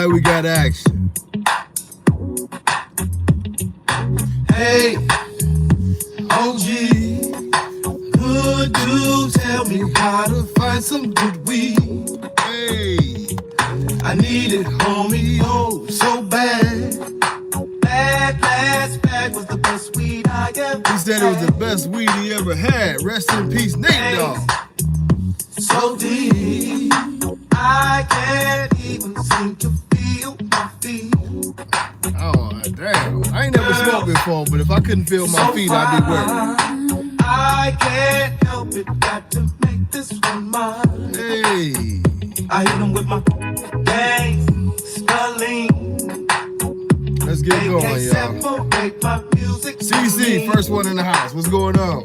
We got action. Hey, OG, could you tell me how to find some good weed? Hey, I need it, homie, oh, so bad. That last bag was the best weed I ever had. he said it was the best weed he ever had. Rest in peace, Nate Dogg. So deep, I can't even seem to feel my feet. Oh, damn. I ain't never smoked before, but if I couldn't feel my feet, I'd be worried. I can't help it, got to make this one mine. Hey. I hit him with my gang spelling. Let's get going, y'all. CC, first one in the house. What's going on?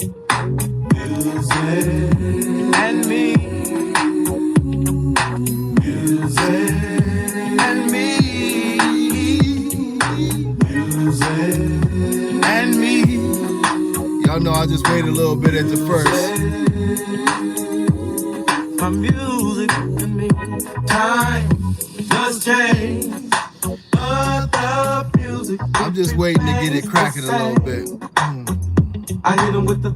Music and me. Music and me. Music and me. Y'all know I just waited a little bit at the first. My music and me. Time does change, but the music. I'm just waiting to get it cracking a little bit. I hit him with the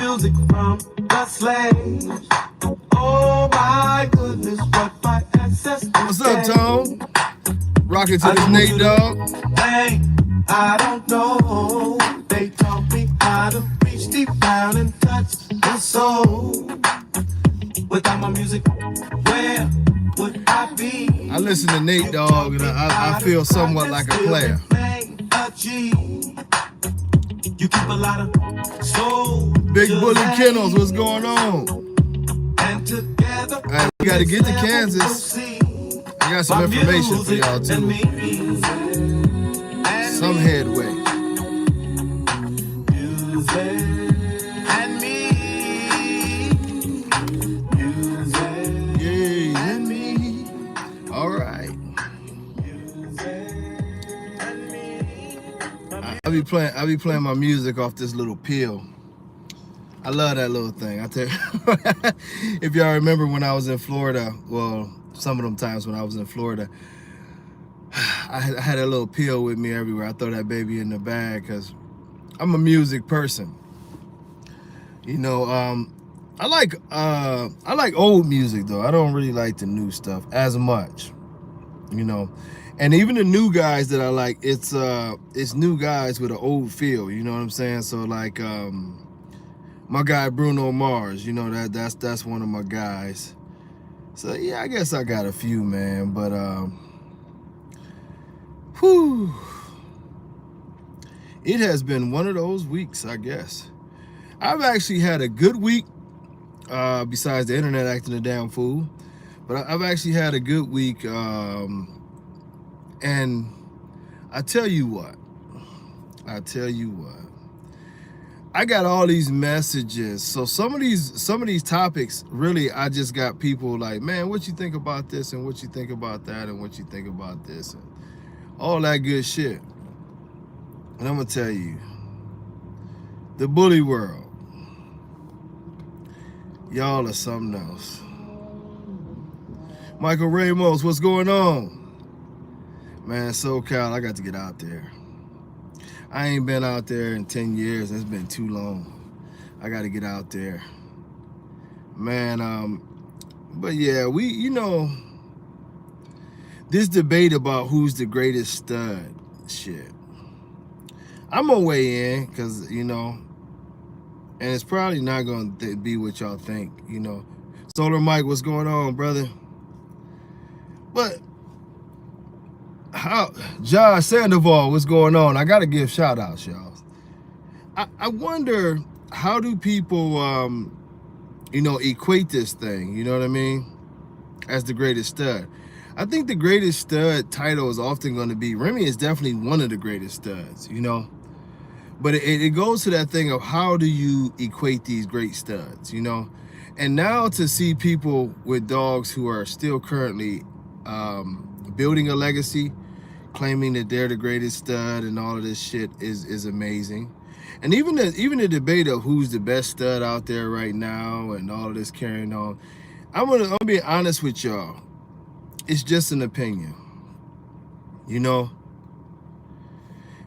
music from the slaves. Oh my goodness, what my ancestors. What's up, Tone? Rocking to this Nate Dogg. Hey, I don't know. They taught me how to reach deep down and touch the soul. Without my music, where would I be? I listen to Nate Dogg and I feel somewhat like a player. You keep a lot of soul. Big Bully Kennels, what's going on? And together, All right, we got to get to Kansas. I got some information for y'all too. Some headway. Yeah, and me. All right. I be playing my music off this little pill. I love that little thing. I tell you, if y'all remember when I was in Florida, well, some of them times when I was in Florida, I had a little pill with me everywhere. I throw that baby in the bag because I'm a music person. You know, I like old music though. I don't really like the new stuff as much. You know. And even the new guys that I like, it's new guys with an old feel, you know what I'm saying? So like my guy Bruno Mars, you know, that's one of my guys. So yeah, I guess I got a few, man, but whew. It has been one of those weeks, I guess. I've actually had a good week, besides the internet acting a damn fool. But I've actually had a good week. And I tell you what, I got all these messages. So some of these topics, really, I just got people like, man, what you think about this and what you think about that and what you think about this and all that good shit. And I'm gonna tell you, the bully world, y'all are something else. Michael Ramos, what's going on? Man, SoCal, I got to get out there. I ain't been out there in 10 years. It's been too long. I got to get out there. Man, but yeah, you know, this debate about who's the greatest stud, shit. I'm gonna weigh in because, you know, and it's probably not going to be what y'all think, you know. Solar Mike, what's going on, brother? But how, Josh Sandoval, what's going on? I gotta give shout outs, y'all. I wonder, how do people you know, equate this thing, you know what I mean, as the greatest stud? I think the greatest stud title is often going to be, Remy is definitely one of the greatest studs, you know, but it goes to that thing of how do you equate these great studs, you know? And now to see people with dogs who are still currently building a legacy, claiming that they're the greatest stud and all of this shit is amazing. And even the debate of who's the best stud out there right now and all of this carrying on, I'm gonna be honest with y'all. It's just an opinion. you know,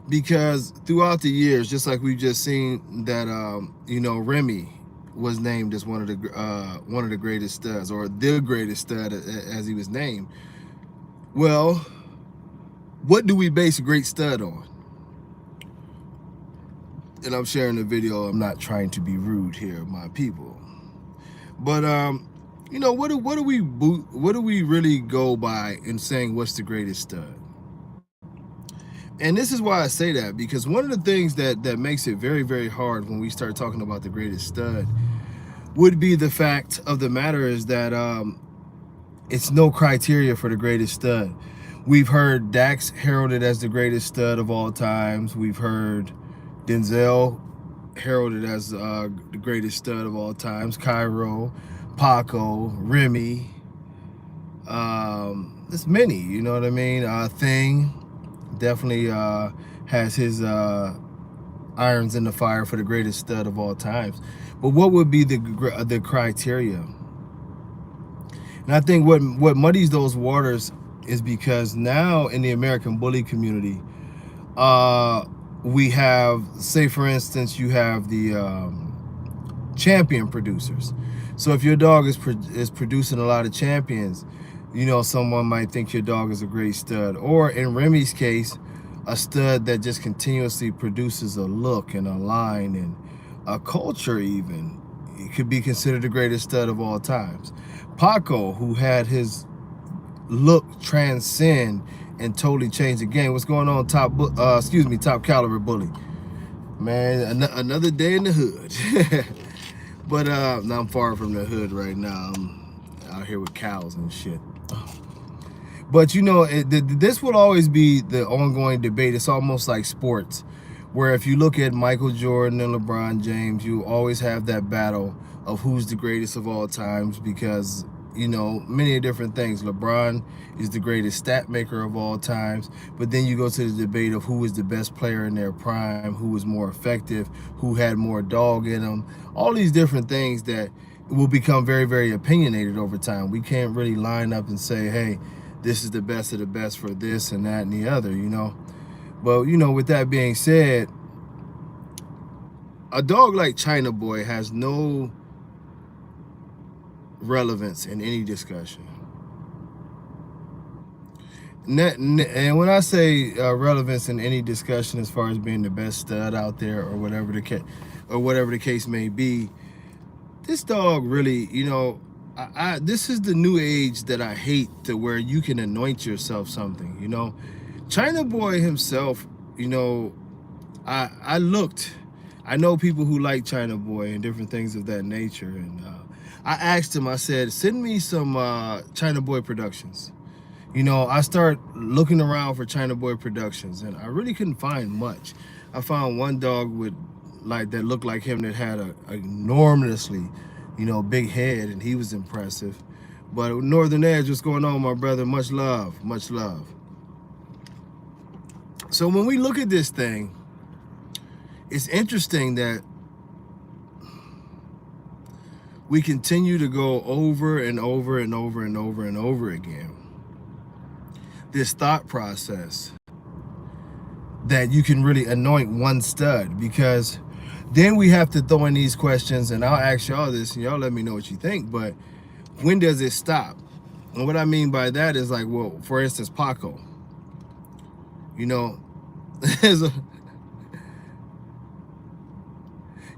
because throughout the years, just like we've just seen that, you know, Remy was named as one of the greatest studs, or the greatest stud as he was named. Well, what do we base a great stud on? And I'm sharing the video. I'm not trying to be rude here, my people. But you know, what do we really go by in saying what's the greatest stud? And this is why I say that, because one of the things that makes it very, very hard when we start talking about the greatest stud would be the fact of the matter is that it's no criteria for the greatest stud. We've heard Dax heralded as the greatest stud of all times. We've heard Denzel heralded as the greatest stud of all times. Cairo, Paco, Remy. There's many, you know what I mean? Thing definitely has his irons in the fire for the greatest stud of all times. But what would be the criteria? And I think what muddies those waters is because now in the American bully community, we have, say for instance, you have the champion producers. So if your dog is producing a lot of champions, you know, someone might think your dog is a great stud. Or in Remy's case, a stud that just continuously produces a look and a line and a culture even. It could be considered the greatest stud of all times. Paco, who had his look transcend and totally change the game. What's going on, Top Caliber Bully? Man, another day in the hood. But now I'm far from the hood right now. I'm out here with cows and shit. But you know, this will always be the ongoing debate. It's almost like sports, where if you look at Michael Jordan and LeBron James, you always have that battle of who's the greatest of all times, because, you know, many different things. LeBron is the greatest stat maker of all times, but then you go to the debate of who was the best player in their prime, who was more effective, who had more dog in them, all these different things that will become very, very opinionated over time. We can't really line up and say, hey, this is the best of the best for this and that and the other, you know. But, you know, with that being said, a dog like China Boy has no relevance in any discussion. And when I say relevance in any discussion as far as being the best stud out there, or whatever the case may be, this dog really, you know, this is the new age that I hate, to where you can anoint yourself something, you know. China Boy himself, you know, I know people who like China Boy and different things of that nature, and I asked him, I said, send me some China Boy productions. You know, I start looking around for China Boy productions, and I really couldn't find much. I found one dog with that looked like him, that had a enormously, you know, big head, and he was impressive. But Northern Edge, what's going on, my brother? Much love, much love. So when we look at this thing, it's interesting that we continue to go over and over and over and over and over again this thought process that you can really anoint one stud, because then we have to throw in these questions, and I'll ask y'all this and y'all let me know what you think, but when does it stop? And what I mean by that is, like, well, for instance, Paco, you know,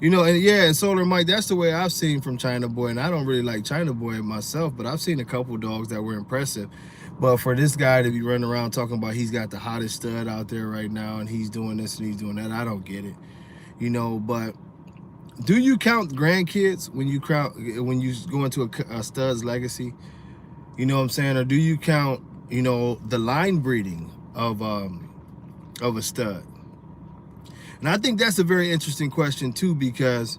you know, and yeah, and Solar Mike, that's the way I've seen from China Boy, and I don't really like China Boy myself, but I've seen a couple dogs that were impressive. But for this guy to be running around talking about he's got the hottest stud out there right now, and he's doing this and he's doing that, I don't get it, you know. But do you count grandkids when you go into a stud's legacy? You know what I'm saying? Or do you count, you know, the line breeding of a stud? And I think that's a very interesting question too, because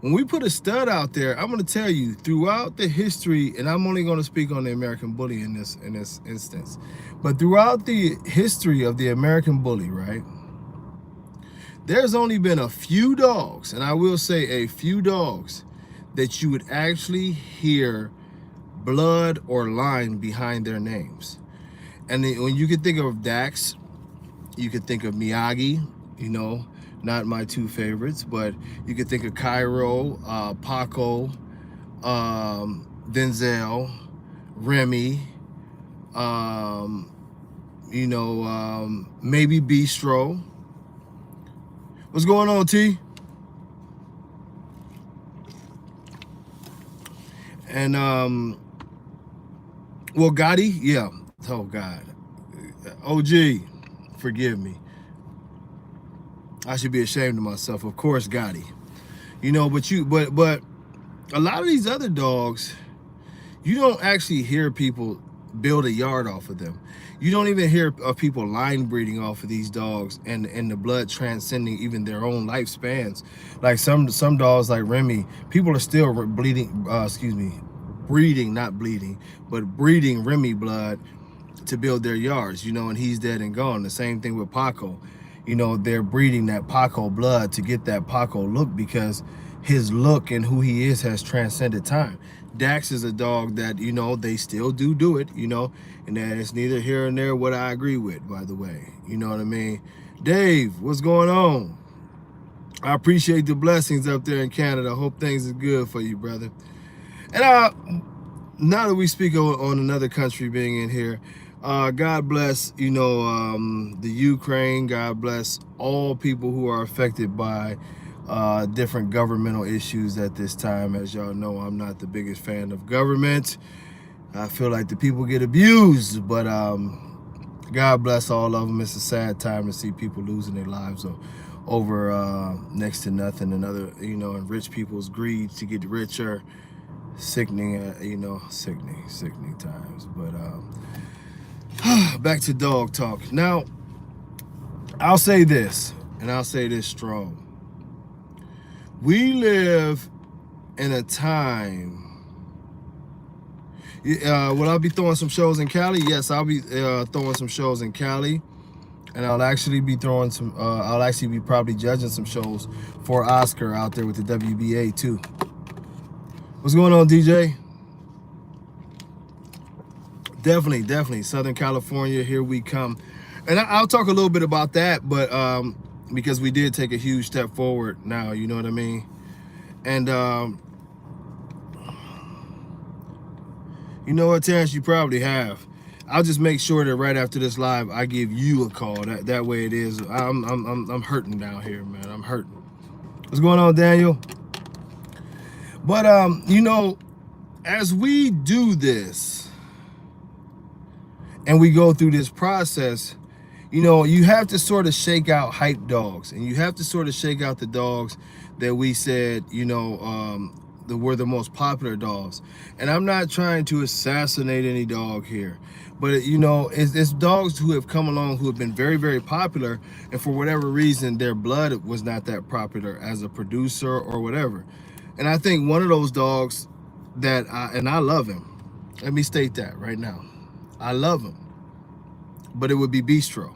when we put a stud out there, I'm going to tell you, throughout the history, and I'm only going to speak on the American bully in this instance, but throughout the history of the American bully, right, there's only been a few dogs, and I will say a few dogs, that you would actually hear blood or line behind their names. And then when you can think of Dax, you could think of Miyagi, you know, not my two favorites, but you could think of Cairo, Paco, Denzel, Remy, you know, maybe Bistro. What's going on, T? And well, Gotti, yeah. Oh God, OG, forgive me. I should be ashamed of myself. Of course, Gotti. You know, but a lot of these other dogs, you don't actually hear people build a yard off of them. You don't even hear of people line breeding off of these dogs and the blood transcending even their own lifespans. Like some dogs like Remy, people are still bleeding, breeding, not bleeding, but breeding Remy blood to build their yards, you know, and he's dead and gone. The same thing with Paco. You know, they're breeding that Paco blood to get that Paco look because his look and who he is has transcended time. Dax is a dog that, you know, they still do it, you know, and that it's neither here and there what I agree with, by the way. You know what I mean? Dave, what's going on? I appreciate the blessings up there in Canada. Hope things are good for you, brother. And now that we speak on another country being in here, God bless, you know, the Ukraine. God bless all people who are affected by different governmental issues at this time. As y'all know, I'm not the biggest fan of government. I feel like the people get abused, but God bless all of them. It's a sad time to see people losing their lives over next to nothing, and other, you know, and rich people's greed to get richer. Sickening, you know, sickening times. But back to dog talk. Now, I'll say this, and I'll say this strong. We live in a time. Will I be throwing some shows in Cali? Yes, I'll be throwing some shows in Cali, and I'll actually be throwing some. I'll actually be probably judging some shows for Oscar out there with the WBA too. What's going on, DJ? Definitely. Southern California, here we come. And I'll talk a little bit about that, but because we did take a huge step forward now, you know what I mean? And you know what, Terrence, you probably have. I'll just make sure that right after this live, I give you a call. That way it is. I'm hurting down here, man. I'm hurting. What's going on, Daniel? But, you know, as we do this and we go through this process, you know, you have to sort of shake out hype dogs, and you have to sort of shake out the dogs that we said, you know, were the most popular dogs. And I'm not trying to assassinate any dog here, but, you know, it's dogs who have come along who have been very, very popular, and for whatever reason, their blood was not that popular as a producer or whatever. And I think one of those dogs that I love him. Let me state that right now. I love him. But it would be Bistro.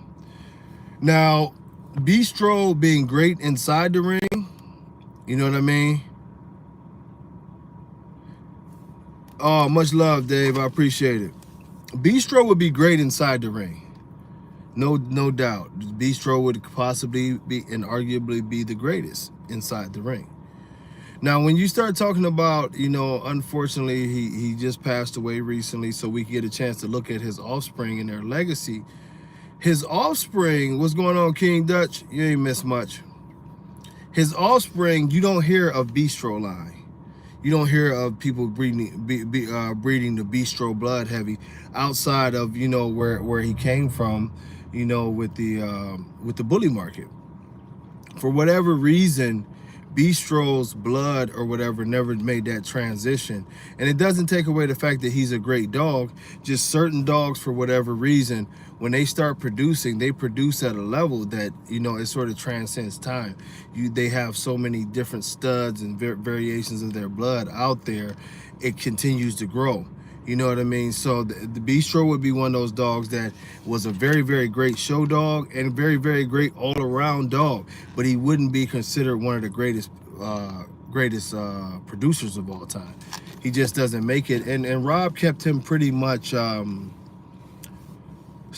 Now, Bistro being great inside the ring, you know what I mean? Oh, much love, Dave. I appreciate it. Bistro would be great inside the ring. No doubt. Bistro would possibly be and arguably be the greatest inside the ring. Now, when you start talking about, you know, unfortunately, he just passed away recently, so we can get a chance to look at his offspring and their legacy. His offspring, what's going on, King Dutch? You ain't missed much. His offspring, you don't hear of Bistro line. You don't hear of people breeding the Bistro blood heavy outside of, you know, where he came from, you know, with the bully market. For whatever reason, Bistro's blood or whatever never made that transition. And it doesn't take away the fact that he's a great dog. Just certain dogs, for whatever reason, when they start producing, they produce at a level that, you know, it sort of transcends time. They have so many different studs and variations of their blood out there, it continues to grow. You know what I mean? So the Bistro would be one of those dogs that was a very, very great show dog and very, very great all-around dog. But he wouldn't be considered one of the greatest producers of all time. He just doesn't make it. And Rob kept him pretty much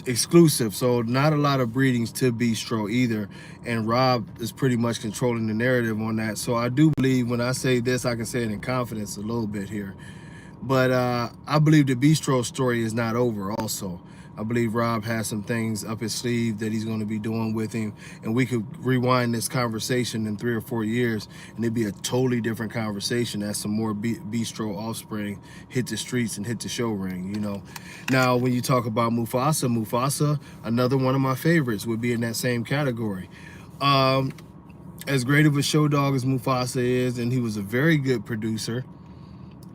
exclusive, so not a lot of breedings to bistro either, and Rob is pretty much controlling the narrative on that. So I do believe when I say this, I can say it in confidence a little bit here, but I believe the bistro story is not over also. I believe Rob has some things up his sleeve that he's going to be doing with him, and we could rewind this conversation in 3 or 4 years, and it'd be a totally different conversation as some more bistro offspring hit the streets and hit the show ring, you know. Now, when you talk about Mufasa, another one of my favorites, would be in that same category. As great of a show dog as Mufasa is, and he was a very good producer,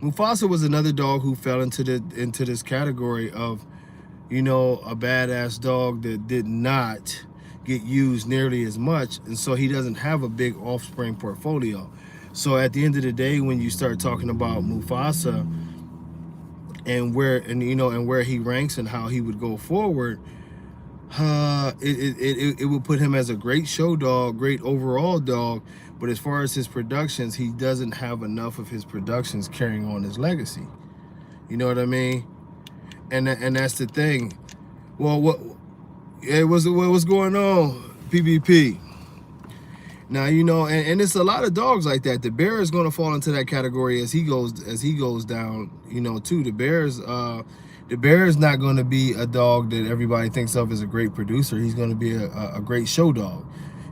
Mufasa was another dog who fell into this category of, you know, a badass dog that did not get used nearly as much, and so he doesn't have a big offspring portfolio. So at the end of the day, when you start talking about Mufasa and where he ranks and how he would go forward, it would put him as a great show dog, great overall dog, but as far as his productions, he doesn't have enough of his productions carrying on his legacy. You know what I mean? And that's the thing. Well, what's going on, PBP? Now, you know, and it's a lot of dogs like that. The bear is going to fall into that category as he goes down, you know, too. The bear is not going to be a dog that everybody thinks of as a great producer. He's going to be a great show dog,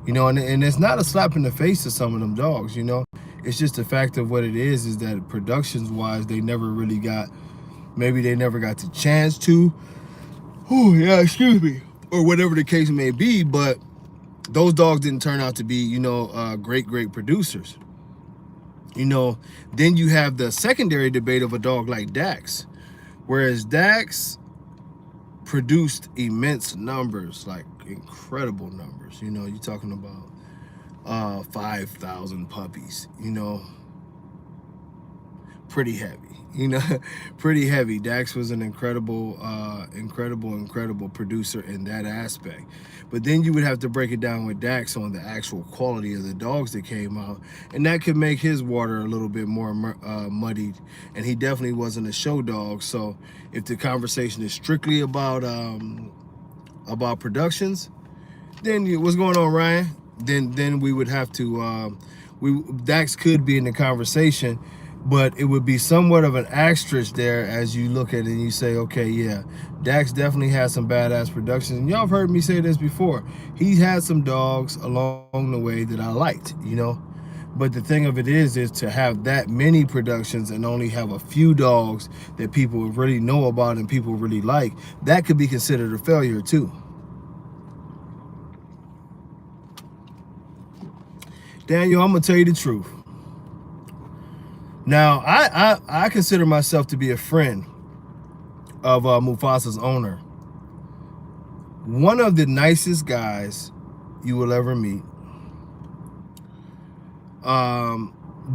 you know, and it's not a slap in the face to some of them dogs, you know. It's just the fact of what it is that productions wise, they never really got. Maybe they never got the chance to. Oh, yeah, excuse me. Or whatever the case may be, but those dogs didn't turn out to be, you know, great producers. You know, then you have the secondary debate of a dog like Dax. Whereas Dax produced immense numbers, like incredible numbers. You know, you're talking about 5,000 puppies, you know. Pretty heavy, you know, pretty heavy. Dax was an incredible producer in that aspect. But then you would have to break it down with Dax on the actual quality of the dogs that came out, and that could make his water a little bit more muddied. And he definitely wasn't a show dog. So if the conversation is strictly about productions, then what's going on, Ryan? Then we would have to Dax could be in the conversation. But it would be somewhat of an asterisk there as you look at it and you say, okay, yeah, Dax definitely has some badass productions. And y'all have heard me say this before. He's had some dogs along the way that I liked, you know. But the thing of it is to have that many productions and only have a few dogs that people really know about and people really like, that could be considered a failure too. Daniel, I'm going to tell you the truth. Now, I consider myself to be a friend of Mufasa's owner. One of the nicest guys you will ever meet.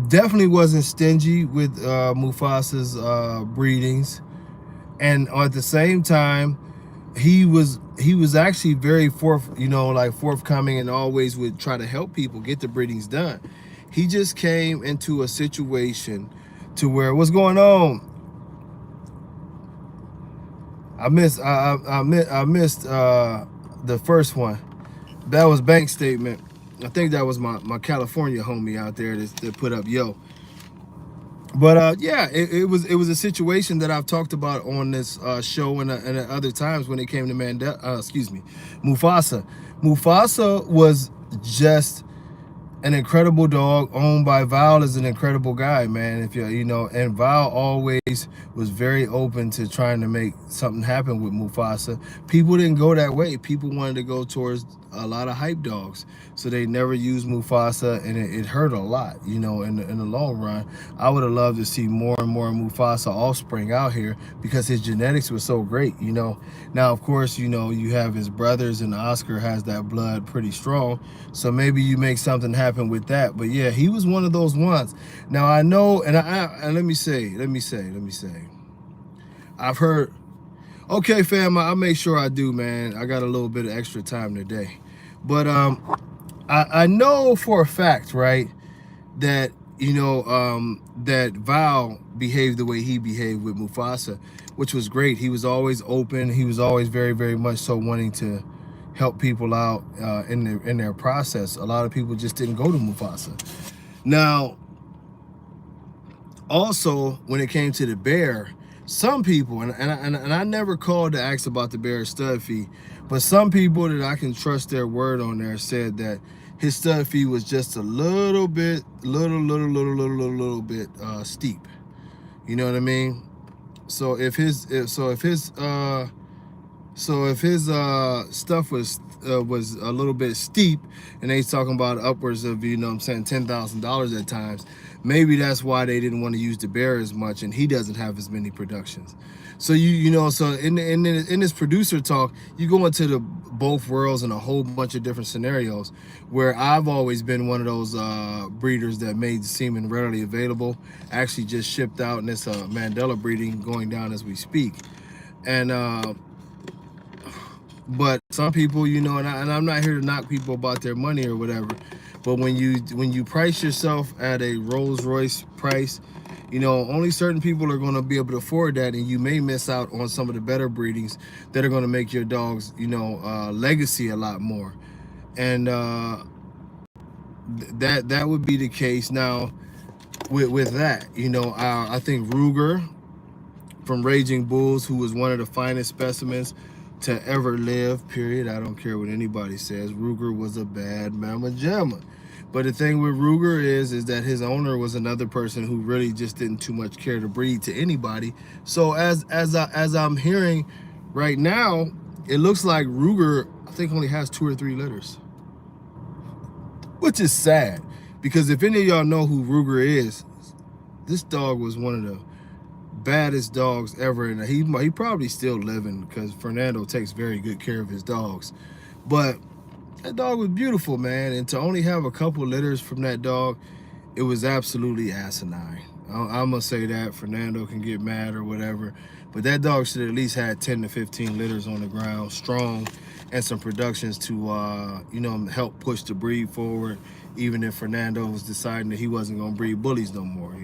Definitely wasn't stingy with Mufasa's breedings, and at the same time, he was actually very forthcoming and always would try to help people get the breedings done. He just came into a situation to where, what's going on? I missed the first one. That was bank statement. I think that was my California homie out there that put up yo. But yeah, it was a situation that I've talked about on this show and at other times when it came to Mufasa. Mufasa was just an incredible dog owned by Val. Is an incredible guy, man. If you know, and Val always was very open to trying to make something happen with Mufasa. People didn't go that way. People wanted to go towards a lot of hype dogs, so they never used Mufasa, and it hurt a lot, you know, in the long run. I would have loved to see more and more Mufasa offspring out here because his genetics were so great, you know. Now, of course, you know, you have his brothers, and Oscar has that blood pretty strong, so maybe you make something happen with that. But yeah, he was one of those ones. Now I know, and let me say, I've heard. Okay, fam, I'll make sure I do, man. I got a little bit of extra time today. But I know for a fact, right, that that Val behaved the way he behaved with Mufasa, which was great. He was always open. He was always very, very much so wanting to help people out in their process. A lot of people just didn't go to Mufasa. Now, also, when it came to the bear, some people, and I never called to ask about the bear stud fee, but some people that I can trust their word on there said that his stud fee was just a little bit, little bit steep. You know what I mean? So if his stuff was a little bit steep, and he's talking about upwards of, you know what I'm saying, $10,000 at times, maybe that's why they didn't want to use the bear as much, and he doesn't have as many productions. So so in this producer talk, you go into the both worlds and a whole bunch of different scenarios, where I've always been one of those breeders that made the semen readily available. Actually just shipped out, and it's Mandela breeding going down as we speak. And but some people, and I'm not here to knock people about their money or whatever, but when you price yourself at a Rolls Royce price, only certain people are going to be able to afford that, and you may miss out on some of the better breedings that are going to make your dog's legacy a lot more. And that would be the case. Now with that, I think Ruger from Raging Bulls, who was one of the finest specimens to ever live, period. I don't care what anybody says. Ruger was a bad mama jamma. But the thing with Ruger is that his owner was another person who really just didn't too much care to breed to anybody. So as I'm hearing right now, it looks like Ruger, I think, only has 2 or 3 litters, which is sad, because if any of y'all know who Ruger is, this dog was one of the baddest dogs ever, and he probably still living, because Fernando takes very good care of his dogs. But that dog was beautiful, man, and to only have a couple litters from that dog, it was absolutely asinine. I'm gonna say that. Fernando can get mad or whatever, but that dog should at least had 10 to 15 litters on the ground, strong, and some productions to help push the breed forward, even if Fernando was deciding that he wasn't gonna breed bullies no more.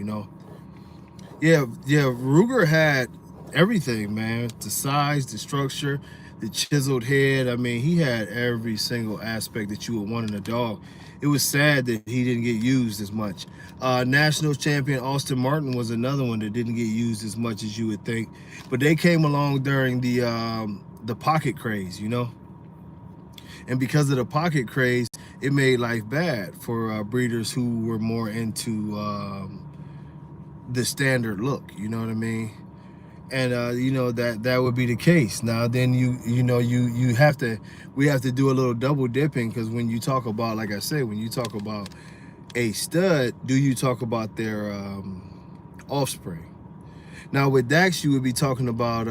Yeah, Ruger had everything, man. The size, the structure, the chiseled head. I mean, he had every single aspect that you would want in a dog. It was sad that he didn't get used as much. National champion Austin Martin was another one that didn't get used as much as you would think. But they came along during the pocket craze, And because of the pocket craze, it made life bad for breeders who were more into the standard look, you know what I mean? And that would be the case. Now then we have to do a little double dipping, because when you talk about, like I say, when you talk about a stud, do you talk about their offspring? Now with Dax, you would be talking about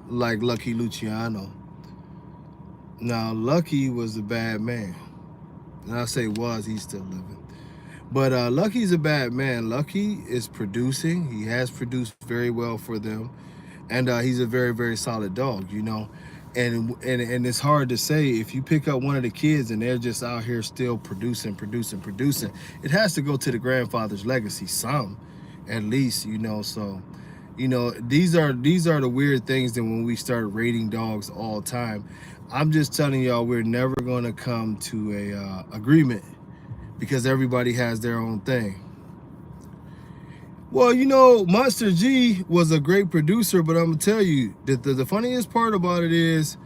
like Lucky Luciano. Now Lucky was a bad man, and I say was, he's still living. But Lucky's a bad man. Lucky is producing. He has produced very well for them. And he's a very, very solid dog, And it's hard to say, if you pick up one of the kids and they're just out here still producing, it has to go to the grandfather's legacy, some, at least, So, these are the weird things that when we start rating dogs all time, I'm just telling y'all, we're never going to come to a agreement, because everybody has their own thing. Well, Monster G was a great producer, but I'm gonna tell you that the funniest part about it is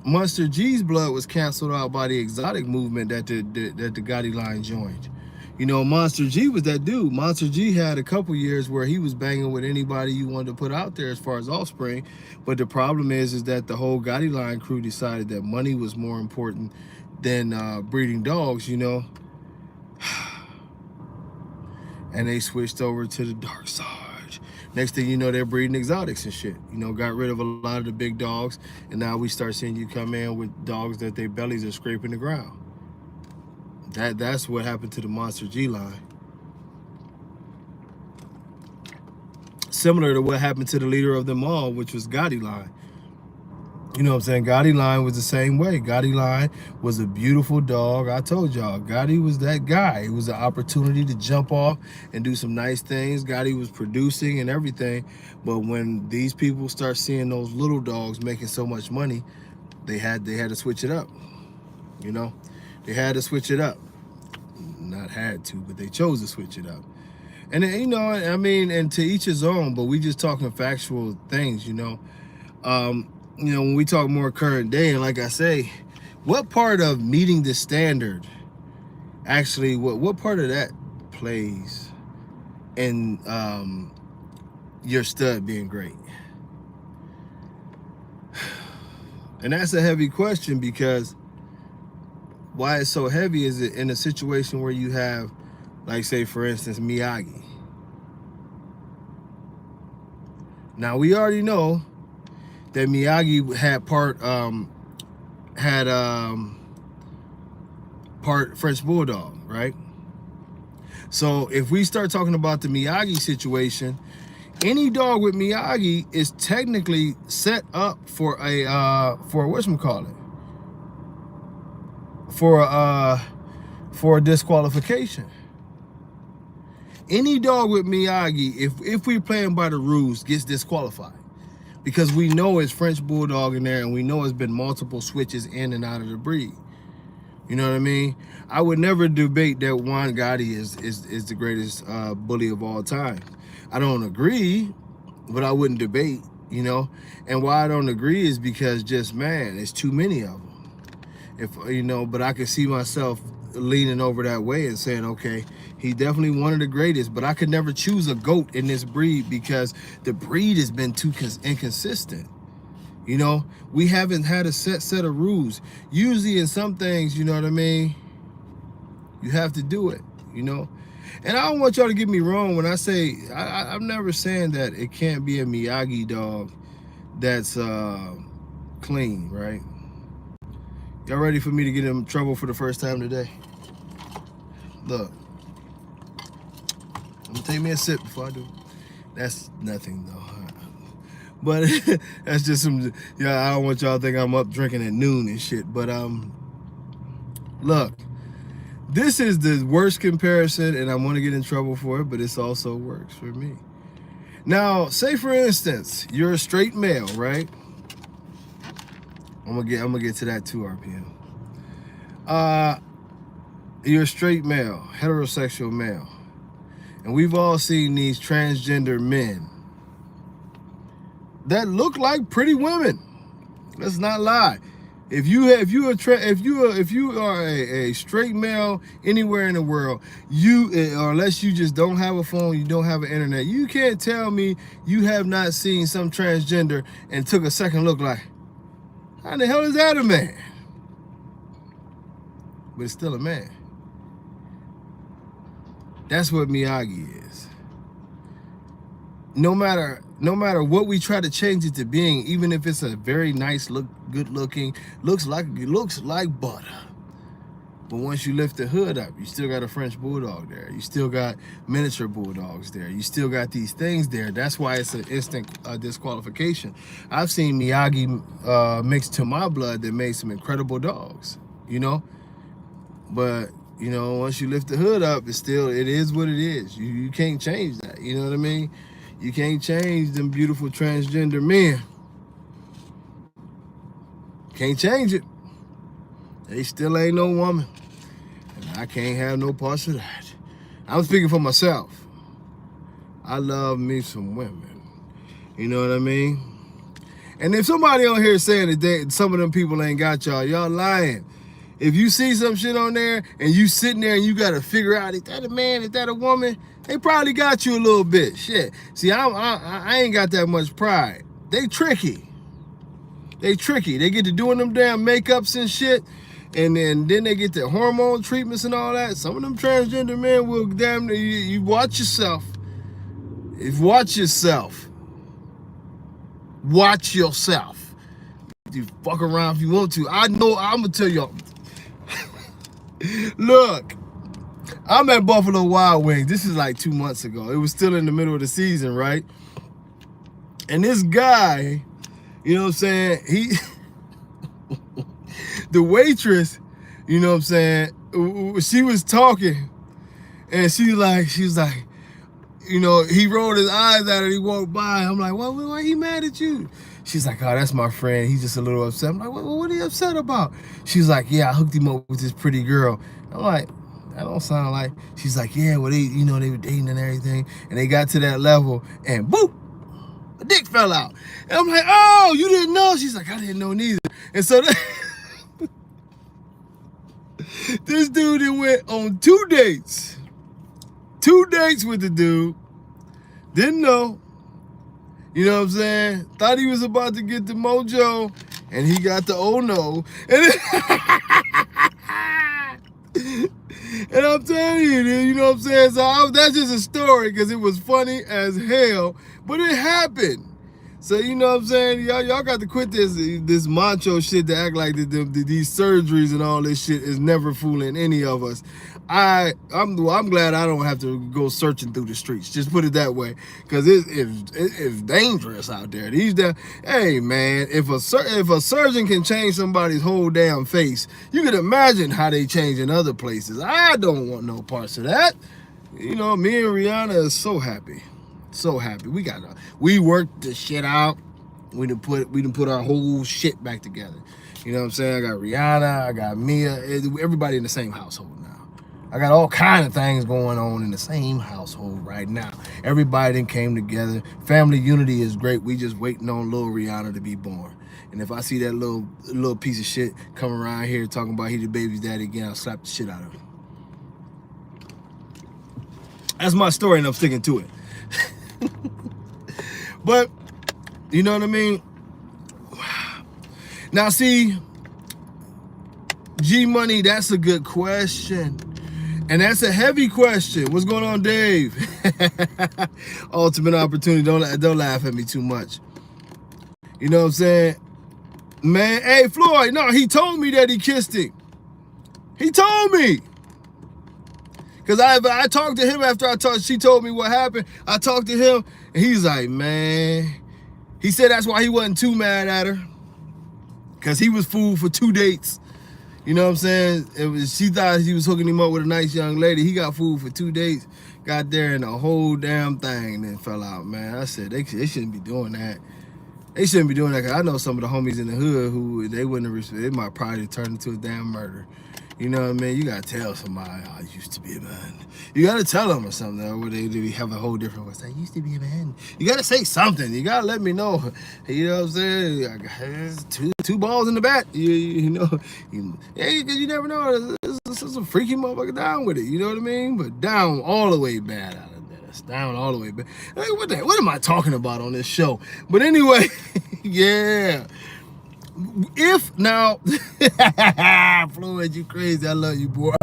Monster G's blood was canceled out by the exotic movement that the Gotti line joined. Monster G was that dude. Monster G had a couple years where he was banging with anybody you wanted to put out there as far as offspring, but the problem is that the whole Gotti line crew decided that money was more important than breeding dogs, and they switched over to the dark side. Next thing you know, they're breeding exotics and shit. Got rid of a lot of the big dogs, and now we start seeing you come in with dogs that their bellies are scraping the ground. That's what happened to the Monster G line. Similar to what happened to the leader of them all, which was Gotti line. You know what I'm saying? Gotti Line was the same way. Gotti Line was a beautiful dog. I told y'all, Gotti was that guy. It was an opportunity to jump off and do some nice things. Gotti was producing and everything. But when these people start seeing those little dogs making so much money, they had to switch it up. You know, they had to switch it up. Not had to, but they chose to switch it up. And you know, I mean, and to each his own. But we just talking factual things. You know. You know, when we talk more current day, and like I say, what part of meeting the standard actually, what part of that plays in your stud being great? And that's a heavy question, because why it's so heavy is it in a situation where you have, like, say, for instance, Miyagi. Now, we already know that Miyagi had part French Bulldog, right? So if we start talking about the Miyagi situation, any dog with Miyagi is technically set up for a whatchamacallit, for a disqualification. Any dog with Miyagi, if we playing by the rules, gets disqualified. Because we know it's French Bulldog in there, and we know it's been multiple switches in and out of the breed. You know what I mean? I would never debate that Juan Gotti is the greatest bully of all time. I don't agree, but I wouldn't debate, you know? And why I don't agree is because just, man, it's too many of them. If, you know, but I could see myself leaning over that way and saying, okay, he definitely one of the greatest, but I could never choose a GOAT in this breed because the breed has been too inconsistent. You know, we haven't had a set of rules. Usually in some things, you know what I mean, you have to do it, you know. And I don't want y'all to get me wrong when I say, I'm never saying that it can't be a Miyagi dog that's clean, right? Y'all ready for me to get in trouble for the first time today? Look, I'm gonna take me a sip before I do. That's nothing though. But that's just some, yeah, I don't want y'all to think I'm up drinking at noon and shit. But look, this is the worst comparison, and I want to get in trouble for it, but this also works for me. Now, say for instance, you're a straight male, right? I'm gonna get to that too, RPM. You're a straight male, heterosexual male, and we've all seen these transgender men that look like pretty women. Let's not lie. If you are a straight male anywhere in the world, or unless you just don't have a phone, you don't have an internet, you can't tell me you have not seen some transgender and took a second look like, how the hell is that a man? But it's still a man. That's what Miyagi is. No matter what we try to change it to being, even if it's a very nice good looking, looks like butter. But once you lift the hood up, you still got a French Bulldog there. You still got miniature Bulldogs there. You still got these things there. That's why it's an instant disqualification. I've seen Miyagi mixed to my blood that made some incredible dogs, you know? But, you know, once you lift the hood up, it is what it is. You can't change that, you know what I mean? You can't change them beautiful transgender men. Can't change it. They still ain't no woman. And I can't have no parts of that. I'm speaking for myself. I love me some women. You know what I mean? And if somebody on here saying that some of them people ain't got y'all lying. If you see some shit on there and you sitting there and you got to figure out, is that a man, is that a woman? They probably got you a little bit. Shit. See, I ain't got that much pride. They tricky. They tricky. They get to doing them damn makeups and shit. And then they get the hormone treatments and all that. Some of them transgender men will damn, you watch yourself. Watch yourself. Watch yourself. You fuck around if you want to. I know, I'm going to tell y'all. Look, I'm at Buffalo Wild Wings. This is like 2 months ago. It was still in the middle of the season, right? And this guy, you know what I'm saying? the waitress, you know what I'm saying, she was talking, and she was like, you know, he rolled his eyes at her, he walked by. I'm like, well, why he mad at you? She's like, oh, that's my friend. He's just a little upset. I'm like, well, what are you upset about? She's like, yeah, I hooked him up with this pretty girl. I'm like, that don't sound like. She's like, yeah, well, they were dating and everything, and they got to that level, and boop, a dick fell out. And I'm like, oh, you didn't know? She's like, I didn't know neither. And so this dude then went on 2 dates. 2 dates with the dude. Didn't know. You know what I'm saying? Thought he was about to get the mojo, and he got the oh no. And I'm telling you, dude, you know what I'm saying? So that's just a story because it was funny as hell, but it happened. So you know what I'm saying? Y'all got to quit this macho shit to act like these surgeries and all this shit is never fooling any of us. I'm glad I don't have to go searching through the streets. Just put it that way, because it's dangerous out there. Hey man, if a surgeon can change somebody's whole damn face, you can imagine how they change in other places. I don't want no parts of that. You know, me and Rihanna is so happy. So happy. We worked the shit out. We done put our whole shit back together. You know what I'm saying? I got Rihanna, I got Mia, everybody in the same household now. I got all kind of things going on in the same household right now. Everybody then came together. Family unity is great. We just waiting on little Rihanna to be born. And if I see that little piece of shit come around here talking about he the baby's daddy again, I'll slap the shit out of him. That's my story, and I'm sticking to it. But you know what I mean? Now see, G Money, that's a good question. And that's a heavy question. What's going on, Dave? Ultimate opportunity. Don't laugh at me too much. You know what I'm saying? Man, hey Floyd, no, he told me that he kissed him. He told me. Because I talked to him after she told me what happened. I talked to him, and he's like, man. He said that's why he wasn't too mad at her. Because he was fooled for 2 dates. You know what I'm saying? She thought he was hooking him up with a nice young lady. He got fooled for 2 dates. Got there, and the whole damn thing then fell out, man. I said, they shouldn't be doing that. They shouldn't be doing that, because I know some of the homies in the hood who they wouldn't have respected. It might probably turn into a damn murder. You know what I mean? You gotta tell somebody, I used to be a man. You gotta tell them or something, or they have a whole different voice. I used to be a man. You gotta say something. You gotta let me know. You know what I'm saying? There's two balls in the bat. You know, yeah, because you never know. This is a freaky motherfucker down with it. You know what I mean? But down all the way bad out of this. Down all the way bad. Hey, what am I talking about on this show? But anyway, yeah. If now, Floyd, you crazy. I love you, boy.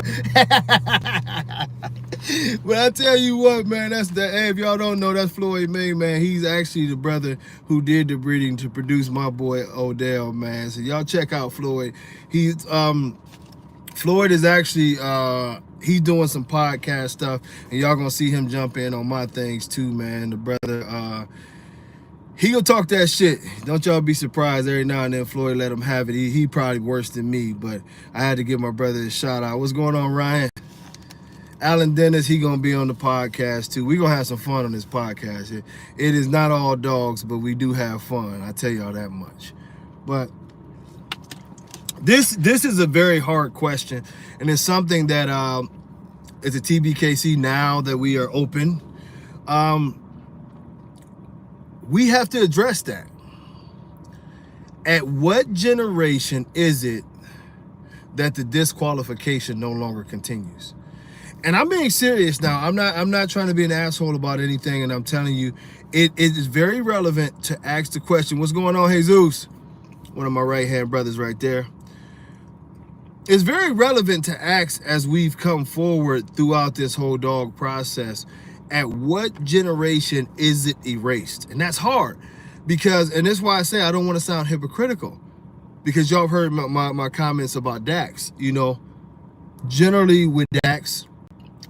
But I tell you what, man, hey, if y'all don't know, that's Floyd May, man. He's actually the brother who did the breeding to produce my boy Odell, man. So y'all check out Floyd. Floyd is actually he's doing some podcast stuff, and y'all gonna see him jump in on my things too, man. The brother, he gonna talk that shit. Don't y'all be surprised. Every now and then Floyd let him have it. He probably worse than me, but I had to give my brother a shout out. What's going on, Ryan? Alan Dennis, he gonna be on the podcast too. We gonna have some fun on this podcast. It is not all dogs, but we do have fun. I tell y'all that much. But this is a very hard question, and it's something that it's a tbkc now that we are open. We have to address that. At what generation is it that the disqualification no longer continues? And I'm being serious now. I'm not trying to be an asshole about anything, and I'm telling you, it is very relevant to ask the question. What's going on, Jesus? One of my right-hand brothers right there. It's very relevant to ask, as we've come forward throughout this whole dog process, at what generation is it erased? And that's hard, because, and that's why I say I don't want to sound hypocritical, because y'all have heard my comments about Dax. You know, generally with Dax,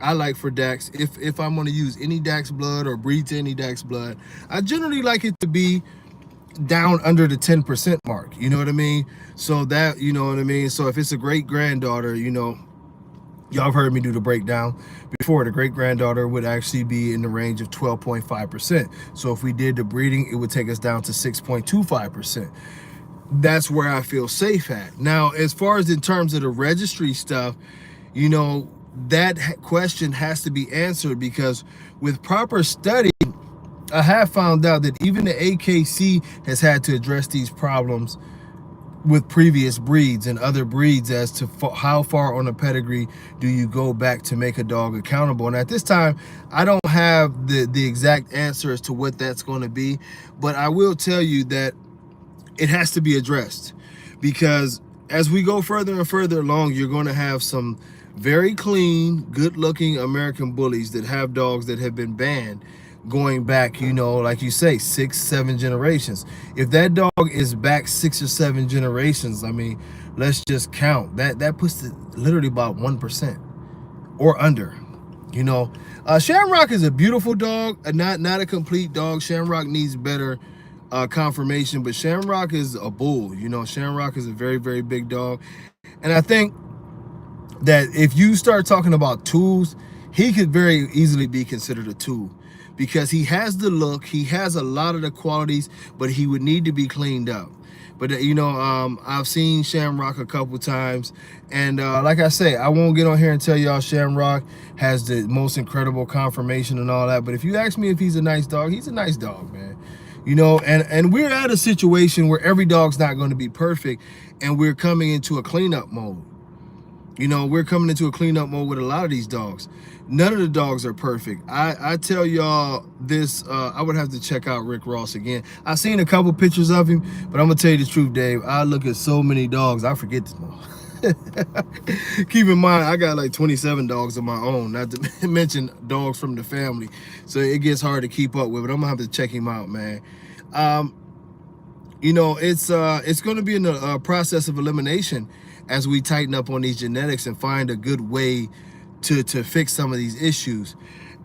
I like for Dax, if I'm going to use any Dax blood or breed to any Dax blood, I generally like it to be down under the 10% mark. You know what I mean? So that, you know what I mean? So if it's a great granddaughter, you know, y'all have heard me do the breakdown before. The great granddaughter would actually be in the range of 12.5%. So if we did the breeding, it would take us down to 6.25%. That's where I feel safe at. Now, as far as in terms of the registry stuff, you know, that question has to be answered, because with proper study, I have found out that even the AKC has had to address these problems with previous breeds and other breeds as to how far on a pedigree do you go back to make a dog accountable. And at this time, I don't have the exact answer as to what that's going to be, but I will tell you that it has to be addressed, because as we go further and further along, you're going to have some very clean, good-looking American bullies that have dogs that have been banned going back, you know, like you say, 6-7 generations. If that dog is back 6 or 7 generations, I mean, let's just count that puts it literally about 1% or under. You know, Shamrock is a beautiful dog, not a complete dog. Shamrock needs better confirmation, but Shamrock is a bull. You know, Shamrock is a very, very big dog, and I think that if you start talking about tools, he could very easily be considered a tool, because he has the look, he has a lot of the qualities, but he would need to be cleaned up. But you know, I've seen Shamrock a couple times, and like I say, I won't get on here and tell y'all Shamrock has the most incredible conformation and all that, but if you ask me if he's a nice dog, he's a nice dog, man. You know, and we're at a situation where every dog's not going to be perfect, and we're coming into a cleanup mode. You know, we're coming into a cleanup mode with a lot of these dogs. None of the dogs are perfect. I tell y'all this, I would have to check out Rick Ross again. I've seen a couple pictures of him, but I'm gonna tell you the truth, Dave. I look at so many dogs, I forget them all. Keep in mind, I got like 27 dogs of my own, not to mention dogs from the family. So it gets hard to keep up with, but I'm gonna have to check him out, man. You know, it's gonna be in a process of elimination as we tighten up on these genetics and find a good way to fix some of these issues.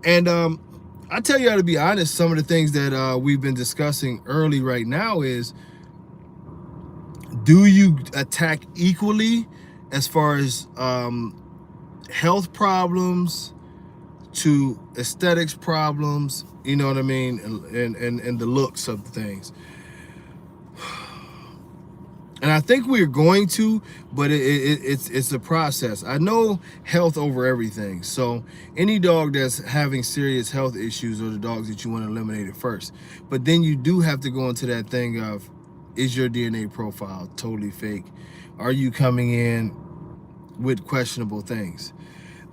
And I tell you, to be honest, some of the things that we've been discussing early right now is, do you attack equally as far as health problems to aesthetics problems, you know what I mean, and the looks of things? And I think we're going to, but it's a process. I know health over everything. So any dog that's having serious health issues are the dogs that you want to eliminate at first. But then you do have to go into that thing of, is your DNA profile totally fake? Are you coming in with questionable things?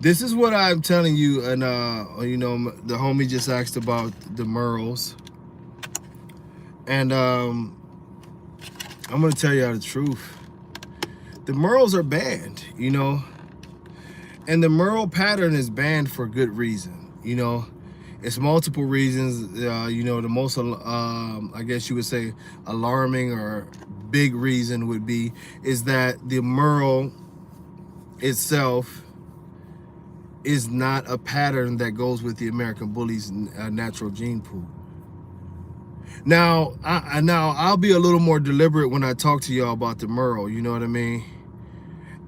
This is what I'm telling you. And, you know, the homie just asked about the Merles. And, I'm gonna tell y'all the truth. The Merles are banned, you know, and the Merle pattern is banned for good reason. You know, it's multiple reasons. You know, the most, I guess you would say, alarming or big reason would be is that the Merle itself is not a pattern that goes with the American Bully's natural gene pool. Now, I'll be a little more deliberate when I talk to y'all about the Merle, you know what I mean?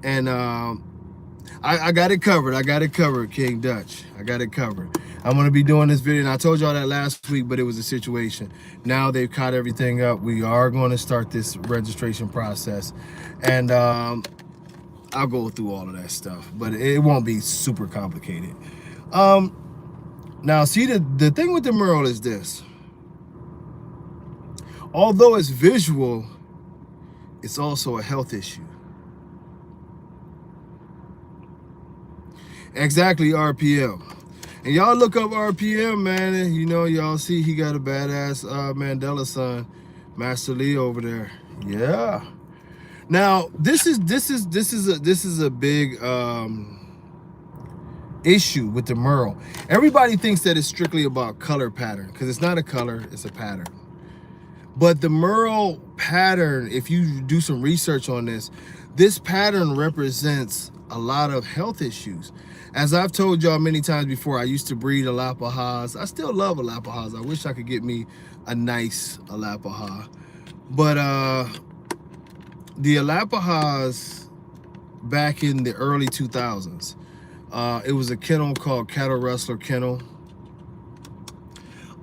And I got it covered. I got it covered, King Dutch. I got it covered. I'm going to be doing this video, and I told y'all that last week, but it was a situation. Now they've caught everything up. We are going to start this registration process, and I'll go through all of that stuff, but it won't be super complicated. Now, see, the thing with the Merle is this. Although it's visual, it's also a health issue. Exactly, RPM. And y'all look up RPM, man, and you know, y'all see he got a badass Mandela son, Master Lee over there. Yeah. Now, this is a big issue with the Merle. Everybody thinks that it's strictly about color pattern, because it's not a color, it's a pattern. But the Merle pattern, if you do some research on this pattern represents a lot of health issues. As I've told y'all many times before, I used to breed Alapajas. I still love Alapajas. I wish I could get me a nice Alapaha. But the Alapahas back in the early 2000s, it was a kennel called Cattle Rustler Kennel.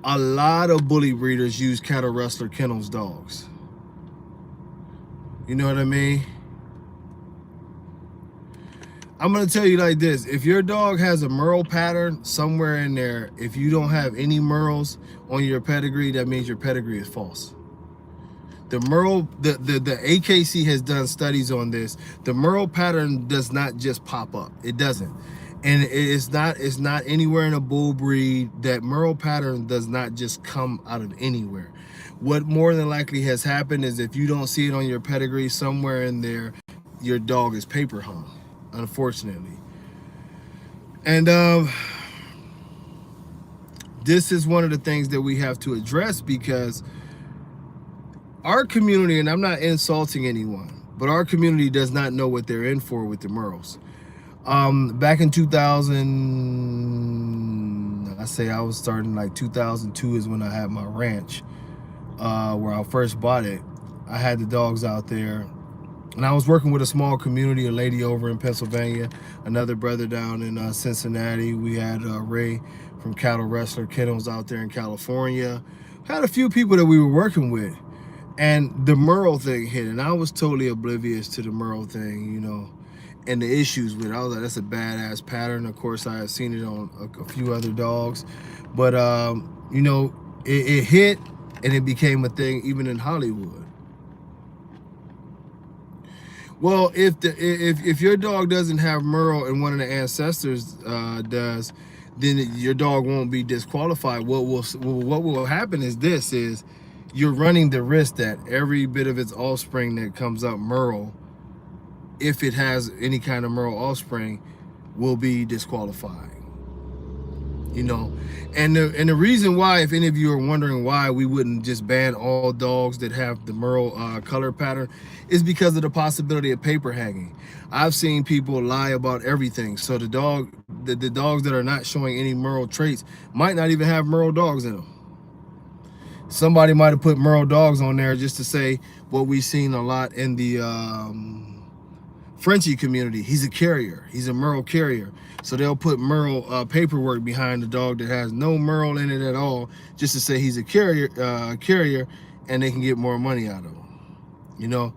A lot of bully breeders use Cattle Rustler Kennels dogs. You know what I mean? I'm gonna tell you like this: if your dog has a merle pattern somewhere in there, if you don't have any merles on your pedigree, that means your pedigree is false. The merle, the AKC has done studies on this. The merle pattern does not just pop up. It doesn't, and it's not anywhere in a bull breed. That merle pattern does not just come out of anywhere. What more than likely has happened is if you don't see it on your pedigree somewhere in there, your dog is paper hung, unfortunately. And this is one of the things that we have to address, because our community, and I'm not insulting anyone, but our community does not know what they're in for with the merles. Back in 2000, I say I was starting like 2002 is when I had my ranch, where I first bought it. I had the dogs out there, and I was working with a small community, a lady over in Pennsylvania, another brother down in Cincinnati. We had Ray from Cattle Rustler Kennels out there in California. Had a few people that we were working with. And the merle thing hit, and I was totally oblivious to the merle thing, you know, and the issues with it. I was like, that's a badass pattern. Of course, I had seen it on a few other dogs, but you know, it hit, and it became a thing even in Hollywood. Well, if your dog doesn't have merle and one of the ancestors does, then your dog won't be disqualified. What will happen is this: is you're running the risk that every bit of its offspring that comes up merle, if it has any kind of merle offspring, will be disqualified. You know, and the reason why, if any of you are wondering why we wouldn't just ban all dogs that have the merle color pattern, is because of the possibility of paper hanging. I've seen people lie about everything. So the dogs that are not showing any merle traits might not even have merle dogs in them. Somebody might have put merle dogs on there just to say what we've seen a lot in the Frenchie community. He's a carrier. He's a merle carrier. So they'll put merle paperwork behind the dog that has no merle in it at all, just to say he's a carrier, and they can get more money out of him. You know,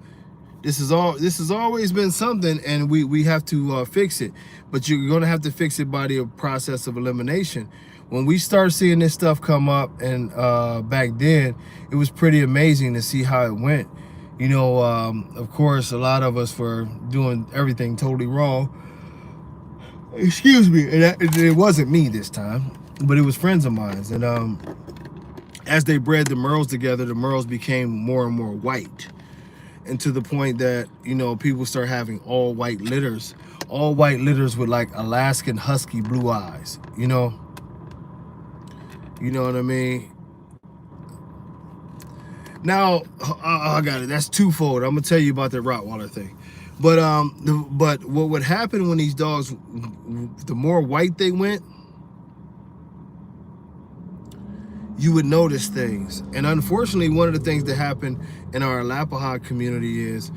this has always been something, and we have to fix it. But you're going to have to fix it by the process of elimination. When we start seeing this stuff come up, and back then, it was pretty amazing to see how it went. You know, of course, a lot of us were doing everything totally wrong. Excuse me, and it wasn't me this time, but it was friends of mine. And as they bred the merles together, the merles became more and more white, and to the point that, you know, people start having all white litters with like Alaskan husky blue eyes. You know what I mean? Now, I got it. That's twofold. I'm gonna tell you about the Rottweiler thing. But what would happen when these dogs, the more white they went, you would notice things. And unfortunately, one of the things that happened in our Alapaha community is,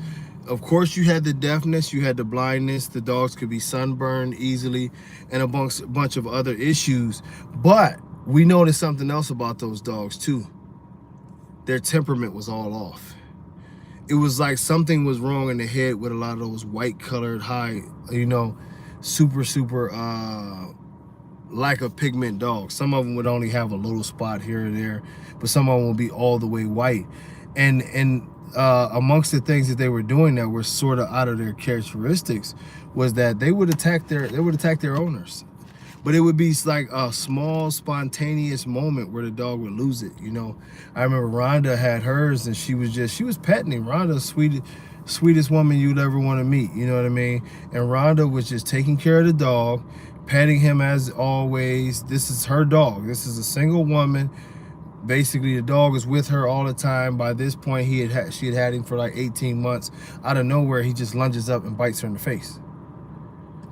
of course, you had the deafness, you had the blindness, the dogs could be sunburned easily, and a bunch of other issues. But we noticed something else about those dogs too. Their temperament was all off. It was like something was wrong in the head with a lot of those white colored, high, you know, super lack of pigment dogs. Some of them would only have a little spot here or there, but some of them would be all the way white. And amongst the things that they were doing that were sort of out of their characteristics was that they would attack their owners. But it would be like a small, spontaneous moment where the dog would lose it. You know, I remember Rhonda had hers, and she was petting him. Rhonda's sweetest woman you'd ever want to meet. You know what I mean? And Rhonda was just taking care of the dog, petting him as always. This is her dog. This is a single woman. Basically, the dog is with her all the time. By this point, she had had him for like 18 months. Out of nowhere, he just lunges up and bites her in the face.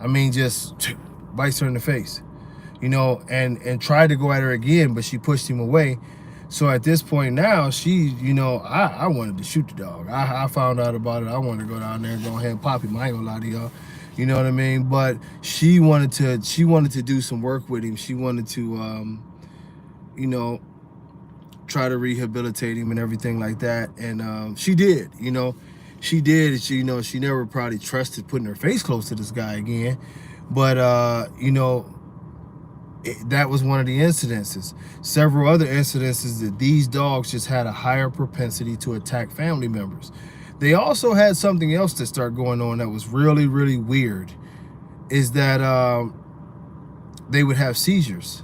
I mean, just bites her in the face, you know, and tried to go at her again, but she pushed him away. So at this point now, she, you know, I wanted to shoot the dog. I found out about it. I wanted to go down there and go ahead and pop him. I ain't gonna lie to y'all. You know what I mean? But she wanted to do some work with him. She wanted to, you know, try to rehabilitate him and everything like that. And she did, you know. She did. She, you know, she never probably trusted putting her face close to this guy again. But, you know, that was one of the incidences. Several other incidences that these dogs just had a higher propensity to attack family members. They also had something else that started going on that was really, really weird, is that they would have seizures.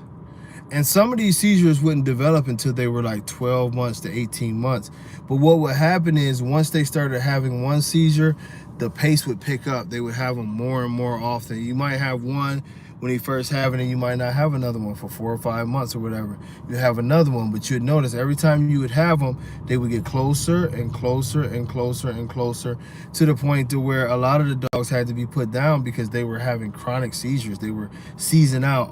And some of these seizures wouldn't develop until they were like 12 months to 18 months. But what would happen is once they started having one seizure, the pace would pick up. They would have them more and more often. You might have one when he first have it, and you might not have another one for 4 or 5 months or whatever. You have another one, but you'd notice every time you would have them, they would get closer and closer and closer and closer, to the point to where a lot of the dogs had to be put down because they were having chronic seizures. They were seizing out,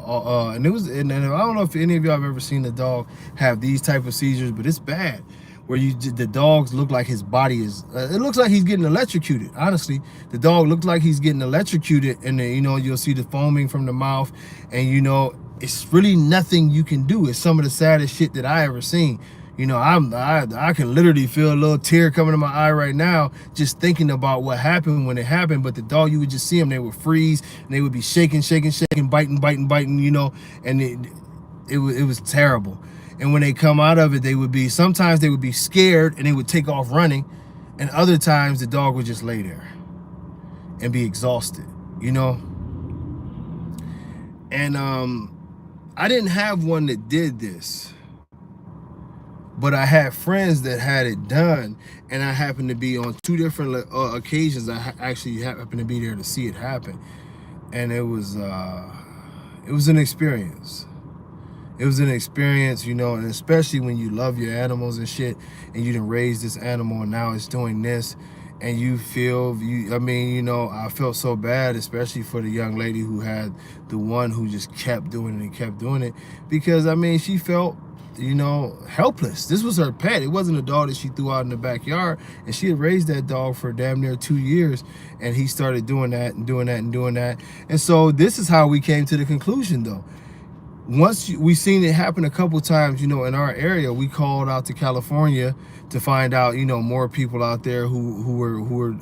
and it was. And I don't know if any of y'all have ever seen a dog have these type of seizures, but it's bad. Where the dogs look like his body is, it looks like he's getting electrocuted. Honestly, the dog looks like he's getting electrocuted, and then, you know, you'll see the foaming from the mouth, and you know, it's really nothing you can do. It's some of the saddest shit that I ever seen. You know, I can literally feel a little tear coming to my eye right now just thinking about what happened when it happened. But the dog, you would just see them, they would freeze, and they would be shaking, biting, you know, and it was terrible. And when they come out of it, sometimes they would be scared and they would take off running. And other times the dog would just lay there and be exhausted, you know? And I didn't have one that did this, but I had friends that had it done. And I happened to be on 2 different occasions. I actually happened to be there to see it happen. And it was an experience. It was an experience, you know, and especially when you love your animals and shit, and you done raised this animal and now it's doing this, and you feel, I mean, you know, I felt so bad, especially for the young lady who had the one who just kept doing it and kept doing it, because, I mean, she felt, you know, helpless. This was her pet. It wasn't a dog that she threw out in the backyard, and she had raised that dog for damn near 2 years, and he started doing that and doing that and doing that. And so this is how we came to the conclusion, though. Once we seen it happen a couple times, you know, in our area, we called out to California to find out, you know, more people out there who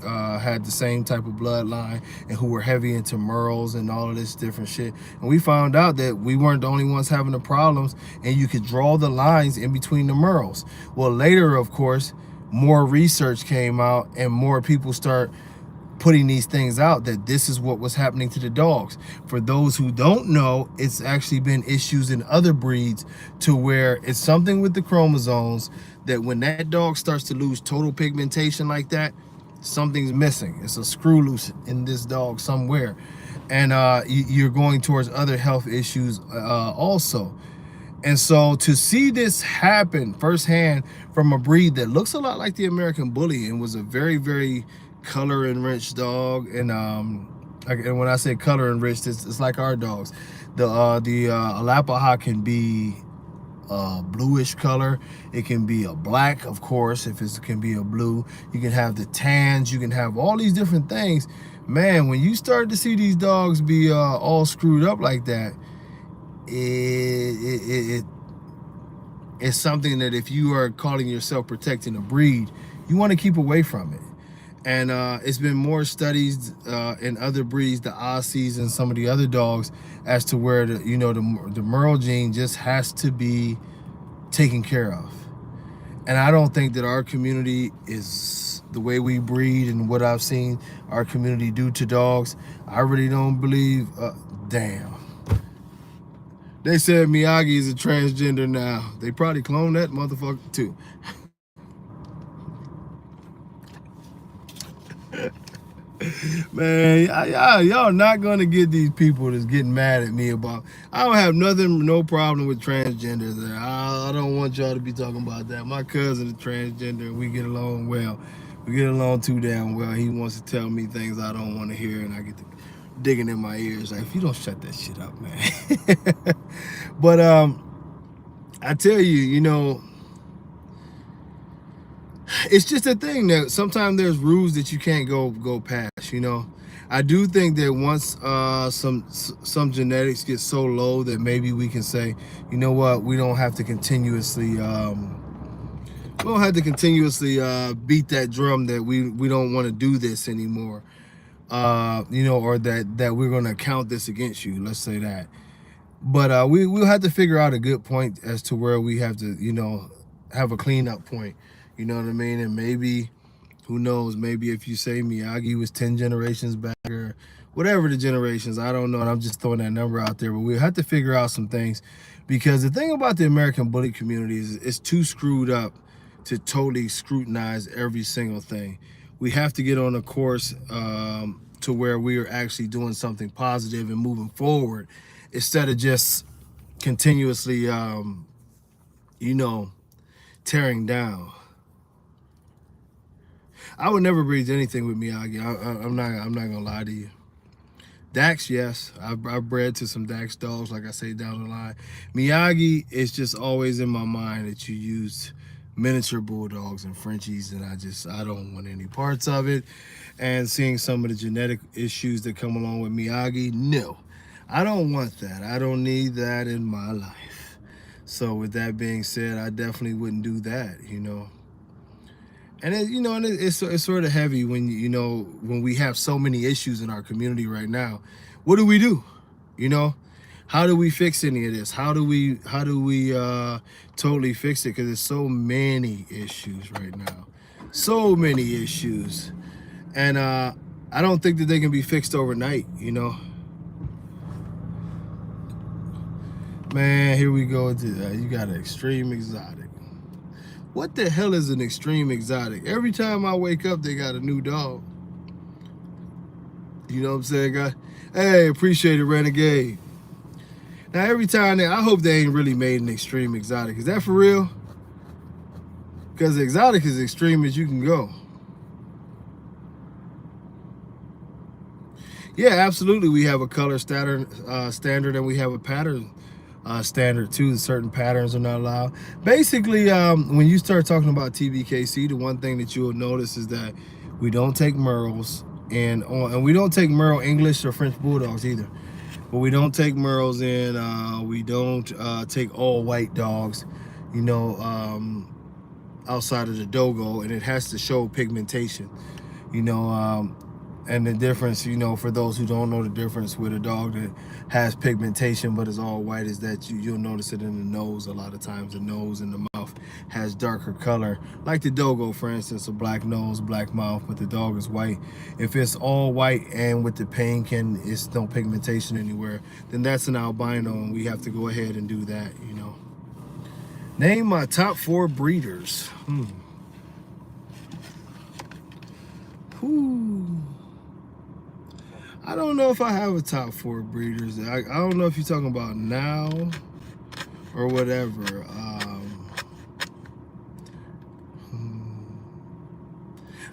had the same type of bloodline and who were heavy into merles and all of this different shit. And we found out that we weren't the only ones having the problems, and you could draw the lines in between the merles. Well, later, of course, more research came out and more people start putting these things out, that this is what was happening to the dogs. For those who don't know, it's actually been issues in other breeds to where it's something with the chromosomes that when that dog starts to lose total pigmentation like that, something's missing. It's a screw loose in this dog somewhere. And you're going towards other health issues also. And so to see this happen firsthand from a breed that looks a lot like the American Bully and was a very, very color enriched dog, and when I say color enriched, it's like our dogs. The Alapaha can be bluish color. It can be a black, of course, if it can be a blue. You can have the tans. You can have all these different things. Man, when you start to see these dogs be all screwed up like that, it's something that if you are calling yourself protecting a breed, you want to keep away from it. And it's been more studies in other breeds, the Aussies and some of the other dogs, as to where the merle gene just has to be taken care of. And I don't think that our community is the way we breed and what I've seen our community do to dogs. I really don't believe. Damn. They said Miyagi is a transgender now. They probably cloned that motherfucker too. Man, y'all not gonna get these people that's getting mad at me about. I don't have no problem with transgenders. I don't want y'all to be talking about that. My cousin is transgender, and we get along well. We get along too damn well. He wants to tell me things I don't want to hear, and I get to digging in my ears. Like, if you don't shut that shit up, man. But I tell you, you know, it's just a thing that sometimes there's rules that you can't go past. I do think that once some genetics get so low that maybe we can say, you know what, we don't have to continuously beat that drum that we don't want to do this anymore. Or that we're going to count this against you. Let's say that. But we'll have to figure out a good point as to where we have to, have a cleanup point. You know what I mean? And maybe, who knows, maybe if you say Miyagi was 10 generations back or whatever the generations, I don't know. And I'm just throwing that number out there. But we'll have to figure out some things, because the thing about the American bully community is it's too screwed up to totally scrutinize every single thing. We have to get on a course to where we are actually doing something positive and moving forward, instead of just continuously, tearing down. I would never breed anything with Miyagi. I'm not gonna lie to you. Dax, yes, I've bred to some Dax dogs, like I say down the line. Miyagi is just always in my mind that you used miniature bulldogs and Frenchies, and I don't want any parts of it. And seeing some of the genetic issues that come along with Miyagi, no, I don't want that. I don't need that in my life. So with that being said, I definitely wouldn't do that, And it's sort of heavy when when we have so many issues in our community right now. What do we do? How do we fix any of this? How do we totally fix it? Because there's so many issues right now, so many issues, and I don't think that they can be fixed overnight. Man, here we go. You got an extreme exotic. What the hell is an extreme exotic? Every time I wake up, they got a new dog. You know what I'm saying, guy? Hey, appreciate it, Renegade. Now, every time I hope they ain't really made an extreme exotic. Is that for real? Because the exotic is extreme as you can go. Yeah, absolutely. We have a color standard, and we have a pattern standard too. Certain patterns are not allowed. Basically, when you start talking about tbkc, the one thing that you will notice is that we don't take Merles, and we don't take Merle English or French Bulldogs either. But we don't take Merles in. We don't take all white dogs, outside of the dogo, and it has to show pigmentation, and the difference, for those who don't know the difference with a dog that has pigmentation but is all white, is that you'll notice it in the nose. A lot of times the nose and the mouth has darker color, like the dogo, for instance, a black nose, black mouth, but the dog is white. If it's all white and with the pink and it's no pigmentation anywhere, then that's an albino, and we have to go ahead and do that. Name my top 4 breeders. I don't know if I have a top 4 breeders. I don't know if you're talking about now or whatever.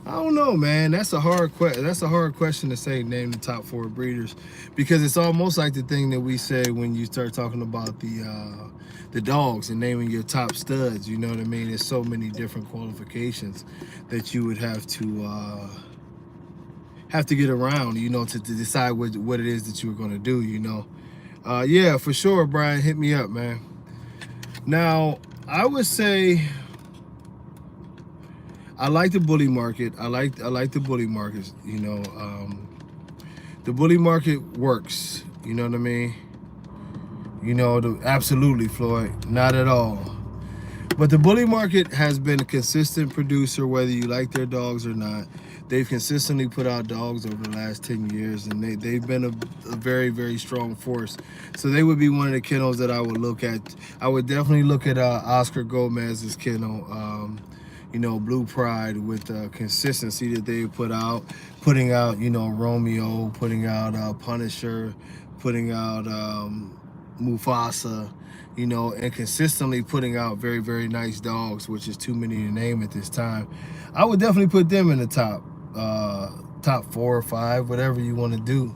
I don't know, man. That's a hard question to say. Name the top 4 breeders, because it's almost like the thing that we say when you start talking about the dogs and naming your top studs. You know what I mean? There's so many different qualifications that you would have to get around, to decide what it is that you were going to do. Yeah, for sure, Brian, hit me up, man. Now, I would say I like the bully market. I like the bully markets. The bully market works. You know what I mean? Absolutely, Floyd, not at all. But the bully market has been a consistent producer, whether you like their dogs or not. They've consistently put out dogs over the last 10 years, and they've been a very, very strong force. So they would be one of the kennels that I would look at. I would definitely look at Oscar Gomez's kennel, Blue Pride, with the consistency that they putting out, Romeo, putting out Punisher, putting out Mufasa, and consistently putting out very, very nice dogs, which is too many to name at this time. I would definitely put them in the top 4 or 5, whatever you want to do.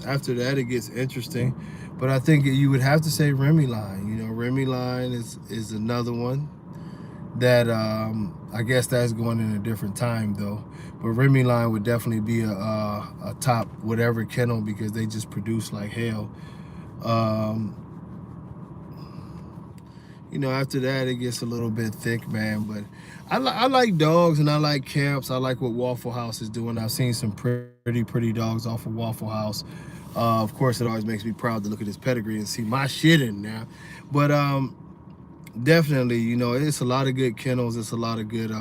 After that, it gets interesting, but I think you would have to say Remy Line. Remy Line is another one. that I guess that's going in a different time though. But Remy line would definitely be a top whatever kennel because they just produce like hell. You know, after that it gets a little bit thick, man. But I like dogs and I like camps. I like what Waffle House is doing. I've seen some pretty dogs off of Waffle House. Of course, it always makes me proud to look at his pedigree and see my shit in there. But definitely, you know, it's a lot of good kennels. It's a lot of good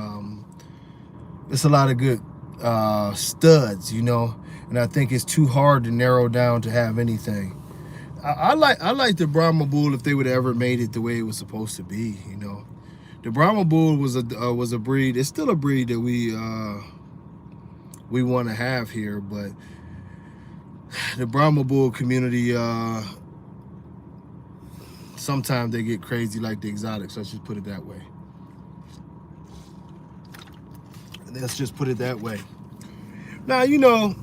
studs, you know. And I think it's too hard to narrow down to have anything. I like the Brahma Bull if they would have ever made it the way it was supposed to be, you know. The Brahma Bull was a breed. It's still a breed that we want to have here, but the Brahma Bull community sometimes they get crazy like the exotics. Let's just put it that way. Let's just put it that way. Now, you know,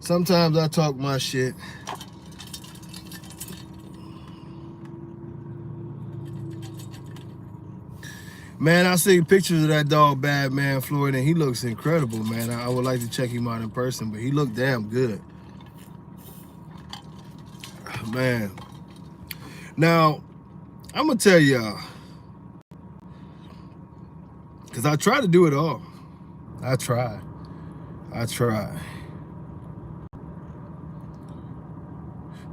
sometimes I talk my shit. Man, I see pictures of that dog, Bad Man Floyd, and he looks incredible, man. I would like to check him out in person, but he looked damn good. Man. Now, I'm going to tell y'all, because I try to do it all. I try.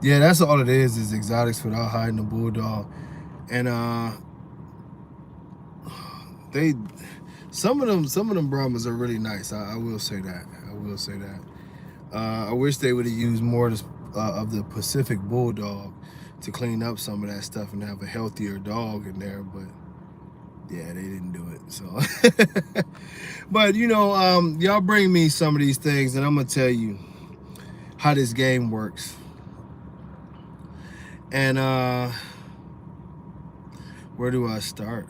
Yeah, that's all it is exotics without hiding the bulldog. And some of them Brahmas are really nice. I will say that. I wish they would have used more of the Pacific Bulldog to clean up some of that stuff and have a healthier dog in there, but yeah, they didn't do it. So but you know, y'all bring me some of these things and I'm gonna tell you how this game works. And where do I start?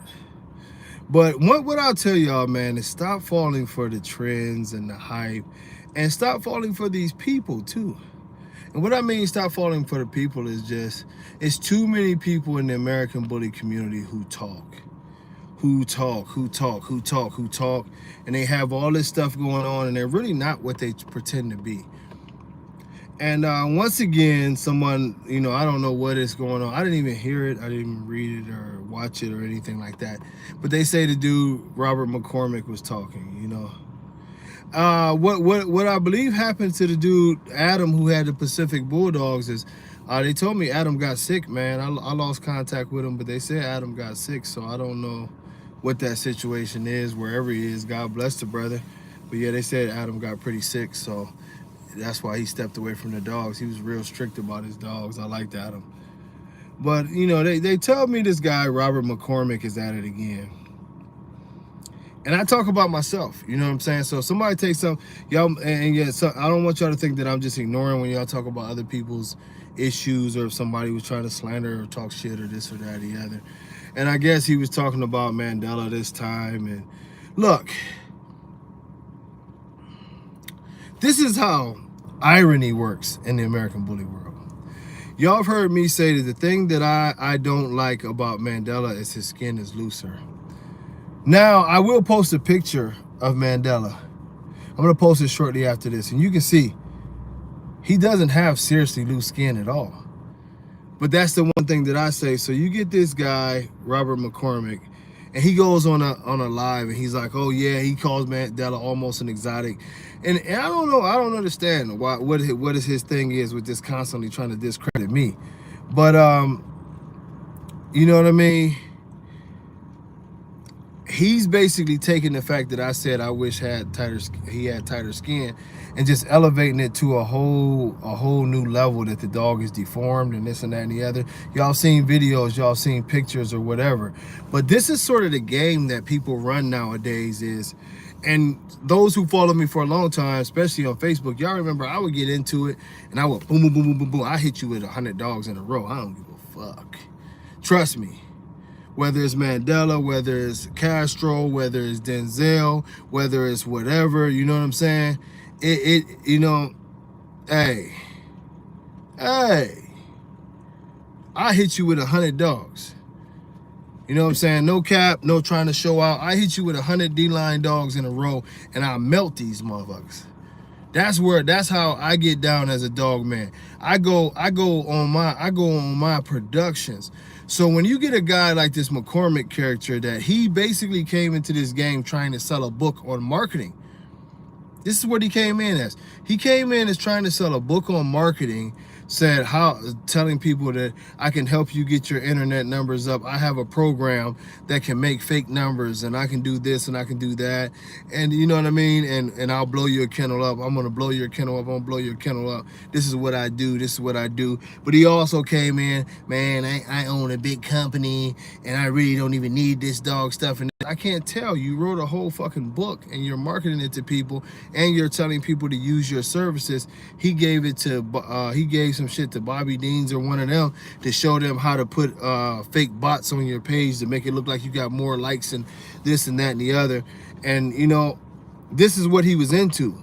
But what I'll tell y'all, man, is stop falling for the trends and the hype, and stop falling for these people too. And what I mean stop falling for the people is just, it's too many people in the American bully community who talk, and they have all this stuff going on, and they're really not what they pretend to be. And once again, someone, you know, I don't know what is going on. I didn't even hear it. I didn't even read it or watch it or anything like that. But they say the dude, Robert McCormick, was talking, you know. What I believe happened to the dude, Adam, who had the Pacific Bulldogs is, they told me Adam got sick, man. I lost contact with him, but they said Adam got sick. So I don't know what that situation is, wherever he is. God bless the brother. But yeah, they said Adam got pretty sick, so that's why he stepped away from the dogs. He was real strict about his dogs. I liked Adam. But, you know, they tell me this guy, Robert McCormick, is at it again. And I talk about myself, you know what I'm saying? So somebody takes some, y'all, and yeah, so I don't want y'all to think that I'm just ignoring when y'all talk about other people's issues, or if somebody was trying to slander or talk shit or this or that or the other. And I guess he was talking about Mandela this time. And look, this is how irony works in the American bully world. Y'all have heard me say that the thing that I don't like about Mandela is his skin is looser. Now, I will post a picture of Mandela. I'm going to post it shortly after this. And you can see he doesn't have seriously loose skin at all. But that's the one thing that I say. So you get this guy, Robert McCormick, and he goes on a live and he's like, oh yeah, he calls Mandela almost an exotic. And I don't know, I don't understand what his thing is with this constantly trying to discredit me. But you know what I mean? He's basically taking the fact that I said I wish he had tighter skin and just elevating it to a whole new level, that the dog is deformed and this and that and the other. Y'all seen videos, y'all seen pictures or whatever. But this is sort of the game that people run nowadays is, and those who follow me for a long time, especially on Facebook, y'all remember I would get into it and I would boom, boom, boom, boom, boom, boom. I hit you with 100 dogs in a row. I don't give a fuck. Trust me. Whether it's Mandela, whether it's Castro, whether it's Denzel, whether it's whatever, you know what I'm saying? You know, hey, I hit you with 100 dogs. You know what I'm saying? No cap, no trying to show out. I hit you with 100 D-line dogs in a row, and I melt these motherfuckers. That's how I get down as a dog man. I go on my productions. So when you get a guy like this McCormick character that he basically came into this game trying to sell a book on marketing. This is what he came in as. He came in as trying to sell a book on marketing, said telling people that I can help you get your internet numbers up. I have a program that can make fake numbers, and I can do this and I can do that. And you know what I mean? And I'll blow your kennel up. I'm gonna blow your kennel up. I'm gonna blow your kennel up. This is what I do. This is what I do. But he also came in, man, I own a big company and I really don't even need this dog stuff. And I can't tell. You wrote a whole fucking book and you're marketing it to people and you're telling people to use your services. He gave some shit to Bobby Deans or one of them to show them how to put fake bots on your page to make it look like you got more likes and this and that and the other. And you know, this is what he was into.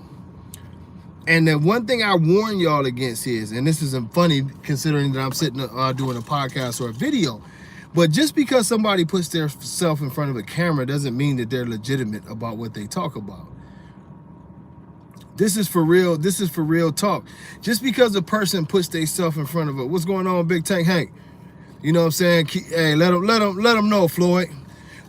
And the one thing I warn y'all against is, and this isn't funny considering that I'm sitting doing a podcast or a video, but just because somebody puts their self in front of a camera doesn't mean that they're legitimate about what they talk about. This is for real. This is for real talk. Just because a person puts themselves in front of it, what's going on, Big Tank Hank? You know what I'm saying? Hey, let them know, Floyd.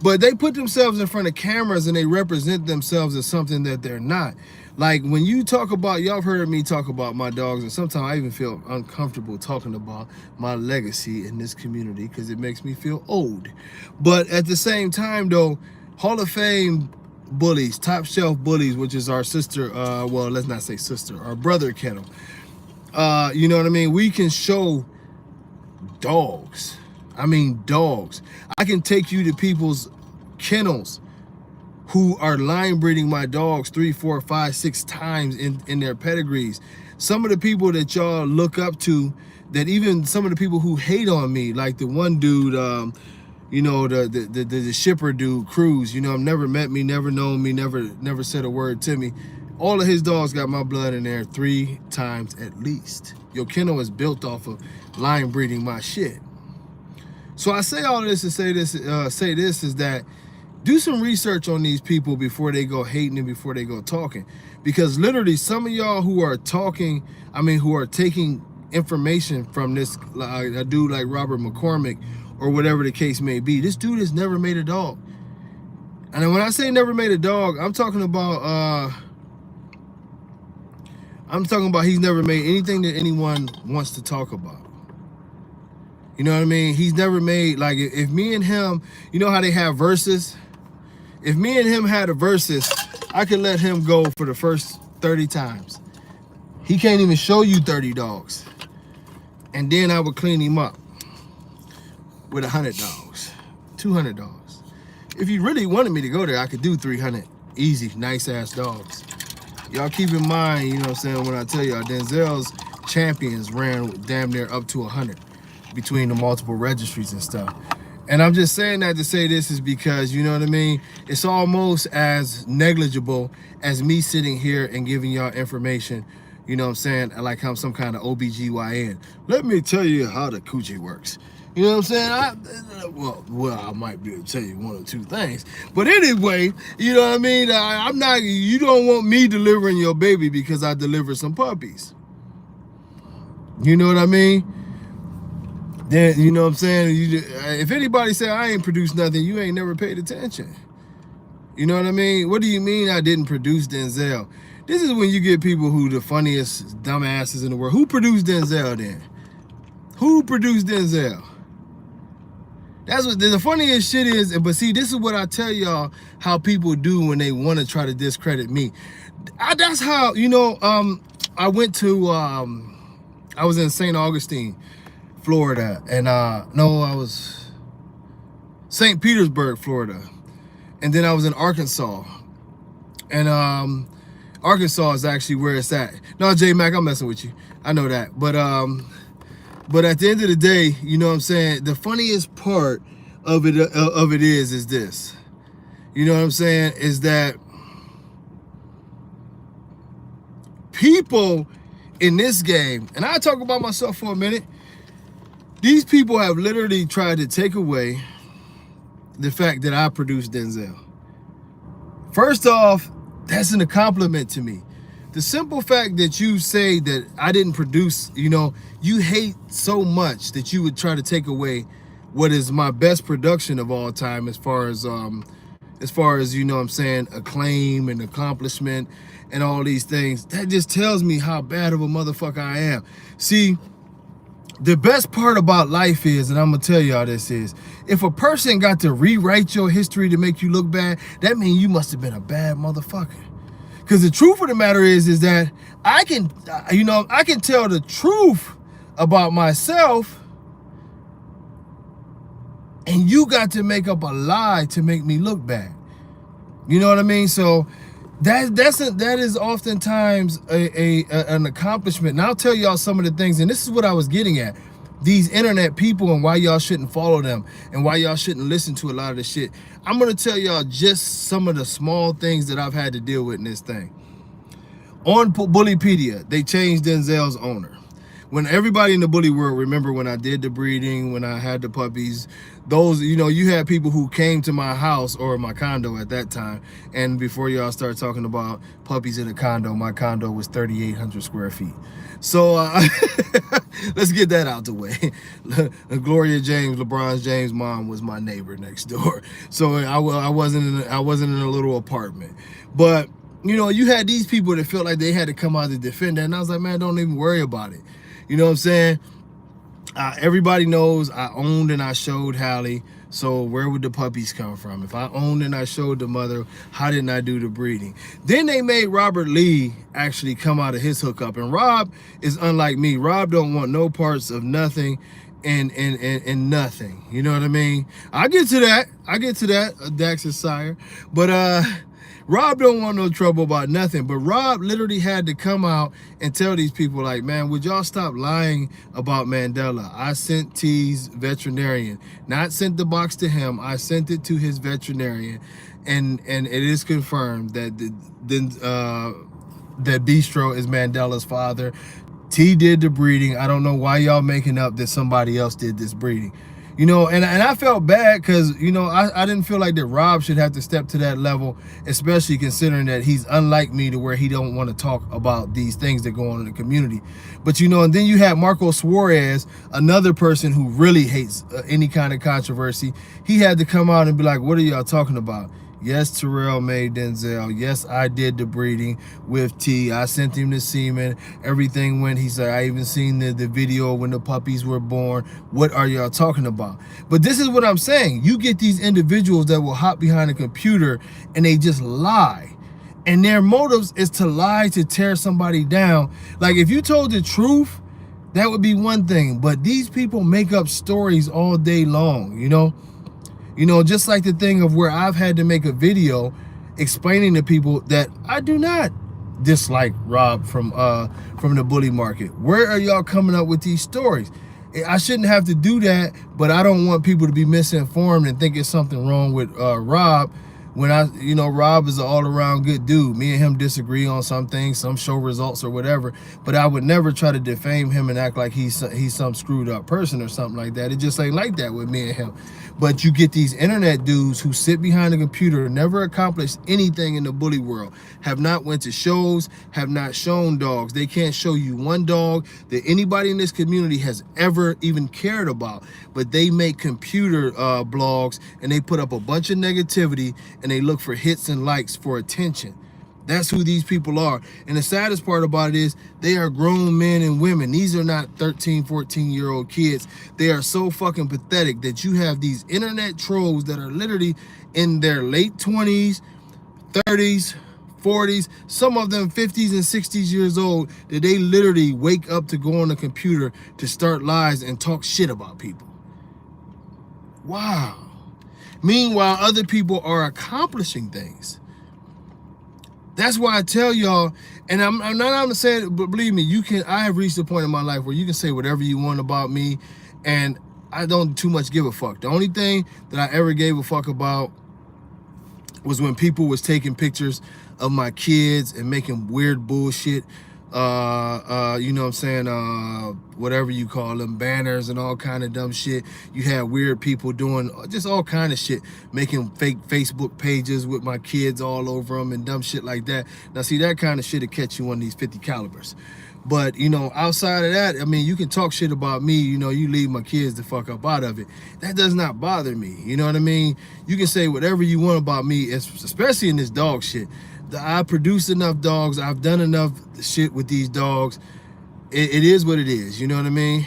But they put themselves in front of cameras and they represent themselves as something that they're not. Like when you talk about, y'all have heard me talk about my dogs, and sometimes I even feel uncomfortable talking about my legacy in this community because it makes me feel old. But at the same time, though, Hall of Fame bullies, top shelf bullies, which is our sister, well, let's not say sister, our brother kennel. You know what I mean? We can show dogs. I mean dogs. I can take you to people's kennels who are line breeding my dogs 3, 4, 5, 6 times in their pedigrees. Some of the people that y'all look up to, that even some of the people who hate on me, like the one dude, you know, the shipper dude, Cruz, you know, never met me, never known me, never said a word to me. All of his dogs got my blood in there 3 times at least. Your kennel is built off of line breeding my shit. So I say all this to say this is that do some research on these people before they go hating and before they go talking. Because literally some of y'all who are talking, who are taking information from this, a dude like Robert McCormick or whatever the case may be, this dude has never made a dog. And when I say never made a dog, I'm talking about he's never made anything that anyone wants to talk about. You know what I mean? He's never made, like, if me and him, you know how they have verses? If me and him had a versus, I could let him go for the first 30 times. He can't even show you 30 dogs. And then I would clean him up with 100 dogs, 200 dogs. If you really wanted me to go there, I could do 300 easy, nice ass dogs. Y'all keep in mind, you know what I'm saying, when I tell y'all, Denzel's champions ran damn near up to 100 between the multiple registries and stuff. And I'm just saying that to say this is because, you know what I mean, it's almost as negligible as me sitting here and giving y'all information, you know what I'm saying, like I'm some kind of OBGYN. Let me tell you how the coochie works. You know what I'm saying? Well, I might be able to tell you 1 or 2 things. But anyway, you know what I mean? You don't want me delivering your baby because I delivered some puppies. You know what I mean? Then, you know what I'm saying? If anybody say I ain't produced nothing, you ain't never paid attention. You know what I mean? What do you mean I didn't produce Denzel? This is when you get people who the funniest dumbasses in the world. Who produced Denzel then? Who produced Denzel? That's what the funniest shit is. But see, this is what I tell y'all how people do when they want to try to discredit me. That's how, you know, I went to, I was in St. Augustine, Florida, and no, I was St. Petersburg, Florida, and then I was in Arkansas, and Arkansas is actually where it's at. No, J Mac, I'm messing with you, I know that, but at the end of the day, you know what I'm saying, the funniest part of it is this, you know what I'm saying, is that people in this game, and I talk about myself for a minute, these people have literally tried to take away the fact that I produced Denzel. First off, that's a compliment to me. The simple fact that you say that I didn't produce, you hate so much that you would try to take away what is my best production of all time as far as what I'm saying, acclaim and accomplishment and all these things. That just tells me how bad of a motherfucker I am. See, the best part about life is, and I'm gonna tell y'all this is, if a person got to rewrite your history to make you look bad, that means you must have been a bad motherfucker. Because the truth of the matter is that I can tell the truth about myself, and you got to make up a lie to make me look bad. You know what I mean? So that is oftentimes an accomplishment. And I'll tell y'all some of the things, and this is what I was getting at. These internet people and why y'all shouldn't follow them and why y'all shouldn't listen to a lot of the shit. I'm gonna tell y'all just some of the small things that I've had to deal with in this thing. On Bullypedia, they changed Denzel's owner. When everybody in the bully world, remember when I did the breeding, when I had the puppies, those, you had people who came to my house or my condo at that time. And before y'all start talking about puppies in a condo, my condo was 3,800 square feet. So let's get that out the way. Gloria James, LeBron James' mom was my neighbor next door. So I wasn't in a little apartment. But, you had these people that felt like they had to come out to defend that. And I was like, man, don't even worry about it. You know what I'm saying? Everybody knows I owned and I showed Hallie. So where would the puppies come from? If I owned and I showed the mother, how didn't I do the breeding? Then they made Robert Lee actually come out of his hookup. And Rob is unlike me. Rob don't want no parts of nothing and nothing. You know what I mean? I get to that, Dax's sire. But Rob don't want no trouble about nothing, but Rob literally had to come out and tell these people, like, man, would y'all stop lying about Mandela? I sent T's veterinarian, not sent the box to him. I sent it to his veterinarian, and it is confirmed that that Bistro is Mandela's father. T did the breeding. I don't know why y'all making up that somebody else did this breeding. And I felt bad because, I didn't feel like that Rob should have to step to that level, especially considering that he's unlike me to where he don't want to talk about these things that go on in the community. But, and then you have Marco Suarez, another person who really hates any kind of controversy. He had to come out and be like, what are y'all talking about? Yes, Terrell made Denzel. Yes, I did the breeding with T. I sent him the semen. Everything went. He said, I even seen the video when the puppies were born. What are y'all talking about? But this is what I'm saying. You get these individuals that will hop behind a computer and they just lie. And their motives is to lie to tear somebody down. Like if you told the truth, that would be one thing. But these people make up stories all day long, just like the thing of where I've had to make a video explaining to people that I do not dislike Rob from the bully market. Where are y'all coming up with these stories? I shouldn't have to do that, but I don't want people to be misinformed and think it's something wrong with Rob. When Rob is an all-around good dude. Me and him disagree on some things, some show results or whatever, but I would never try to defame him and act like he's some screwed up person or something like that. It just ain't like that with me and him. But you get these internet dudes who sit behind a computer, never accomplished anything in the bully world, have not went to shows, have not shown dogs. They can't show you one dog that anybody in this community has ever even cared about, but they make computer blogs and they put up a bunch of negativity and they look for hits and likes for attention. That's who these people are. And the saddest part about it is they are grown men and women. These are not 13, 14-year-old kids. They are so fucking pathetic that you have these internet trolls that are literally in their late 20s, 30s, 40s, some of them 50s and 60s years old, that they literally wake up to go on the computer to start lies and talk shit about people. Wow. Meanwhile, other people are accomplishing things. That's why I tell y'all, and I'm not saying, but believe me, I have reached a point in my life where you can say whatever you want about me, and I don't too much give a fuck. The only thing that I ever gave a fuck about was when people was taking pictures of my kids and making weird bullshit you know what I'm saying, whatever you call them, banners and all kind of dumb shit. You had weird people doing just all kind of shit, making fake Facebook pages with my kids all over them and dumb shit like that. Now see, that kind of shit will catch you on these 50 calibers. But, you know, outside of that, I mean, you can talk shit about me, you know, you leave my kids the fuck up out of it. That does not bother me, you know what I mean? You can say whatever you want about me, especially in this dog shit. I produce enough dogs, I've done enough shit with these dogs. It is what it is, you know what I mean?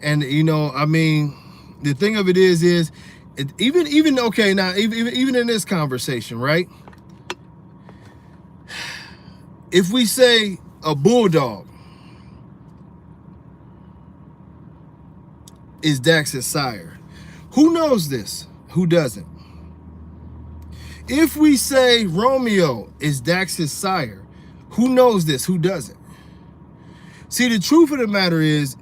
And, you know, I mean, the thing of it is even okay, now, even in this conversation, right? If we say a bulldog is Dax's sire, who knows this? Who doesn't? If we say Romeo is Dax's sire, who knows this? Who doesn't? See, the truth of the matter is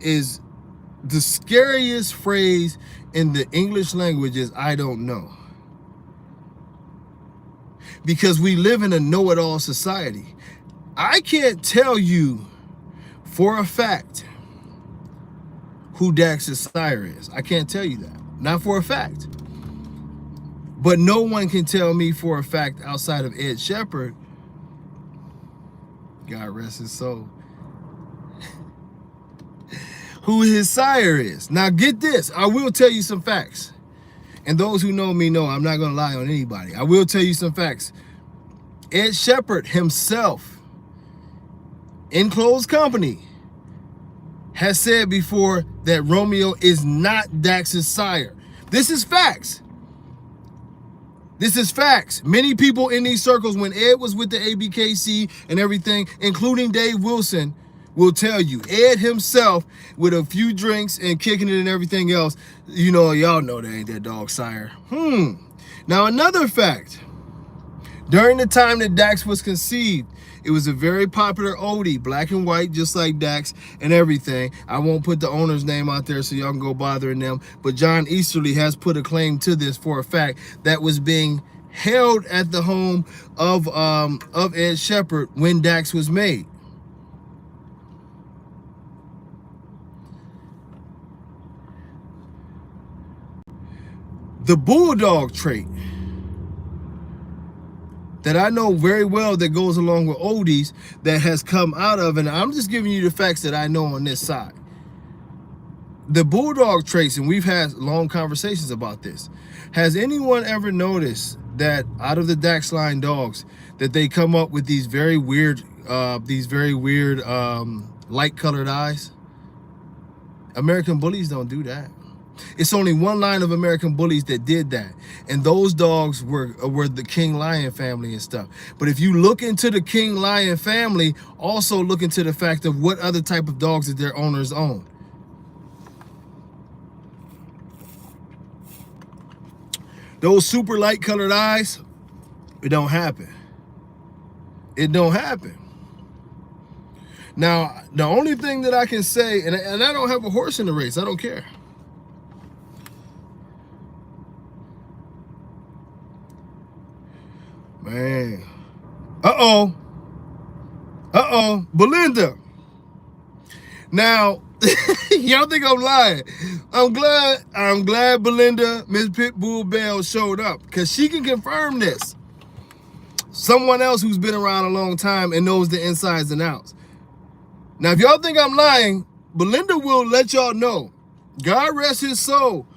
the scariest phrase in the English language is I don't know. Because we live in a know-it-all society. I can't tell you for a fact who Dax's sire is. I can't tell you that. Not for a fact. But no one can tell me for a fact outside of Ed Shepherd, God rest his soul, who his sire is. Now get this, I will tell you some facts. And those who know me know I'm not going to lie on anybody. I will tell you some facts. Ed Shepherd himself, in closed company, has said before that Romeo is not Dax's sire. This is facts. This is facts. Many people in these circles, when Ed was with the abkc and everything, including Dave Wilson, will tell you, Ed himself, with a few drinks and kicking it and everything else, you know, y'all know that ain't that dog sire. Now another fact, during the time that Dax was conceived, it was a very popular oldie, black and white, just like Dax and everything. I won't put the owner's name out there so y'all can go bothering them. But John Easterly has put a claim to this for a fact that was being held at the home of Ed Shepherd when Dax was made. The bulldog trait that I know very well that goes along with oldies that has come out of, and I'm just giving you the facts that I know on this side. The bulldog traits, and we've had long conversations about this. Has anyone ever noticed that out of the Dax line dogs, that they come up with these very weird light colored eyes? American bullies don't do that. It's only one line of American bullies that did that. And those dogs were the King Lion family and stuff. But if you look into the King Lion family, also look into the fact of what other type of dogs that their owners own. Those super light colored eyes, it don't happen. It don't happen. Now, the only thing that I can say, and I don't have a horse in the race, I don't care. Man. Belinda. Now, y'all think I'm lying. I'm glad Belinda, Miss Pitbull Bell showed up, because she can confirm this. Someone else who's been around a long time and knows the insides and outs. Now, if y'all think I'm lying, Belinda will let y'all know. God rest his soul.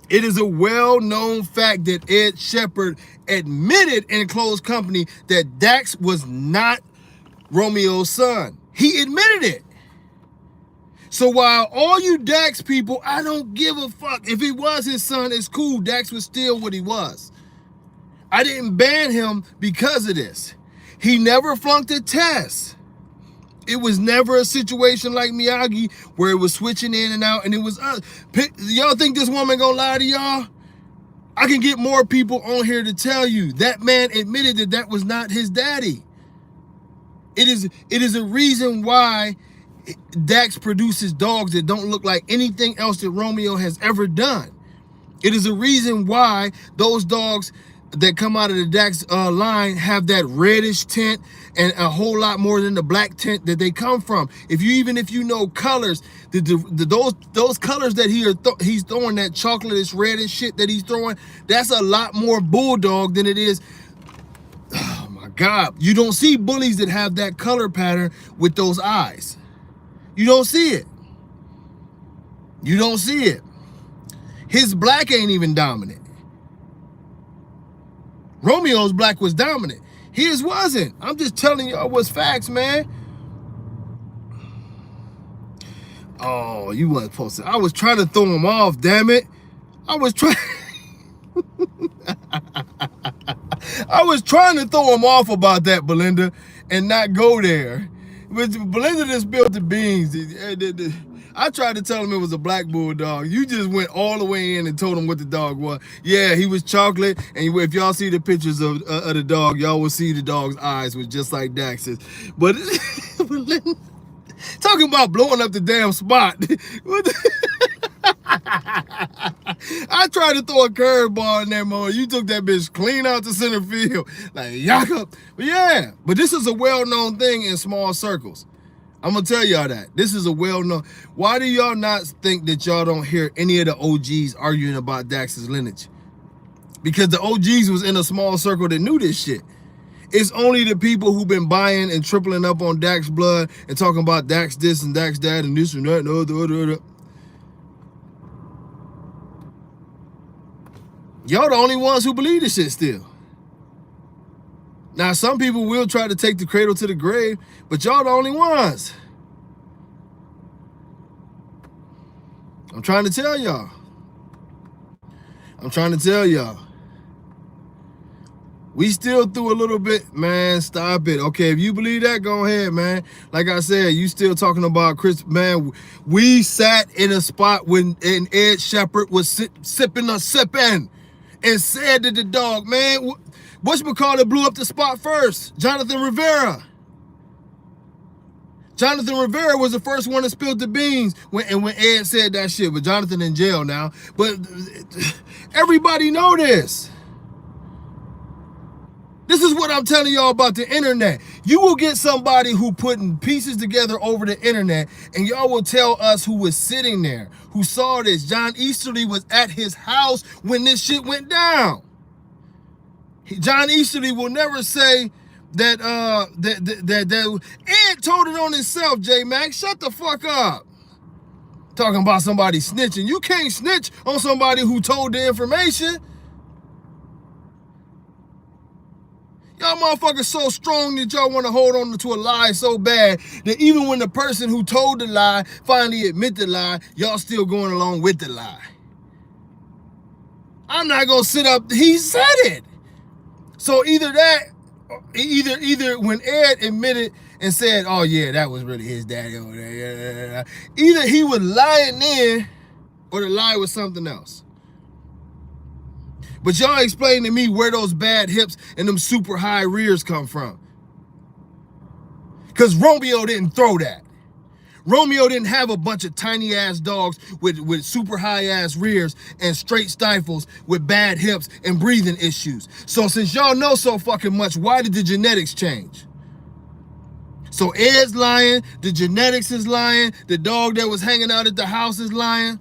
It is a well-known fact that Ed Shepherd admitted in closed company that Dax was not Romeo's son. He admitted it. So while all you Dax people, I don't give a fuck. If he was his son, it's cool. Dax was still what he was. I didn't ban him because of this. He never flunked a test. It was never a situation like Miyagi where it was switching in and out and it was us. Y'all think this woman gonna lie to y'all? I can get more people on here to tell you that man admitted that that was not his daddy. It is a reason why Dax produces dogs that don't look like anything else that Romeo has ever done. It is a reason why those dogs that come out of the Dax line have that reddish tint and a whole lot more than the black tint that they come from. If you know colors, those colors that he's throwing, that chocolate reddish shit that he's throwing, that's a lot more bulldog than it is. Oh my God, you don't see bullies that have that color pattern with those eyes. You don't see it. You don't see it. His black ain't even dominant. Romeo's black was dominant. His wasn't. I'm just telling y'all what's facts, man. Oh, you wasn't supposed to. I was trying to throw him off, damn it. I was trying to throw him off about that, Belinda, and not go there. But Belinda just spilled the beans. I tried to tell him it was a black bulldog. You just went all the way in and told him what the dog was. Yeah, he was chocolate. And if y'all see the pictures of the dog, y'all will see the dog's eyes was just like Dax's. But talking about blowing up the damn spot. I tried to throw a curveball in there, man. You took that bitch clean out to center field. Like, Jakob. But yeah, but this is a well-known thing in small circles. I'm gonna tell y'all that. This is a well-known. Why do y'all not think that y'all don't hear any of the OGs arguing about Dax's lineage? Because the OGs was in a small circle that knew this shit. It's only the people who've been buying and tripling up on Dax blood and talking about Dax this and Dax that and this and that and other. Y'all the only ones who believe this shit still. Now, some people will try to take the cradle to the grave, but y'all the only ones. I'm trying to tell y'all. We still threw a little bit, man, stop it. Okay, if you believe that, go ahead, man. Like I said, you still talking about Chris, man. We sat in a spot when Ed Shepherd was sipping and said to the dog, man, whatchamacallit blew up the spot first? Jonathan Rivera. Jonathan Rivera was the first one that spilled the beans when Ed said that shit. But Jonathan in jail now. But everybody know this. This is what I'm telling y'all about the internet. You will get somebody who putting pieces together over the internet, and y'all will tell us who was sitting there, who saw this. John Easterly was at his house when this shit went down. John Easterly will never say that Ed told it on himself, J-Max. Shut the fuck up. Talking about somebody snitching. You can't snitch on somebody who told the information. Y'all motherfuckers so strong that y'all want to hold on to a lie so bad that even when the person who told the lie finally admit the lie, y'all still going along with the lie. I'm not going to sit up. He said it. So either when Ed admitted and said, oh yeah, that was really his daddy over there. Either he was lying in or the lie was something else. But y'all explain to me where those bad hips and them super high rears come from. Because Romeo didn't throw that. Romeo didn't have a bunch of tiny ass dogs with super high ass rears and straight stifles with bad hips and breathing issues. So since y'all know so fucking much, why did the genetics change? So Ed's lying, the genetics is lying, the dog that was hanging out at the house is lying.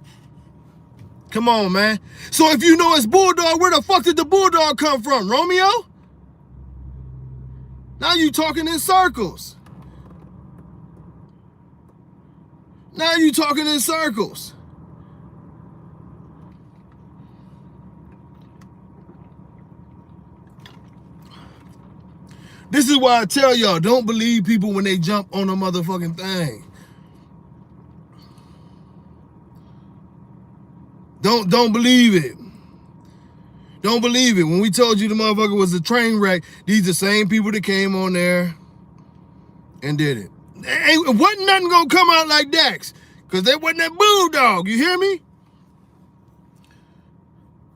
Come on, man. So if you know it's bulldog, where the fuck did the bulldog come from, Romeo? Now you talking in circles. This is why I tell y'all, don't believe people when they jump on a motherfucking thing. Don't believe it. Don't believe it. When we told you the motherfucker was a train wreck, these the same people that came on there and did it. Wasn't nothing gonna come out like Dax, because there wasn't that bulldog. You hear me?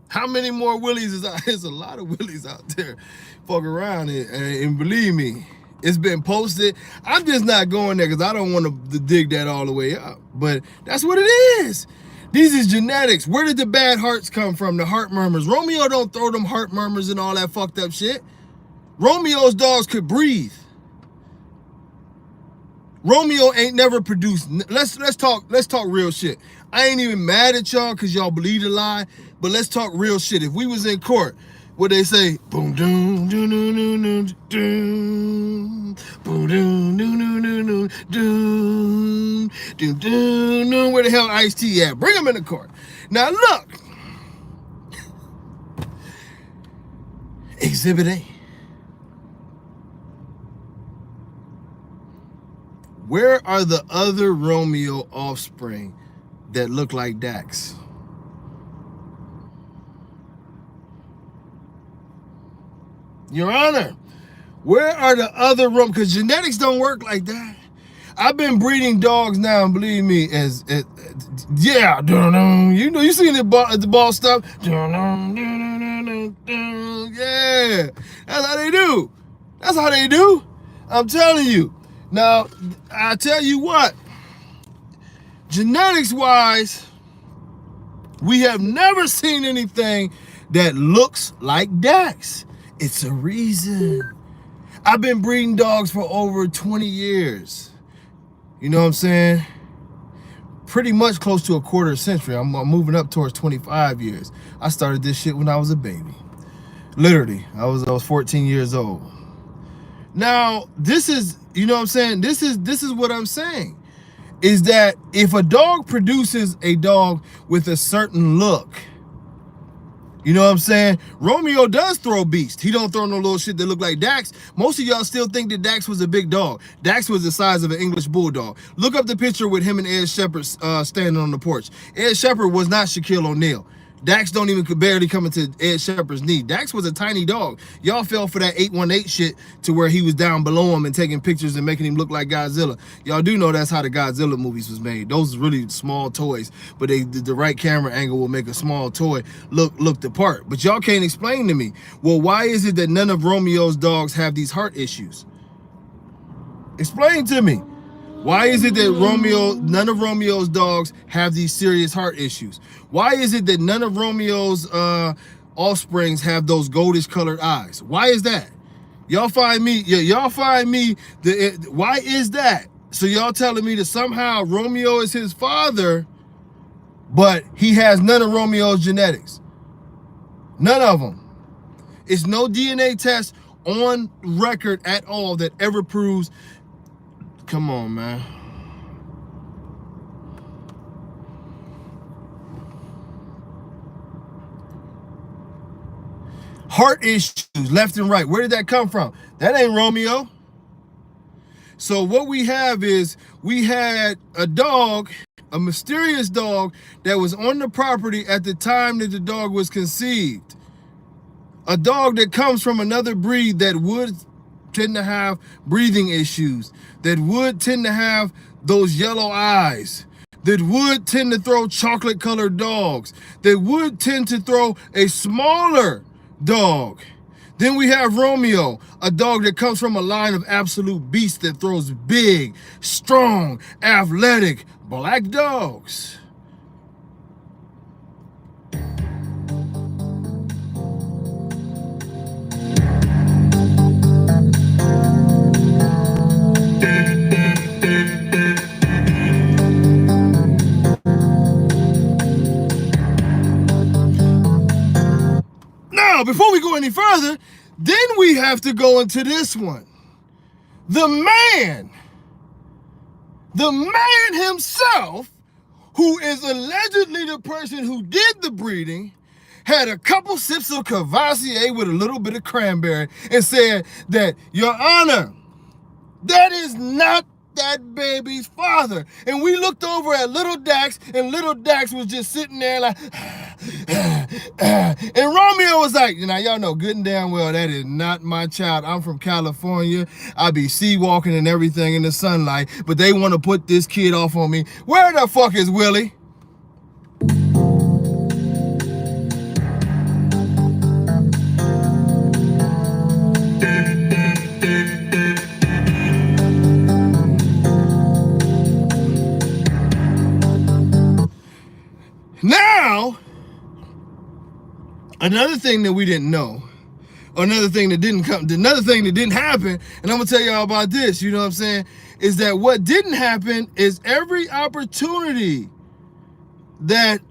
How many more Willies is out? There's a lot of Willies out there. Fuck around it, and believe me, it's been posted. I'm just not going there because I don't want to dig that all the way up. But that's what it is. These is genetics. Where did the bad hearts come from? The heart murmurs. Romeo don't throw them heart murmurs and all that fucked up shit. Romeo's dogs could breathe. Romeo ain't never produced. Let's talk real shit. I ain't even mad at y'all because y'all believe the lie, but let's talk real shit. If we was in court, what they say? Boom doom doom doom doom doom boom doom doom doom doom doom doom doom doom. Where the hell Ice-T at? Bring him into court. Now look, Exhibit A. Where are the other Romeo offspring that look like Dax? Your Honor, where are the other Romeo? Because genetics don't work like that. I've been breeding dogs now, and believe me, yeah, you know, you seen the ball stuff, yeah, that's how they do. That's how they do. I'm telling you. Now, I tell you what, genetics-wise, we have never seen anything that looks like Dax. It's a reason. I've been breeding dogs for over 20 years. You know what I'm saying? Pretty much close to a quarter century. I'm moving up towards 25 years. I started this shit when I was a baby. Literally, I was 14 years old. Now, this is, you know what I'm saying? This is what I'm saying. Is that if a dog produces a dog with a certain look, you know what I'm saying? Romeo does throw beast. He don't throw no little shit that look like Dax. Most of y'all still think that Dax was a big dog. Dax was the size of an English bulldog. Look up the picture with him and Ed Shepherd standing on the porch. Ed Shepherd was not Shaquille O'Neal. Dax don't even barely come into Ed Shepherd's knee. Dax was a tiny dog. Y'all fell for that 818 shit to where he was down below him and taking pictures and making him look like Godzilla. Y'all do know that's how the Godzilla movies was made. Those really small toys, but the right camera angle will make a small toy look the part. But y'all can't explain to me, well, why is it that none of Romeo's dogs have these heart issues? Explain to me. Why is it that none of Romeo's dogs have these serious heart issues? Why is it that none of Romeo's offsprings have those goldish colored eyes? Why is that? Y'all find me, why is that? So y'all telling me that somehow Romeo is his father, but he has none of Romeo's genetics. None of them. It's no DNA test on record at all that ever proves. Come on, man. Heart issues, left and right. Where did that come from? That ain't Romeo. So what we have is, we had a dog, a mysterious dog that was on the property at the time that the dog was conceived. A dog that comes from another breed that would tend to have breathing issues, that would tend to have those yellow eyes, that would tend to throw chocolate colored dogs, that would tend to throw a smaller dog. Then we have Romeo, a dog that comes from a line of absolute beasts that throws big, strong, athletic, black dogs. Now, before we go any further, then we have to go into this one. The man himself, who is allegedly the person who did the breeding, had a couple sips of Cavassier with a little bit of cranberry and said that, Your Honor, that is not that baby's father. And we looked over at little Dax, and little Dax was just sitting there like, and Romeo was like, y'all know good and damn well that is not my child. I'm from California. I be sea walking and everything in the sunlight, but they want to put this kid off on me. Where the fuck is Willie? Another thing that we didn't know, or another thing that didn't happen, and I'm gonna tell y'all about this, you know what I'm saying, is that what didn't happen is every opportunity that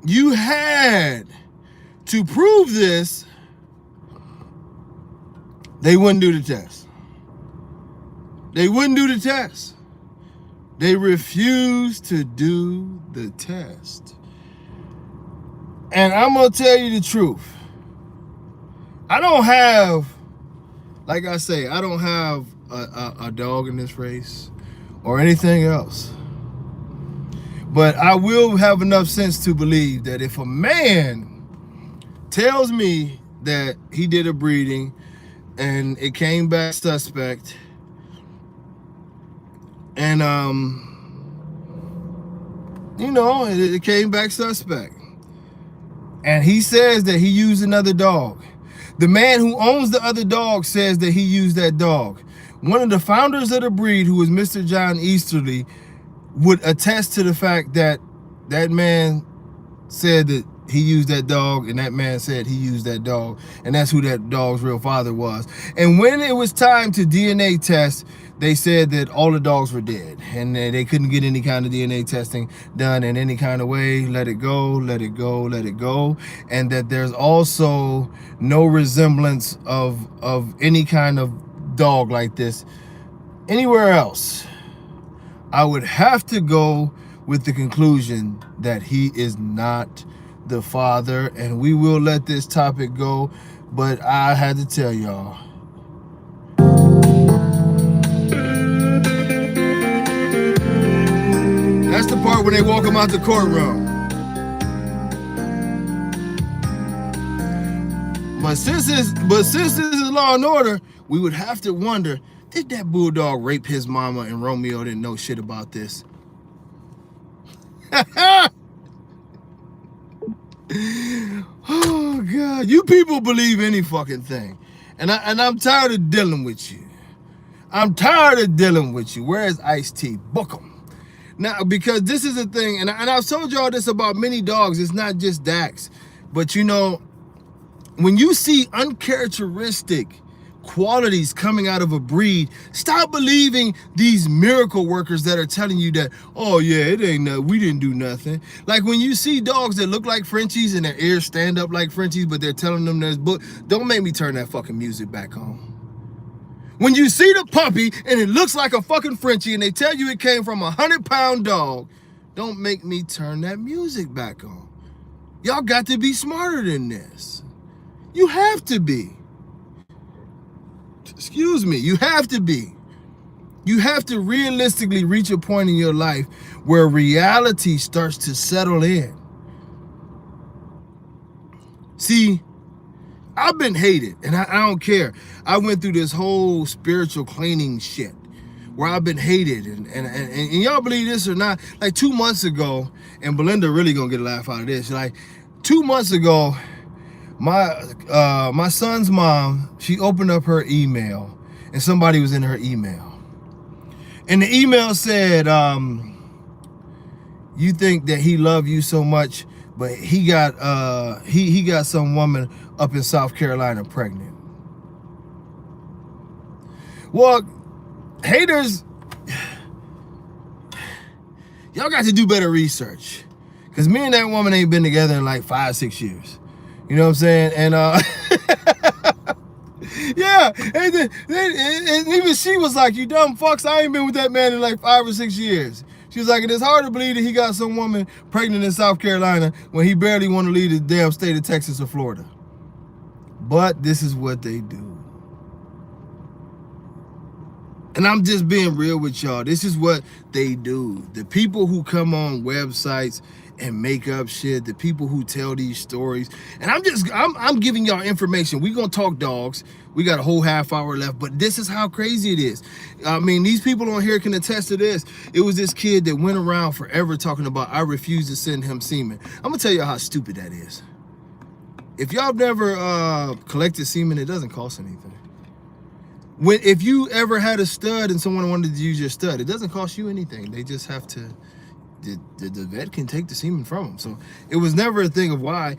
you had to prove this, they wouldn't do the test. They wouldn't do the test. They refused to do the test. And I'm gonna tell you the truth. I don't have, like I say, I don't have a dog in this race or anything else. But I will have enough sense to believe that if a man tells me that he did a breeding and it came back suspect, and you know, it came back suspect, and he says that he used another dog, the man who owns the other dog says that he used that dog. One of the founders of the breed, who was Mr. John Easterly, would attest to the fact that that man said that he used that dog, and that man said he used that dog, and that's who that dog's real father was. And when it was time to DNA test, they said that all the dogs were dead, and they couldn't get any kind of DNA testing done in any kind of way. Let it go, let it go, let it go. And that there's also no resemblance of any kind of dog like this anywhere else. I would have to go with the conclusion that he is not the father, and we will let this topic go, but I had to tell y'all. That's the part when they walk him out the courtroom. But since this is Law and Order, we would have to wonder, did that bulldog rape his mama and Romeo didn't know shit about this? Oh God, you people believe any fucking thing, and I'm tired of dealing with you. I'm tired of dealing with you. Where's Ice-T? Book 'em. Now, because this is the thing, and I've told y'all this about many dogs. It's not just Dax, but you know, when you see uncharacteristic qualities coming out of a breed, stop believing these miracle workers that are telling you that, oh yeah, it ain't nothing, we didn't do nothing. Like when you see dogs that look like Frenchies and their ears stand up like Frenchies, but they're telling them there's book. Don't make me turn that fucking music back on. When you see the puppy and it looks like a fucking Frenchie and they tell you it came from a 100-pound dog, don't make me turn that music back on. Y'all got to be smarter than this. You have to be. Excuse me, you have to be. You have to realistically reach a point in your life where reality starts to settle in. See, I've been hated, and I don't care. I went through this whole spiritual cleaning shit where I've been hated, and y'all believe this or not, like 2 months ago, and Belinda really gonna get a laugh out of this, like 2 months ago, my son's mom, she opened up her email, and somebody was in her email, and the email said, you think that he loved you so much, but he got he got some woman up in South Carolina pregnant. Well, haters, y'all got to do better research, because me and that woman ain't been together in like 5-6 years. You know what I'm saying? And yeah, and even she was like, you dumb fucks, I ain't been with that man in like 5 or 6 years. She was like, it is hard to believe that he got some woman pregnant in South Carolina when he barely want to leave the damn state of Texas or Florida. But this is what they do. And I'm just being real with y'all. This is what they do. The people who come on websites and make up shit, the people who tell these stories, and I'm giving y'all information. We're gonna talk dogs. We got a whole half hour left, but this is how crazy it is. I mean, these people on here can attest to this. It was this kid that went around forever talking about, I refuse to send him semen. I'm gonna tell you how stupid that is. If y'all never collected semen, it doesn't cost anything. If you ever had a stud and someone wanted to use your stud, it doesn't cost you anything. They just have to the vet can take the semen from him. So it was never a thing of why.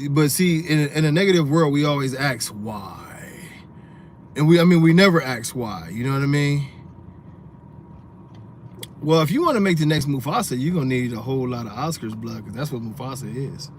But see, in a negative world, we always ask why. And we never ask why. You know what I mean? Well, if you want to make the next Mufasa, you're going to need a whole lot of Oscar's blood, because that's what Mufasa is.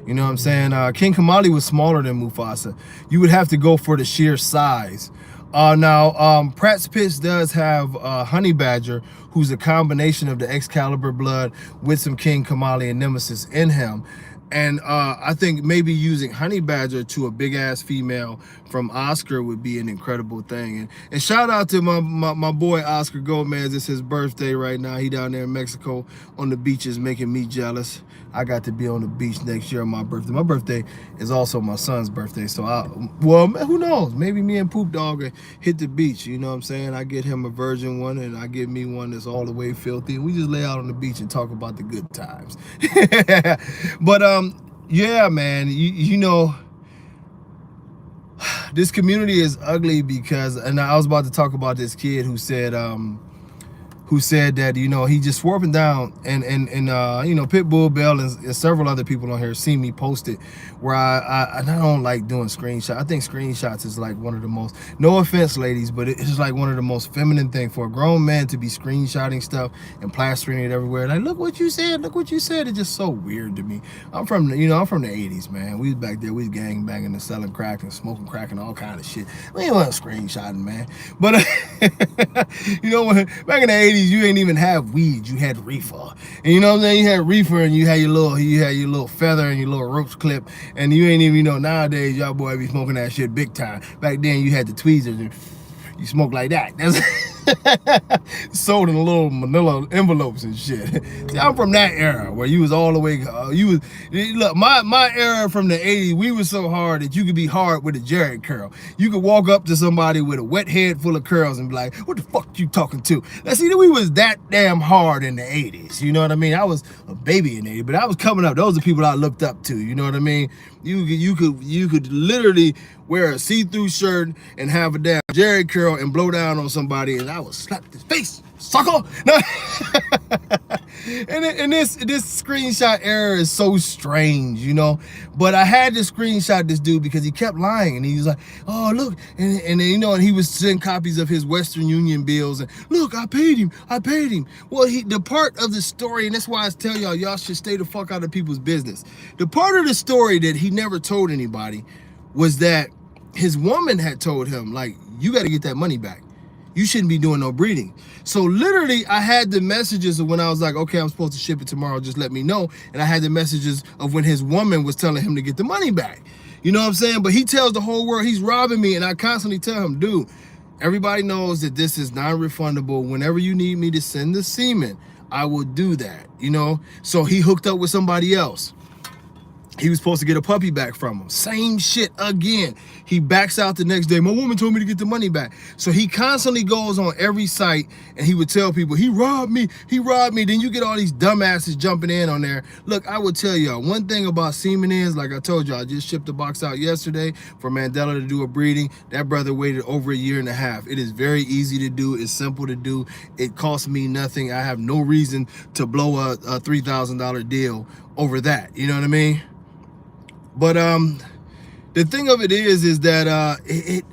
You know what I'm saying? King Kamali was smaller than Mufasa. You would have to go for the sheer size. Now, Pratt's Pits does have Honey Badger, who's a combination of the Excalibur blood with some King Kamali and Nemesis in him. And I think maybe using Honey Badger to a big-ass female from Oscar would be an incredible thing. And shout out to my boy Oscar Gomez. It's his birthday right now. He down there in Mexico on the beaches making me jealous. I got to be on the beach next year on my birthday. My birthday is also my son's birthday. So, well, who knows? Maybe me and Poop Dog hit the beach. You know what I'm saying? I get him a virgin one, and I get me one that's all the way filthy. And we just lay out on the beach and talk about the good times. But, yeah, man, you know, this community is ugly because, and I was about to talk about this kid who said that, you know, he just swore up and down, and you know, Pitbull Bell and several other people on here see me post it, where I don't like doing screenshots. I think screenshots is like one of the most, no offense ladies, but it's like one of the most feminine thing for a grown man to be screenshotting stuff and plastering it everywhere. Like, look what you said, look what you said. It's just so weird to me. I'm from the 80s, man. We was back there, we was gang banging and selling crack and smoking crack and all kind of shit. We ain't want screenshotting, man. But you know, back in the 80s, you ain't even have weed, you had reefer. And you know what I'm saying? You had reefer, and you had your little feather and your little roach clip, and you ain't even, you know, nowadays y'all boy be smoking that shit big time. Back then you had the tweezers and you smoke like that. That's sold in little manila envelopes and shit. See, I'm from that era where you was all the way, look, my era from the 80s, we was so hard that you could be hard with a Jerry curl. You could walk up to somebody with a wet head full of curls and be like, what the fuck you talking to? Now see, we was that damn hard in the 80s, you know what I mean? I was a baby in the 80s, but I was coming up. Those are people I looked up to, you know what I mean? You could literally wear a see-through shirt and have a damn Jerry curl and blow down on somebody, and I would slap his face, sucker. No. and this screenshot error is so strange, you know. But I had to screenshot this dude because he kept lying, and he was like, "Oh, look," and you know, and he was sending copies of his Western Union bills, and look, I paid him. Well, the part of the story, and that's why I tell y'all should stay the fuck out of people's business. The part of the story that he never told anybody was that his woman had told him, like, you got to get that money back. You shouldn't be doing no breeding. So literally, I had the messages of when I was like, okay, I'm supposed to ship it tomorrow, just let me know. And I had the messages of when his woman was telling him to get the money back. You know what I'm saying? But he tells the whole world he's robbing me, and I constantly tell him, dude, everybody knows that this is non-refundable. Whenever you need me to send the semen, I will do that, you know? So he hooked up with somebody else. He was supposed to get a puppy back from him. Same shit again. He backs out the next day. My woman told me to get the money back. So he constantly goes on every site and he would tell people, he robbed me. Then you get all these dumbasses jumping in on there. Look, I would tell y'all, one thing about semen is, like I told y'all, I just shipped the box out yesterday for Mandela to do a breeding. That brother waited over 1.5 years. It is very easy to do. It's simple to do. It costs me nothing. I have no reason to blow a $3,000 deal over that. You know what I mean? But the thing of it is that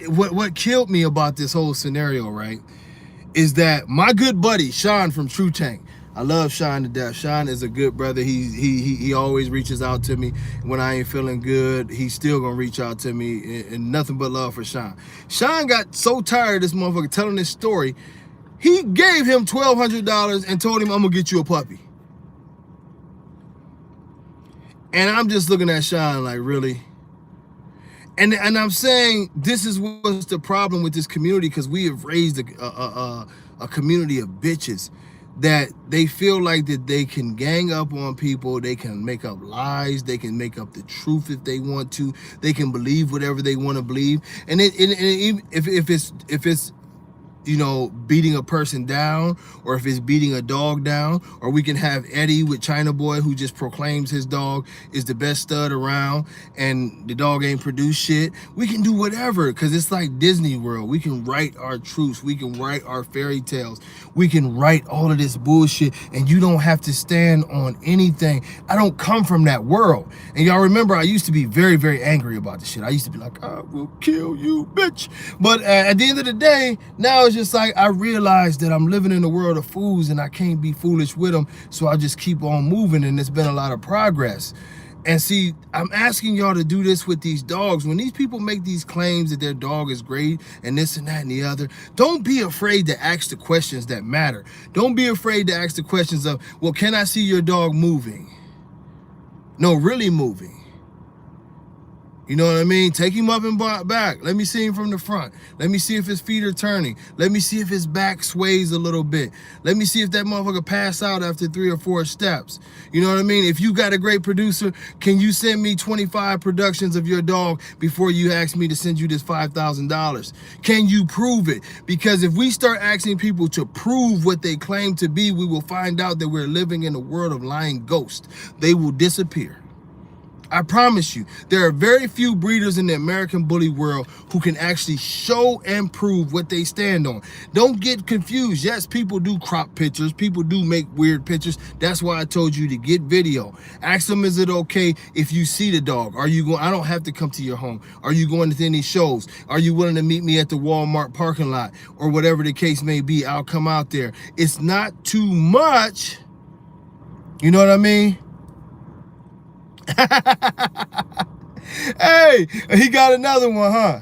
what killed me about this whole scenario, right, is that my good buddy Sean from True Tank, I love Sean to death. Sean is a good brother. He always reaches out to me when I ain't feeling good. He's still gonna reach out to me, and nothing but love for Sean. Sean got so tired of this motherfucker telling this story, he gave him $1,200 and told him, I'm gonna get you a puppy. And I'm just looking at Sean like, really? And I'm saying this is what's the problem with this community, because we have raised a community of bitches that they feel like that they can gang up on people, they can make up lies, they can make up the truth if they want to, they can believe whatever they want to believe. And if it's you know, beating a person down, or if it's beating a dog down, or we can have Eddie with China Boy who just proclaims his dog is the best stud around and the dog ain't produced shit. We can do whatever, because it's like Disney World. We can write our truths. We can write our fairy tales. We can write all of this bullshit and you don't have to stand on anything. I don't come from that world. And y'all remember I used to be very, very angry about this shit. I used to be like, I will kill you, bitch. But at the end of the day, now it's just like I realize that I'm living in a world of fools and I can't be foolish with them. So I just keep on moving, and it's been a lot of progress. And see, I'm asking y'all to do this with these dogs. When these people make these claims that their dog is great and this and that and the other, don't be afraid to ask the questions that matter. Don't be afraid to ask the questions of, well, can I see your dog moving? No, really moving. You know what I mean? Take him up and back. Let me see him from the front. Let me see if his feet are turning. Let me see if his back sways a little bit. Let me see if that motherfucker pass out after 3 or 4 steps. You know what I mean? If you got a great producer, can you send me 25 productions of your dog before you ask me to send you this $5,000? Can you prove it? Because if we start asking people to prove what they claim to be, we will find out that we're living in a world of lying ghosts. They will disappear. I promise you, there are very few breeders in the American bully world who can actually show and prove what they stand on. Don't get confused. Yes, people do crop pictures. People do make weird pictures. That's why I told you to get video. Ask them, is it okay if you see the dog? Are you going? I don't have to come to your home. Are you going to any shows? Are you willing to meet me at the Walmart parking lot or whatever the case may be? I'll come out there. It's not too much. You know what I mean? Hey, he got another one, huh?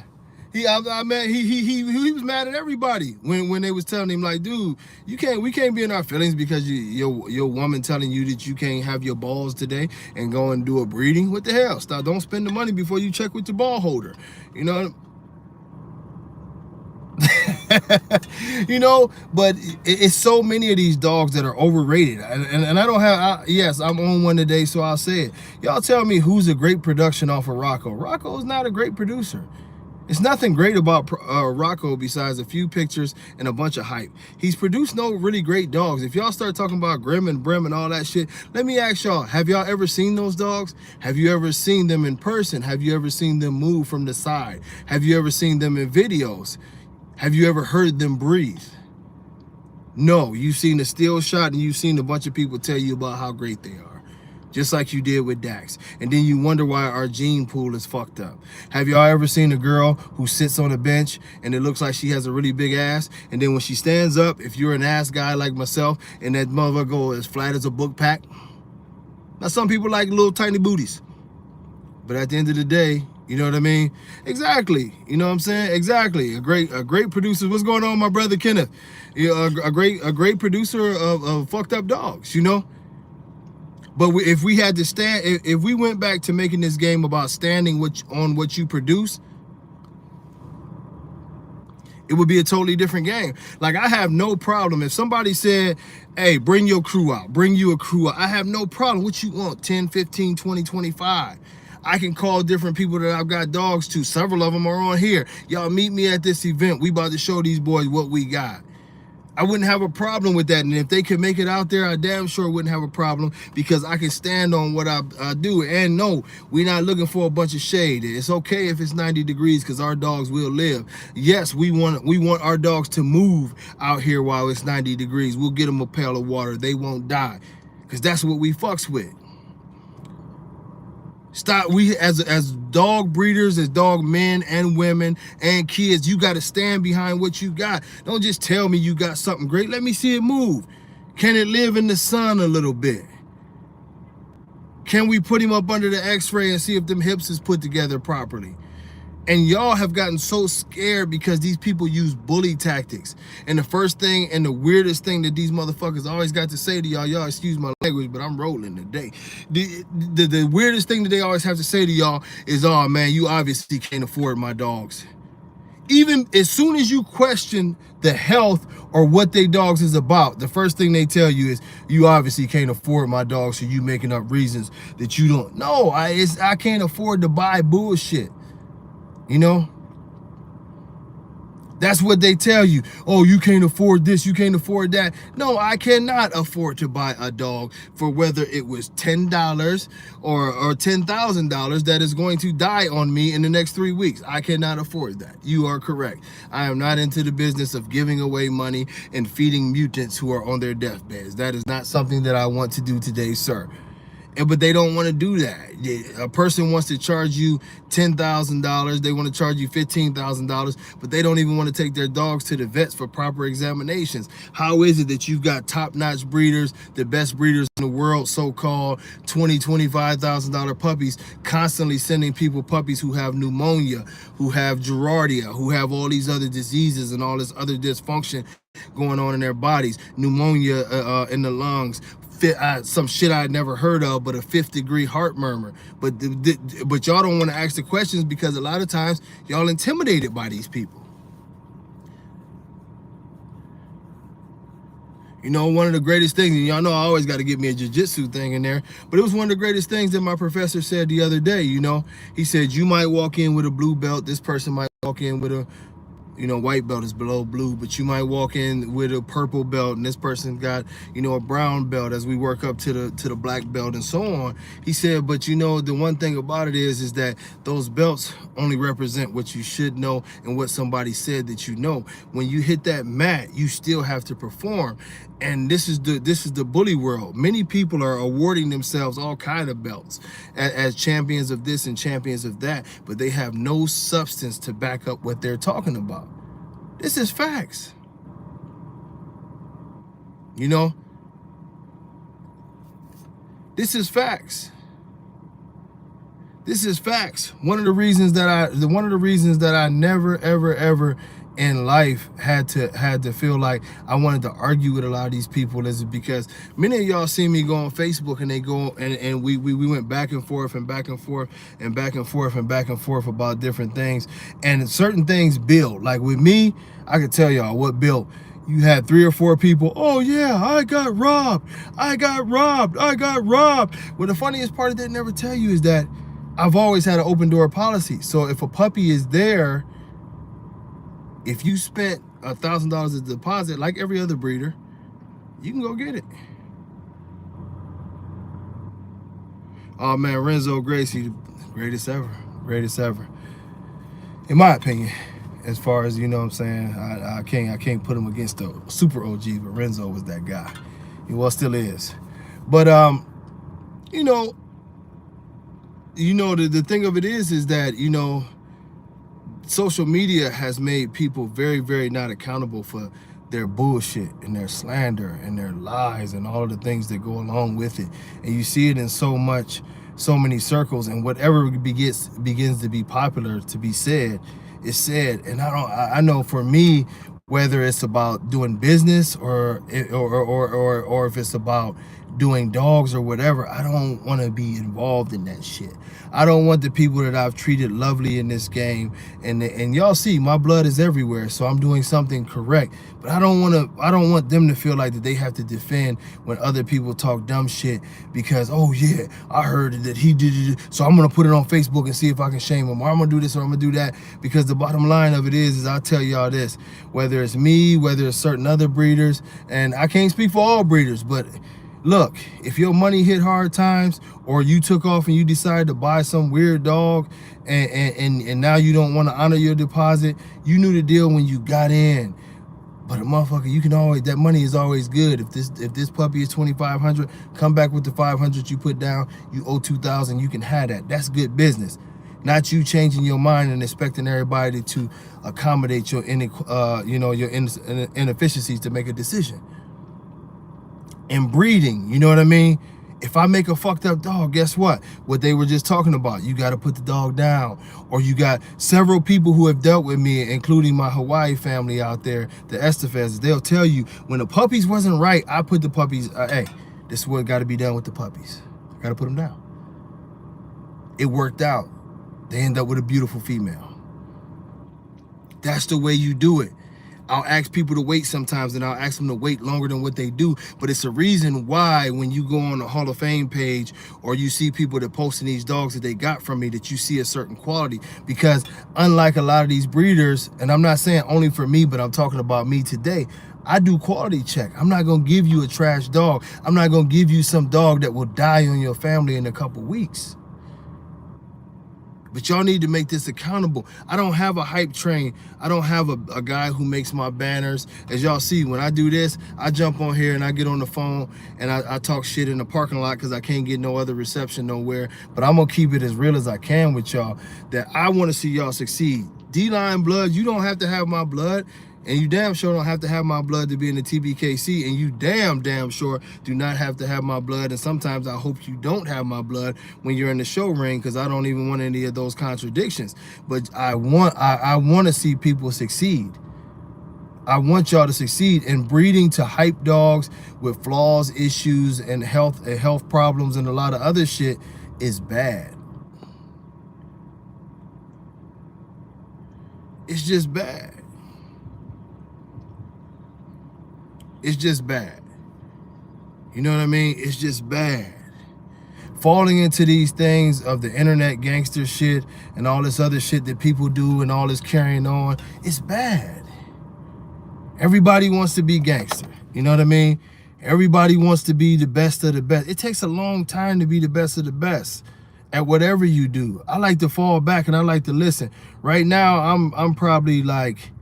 He was mad at everybody when they was telling him, like, dude, we can't be in our feelings because your woman telling you that you can't have your balls today and go and do a breeding. What the hell? Stop! Don't spend the money before you check with your ball holder. You know. You know, but it's so many of these dogs that are overrated, and I don't have, yes, I'm on one today, so I'll say it. Y'all tell me who's a great production off of Rocco. Rocco is not a great producer. It's nothing great about Rocco besides a few pictures and a bunch of hype. He's produced no really great dogs. If y'all start talking about Grimm and Brim and all that shit, let me ask y'all, have y'all ever seen those dogs? Have you ever seen them in person? Have you ever seen them move from the side? Have you ever seen them in videos? Have you ever heard them breathe? No, you've seen a still shot and you've seen a bunch of people tell you about how great they are. Just like you did with Dax. And then you wonder why our gene pool is fucked up. Have y'all ever seen a girl who sits on a bench and it looks like she has a really big ass? And then when she stands up, if you're an ass guy like myself, and that motherfucker go as flat as a book pack. Now some people like little tiny booties. But at the end of the day, you know what I mean? Exactly. You know what I'm saying? Exactly. A great producer. What's going on, my brother Kenneth? A great producer of fucked up dogs, you know? But if we had to stand, if we went back to making this game about standing on what you produce, it would be a totally different game. Like, I have no problem if somebody said, hey, bring your crew out, bring you a crew out. I have no problem. What you want? 10, 15, 20, 25. I can call different people that I've got dogs to. Several of them are on here. Y'all meet me at this event. We about to show these boys what we got. I wouldn't have a problem with that. And if they could make it out there, I damn sure wouldn't have a problem, because I can stand on what I do. And no, we're not looking for a bunch of shade. It's okay if it's 90 degrees because our dogs will live. Yes, we want our dogs to move out here while it's 90 degrees. We'll get them a pail of water. They won't die, because that's what we fucks with. Stop. We as dog breeders, as dog men and women and kids, you got to stand behind what you got. Don't just tell me you got something great. Let me see it move. Can it live in the sun a little bit? Can we put him up under the x-ray and see if them hips is put together properly? And y'all have gotten so scared because these people use bully tactics. And the first thing and the weirdest thing that these motherfuckers always got to say to y'all excuse my language, but I'm rolling today. The weirdest thing that they always have to say to y'all is, oh man, you obviously can't afford my dogs. Even as soon as you question the health or what they dogs is about, the first thing they tell you is, you obviously can't afford my dogs, so you making up reasons that you don't. No, I can't afford to buy bullshit. You know, That's what they tell you. Oh, you can't afford this, you can't afford that. No, I cannot afford to buy a dog for whether it was $10 or $10,000 that is going to die on me in the next 3 weeks. I cannot afford that. You are correct. I am not into the business of giving away money and feeding mutants who are on their deathbeds. That is not something that I want to do today, sir. But they don't want to do that. A person wants to charge you $10,000. They want to charge you $15,000, but they don't even want to take their dogs to the vets for proper examinations. How is it that you've got top-notch breeders, the best breeders in the world, so-called $25,000 puppies, constantly sending people puppies who have pneumonia, who have giardia, who have all these other diseases and all this other dysfunction going on in their bodies, pneumonia in the lungs, some shit I'd never heard of, but a 5th-degree heart murmur. But y'all don't want to ask the questions because a lot of times y'all intimidated by these people. You know, one of the greatest things, and y'all know I always got to get me a jiu-jitsu thing in there, but it was one of the greatest things that my professor said the other day. You know, he said, you might walk in with a blue belt, this person might walk in with a, you know, white belt is below blue, but you might walk in with a purple belt and this person got, you know, a brown belt as we work up to the black belt and so on. He said, but you know, the one thing about it is that those belts only represent what you should know and what somebody said that you know. When you hit that mat, you still have to perform. And this is the bully world. Many people are awarding themselves all kind of belts as champions of this and champions of that, but they have no substance to back up what they're talking about. This is facts. You know, this is facts. This is facts. One of the reasons that I never ever in life had to feel like I wanted to argue with a lot of these people is because many of y'all see me go on Facebook and they go and we went back and forth and back and forth and back and forth and back and forth about different things, and certain things build. Like with me, I could tell y'all what built. You had 3 or 4 people, oh yeah, I got robbed. Well, the funniest part of that never tell you is that I've always had an open door policy. So if a puppy is there, if you spent $1,000 as a deposit, like every other breeder, you can go get it. Oh man, Renzo Gracie, greatest ever. In my opinion, as far as, you know what I'm saying, I can't put him against the super OG, but Renzo was that guy. Well, still is. But you know, the thing of it is that, you know, social media has made people very, very not accountable for their bullshit and their slander and their lies and all of the things that go along with it. And you see it in so many circles, and whatever begins to be popular to be said is said. And I know for me, whether it's about doing business or if it's about doing dogs or whatever, I don't want to be involved in that shit. I don't want the people that I've treated lovely in this game, and y'all see my blood is everywhere, so I'm doing something correct. But I don't want them to feel like that they have to defend when other people talk dumb shit because, oh yeah, I heard that he did it, so I'm gonna put it on Facebook and see if I can shame him, or I'm gonna do this or I'm gonna do that. Because the bottom line of it is I'll tell y'all this, whether it's me, whether it's certain other breeders, and I can't speak for all breeders, but look, if your money hit hard times, or you took off and you decided to buy some weird dog and now you don't want to honor your deposit, you knew the deal when you got in. But a motherfucker, you can always, that money is always good. If this puppy is $2,500, come back with the $500 you put down, you owe $2,000, you can have that. That's good business. Not you changing your mind and expecting everybody to accommodate your inefficiencies to make a decision. And breeding, you know what I mean? If I make a fucked up dog, guess what? What they were just talking about, you got to put the dog down. Or you got several people who have dealt with me, including my Hawaii family out there, the Estefes, they'll tell you, when the puppies wasn't right, I put the puppies, hey, this is what got to be done with the puppies. I got to put them down. It worked out. They end up with a beautiful female. That's the way you do it. I'll ask people to wait sometimes, and I'll ask them to wait longer than what they do. But it's a reason why when you go on the Hall of Fame page or you see people that posting these dogs that they got from me, that you see a certain quality. Because unlike a lot of these breeders, and I'm not saying only for me, but I'm talking about me today, I do quality check. I'm not going to give you a trash dog. I'm not going to give you some dog that will die on your family in a couple weeks. But y'all need to make this accountable. I don't have a hype train. I don't have a guy who makes my banners. As y'all see, when I do this, I jump on here and I get on the phone and I talk shit in the parking lot because I can't get no other reception nowhere. But I'm going to keep it as real as I can with y'all, that I want to see y'all succeed. D-line blood, you don't have to have my blood. And you damn sure don't have to have my blood to be in the tbkc. And you damn sure do not have to have my blood. And sometimes I hope you don't have my blood when you're in the show ring, because I don't even want any of those contradictions. But I want to see people succeed. I want y'all to succeed. And breeding to hype dogs with flaws, issues, and health problems and a lot of other shit is bad. It's just bad. It's just bad. You know what I mean? It's just bad. Falling into these things of the internet gangster shit and all this other shit that people do and all this carrying on, it's bad. Everybody wants to be gangster. You know what I mean? Everybody wants to be the best of the best. It takes a long time to be the best of the best at whatever you do. I like to fall back and I like to listen. Right now, I'm probably like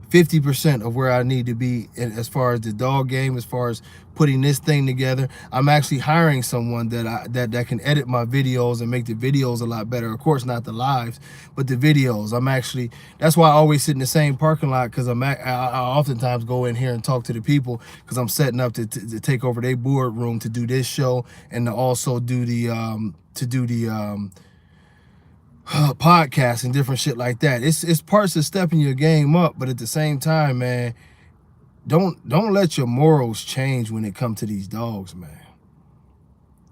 50% of where I need to be as far as the dog game, as far as putting this thing together. I'm actually hiring someone that can edit my videos and make the videos a lot better. Of course, not the lives, but the videos. That's why I always sit in the same parking lot, because I oftentimes go in here and talk to the people, because I'm setting up to take over their boardroom to do this show and to also do the podcasts and different shit like that. It's parts of stepping your game up, but at the same time, man, don't let your morals change when it comes to these dogs, man.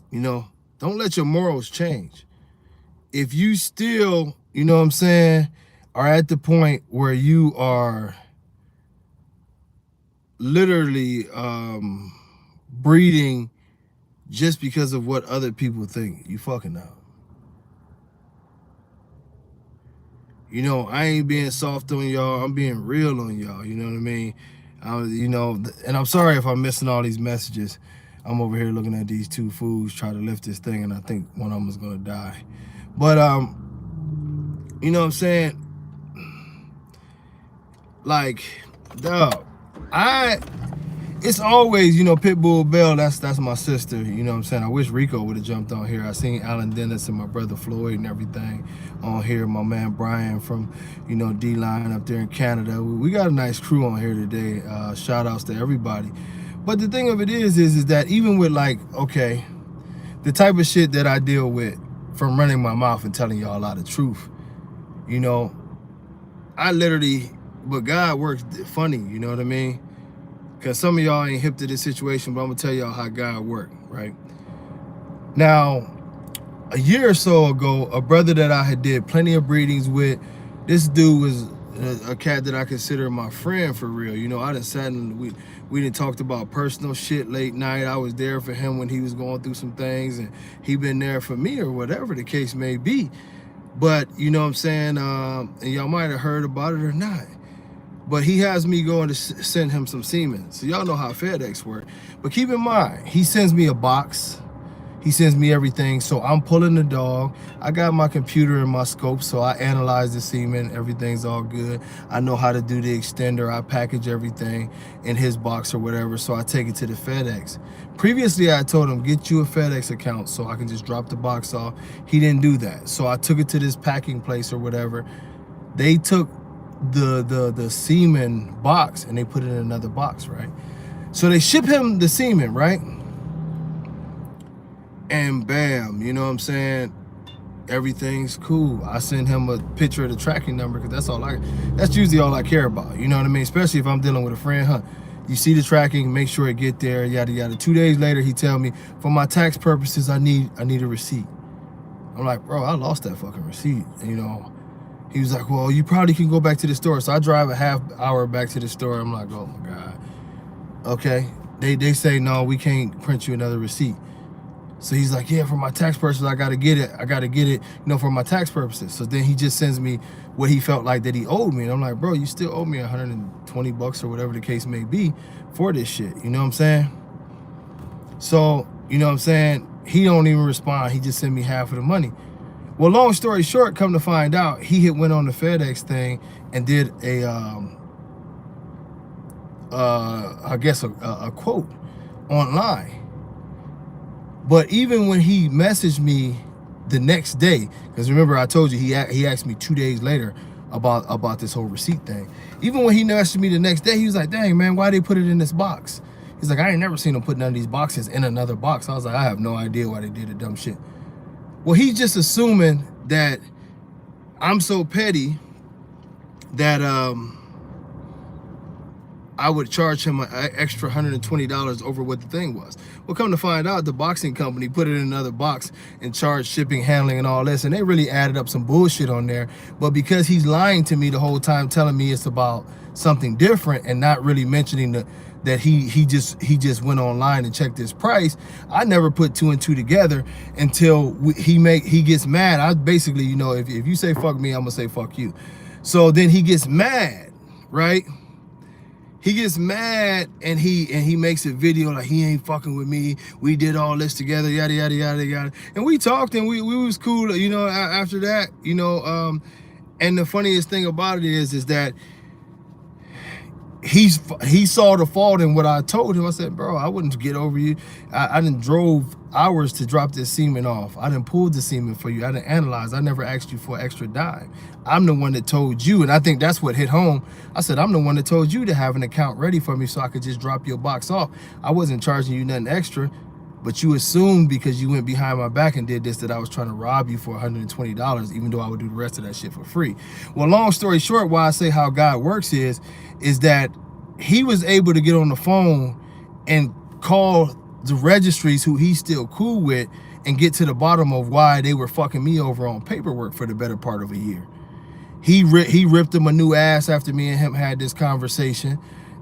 You know, don't let your morals change. If you still, you know what I'm saying, are at the point where you are literally breeding just because of what other people think, you fucking up. You know, I ain't being soft on y'all. I'm being real on y'all. You know what I mean? You know, and I'm sorry if I'm missing all these messages. I'm over here looking at these two fools try to lift this thing, and I think one of them is gonna die. But you know what I'm saying? Like, dog, it's always, you know, Pitbull Bell, that's my sister, you know what I'm saying? I wish Rico would have jumped on here. I seen Alan Dennis and my brother Floyd and everything on here, my man Brian from, you know, D-Line up there in Canada. We got a nice crew on here today. Shout outs to everybody. But the thing of it is that even with, like, okay, the type of shit that I deal with from running my mouth and telling y'all a lot of truth, you know, but God works funny, you know what I mean? Because some of y'all ain't hip to this situation, but I'm going to tell y'all how God worked, right? Now, a year or so ago, a brother that I had did plenty of breedings with, this dude was a cat that I consider my friend for real. You know, I done sat and we done talked about personal shit late night. I was there for him when he was going through some things, and he been there for me, or whatever the case may be. But, you know what I'm saying? And y'all might have heard about it or not. But he has me going to send him some semen. So y'all know how FedEx work. But keep in mind, he sends me a box. He sends me everything. So I'm pulling the dog. I got my computer and my scope, so I analyze the semen. Everything's all good. I know how to do the extender. I package everything in his box or whatever. So I take it to the FedEx. Previously, I told him, get you a FedEx account so I can just drop the box off. He didn't do that. So I took it to this packing place or whatever. They took the semen box and they put it in another box, right? So they ship him the semen, right? And bam, you know what I'm saying? Everything's cool. I send him a picture of the tracking number, because that's usually all I care about. You know what I mean? Especially if I'm dealing with a friend, huh? You see the tracking, make sure it get there, yada yada. 2 days later, he tell me, for my tax purposes, I need a receipt. I'm like, bro, I lost that fucking receipt, you know. He was like, well, you probably can go back to the store. So I drive a half hour back to the store. I'm like, oh my God. Okay. They say, no, we can't print you another receipt. So he's like, yeah, for my tax purposes, I got to get it, for my tax purposes. So then he just sends me what he felt like that he owed me. And I'm like, bro, you still owe me $120 or whatever the case may be for this shit. You know what I'm saying? So, you know what I'm saying? He don't even respond. He just sent me half of the money. Well, long story short, come to find out, he had went on the FedEx thing and did a, I guess a quote online. But even when he messaged me the next day, because remember I told you he asked me 2 days later about this whole receipt thing. Even when he messaged me the next day, he was like, dang, man, why they put it in this box? He's like, I ain't never seen them put none of these boxes in another box. I was like, I have no idea why they did the dumb shit. Well, he's just assuming that I'm so petty that I would charge him an extra $120 over what the thing was. Well, come to find out, the boxing company put it in another box and charged shipping, handling, and all this, and they really added up some bullshit on there. But because he's lying to me the whole time, telling me it's about something different and not really mentioning that he just went online and checked his price, I never put two and two together until he gets mad. I basically, you know, if you say fuck me, I'm gonna say fuck you. So then he gets mad, right? He gets mad and he makes a video like he ain't fucking with me. We did all this together, yada yada yada yada. And we talked and we was cool, you know. After that, you know. And the funniest thing about it is that he saw the fault in what I told him. I said, bro, I wouldn't get over you. I done drove hours to drop this semen off. I done pulled the semen for you. I done analyzed. I never asked you for an extra dime. I'm the one that told you, and I think that's what hit home. I said, I'm the one that told you to have an account ready for me so I could just drop your box off. I wasn't charging you nothing extra, but you assumed because you went behind my back and did this that I was trying to rob you for $120, even though I would do the rest of that shit for free. Well, long story short, why I say how God works is that he was able to get on the phone and call the registries who he's still cool with and get to the bottom of why they were fucking me over on paperwork for the better part of a year. He ripped him a new ass after me and him had this conversation,